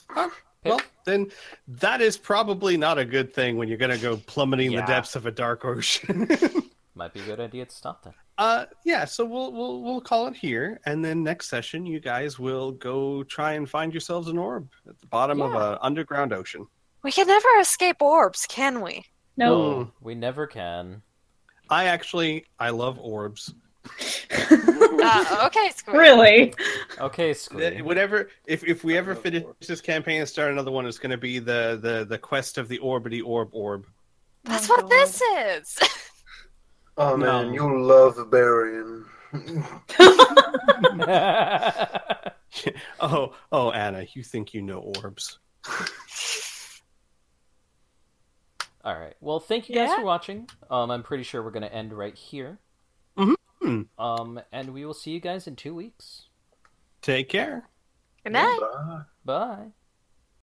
Well, then that is probably not a good thing when you're going to go plummeting the Yeah. depths of a dark ocean. Might be a good idea to stop that. Yeah, so we'll call it here, and then next session you guys will go try and find yourselves an orb at the bottom of Yeah. an underground ocean. We can never escape orbs, can we? No. No, we never can. I love orbs. Okay, Squee. Really? Okay, Squee. Whatever, if we ever finish this campaign and start another one, it's going to be the quest of the orbity orb. That's Oh, what God. this is. Oh No. man, you love burying. Oh, Anna, you think you know orbs? All right. Well, thank you guys Yeah? for watching. I'm pretty sure we're going to end right here. Mhm. And we will see you guys in 2 weeks. Take care. Good night. Bye. Bye.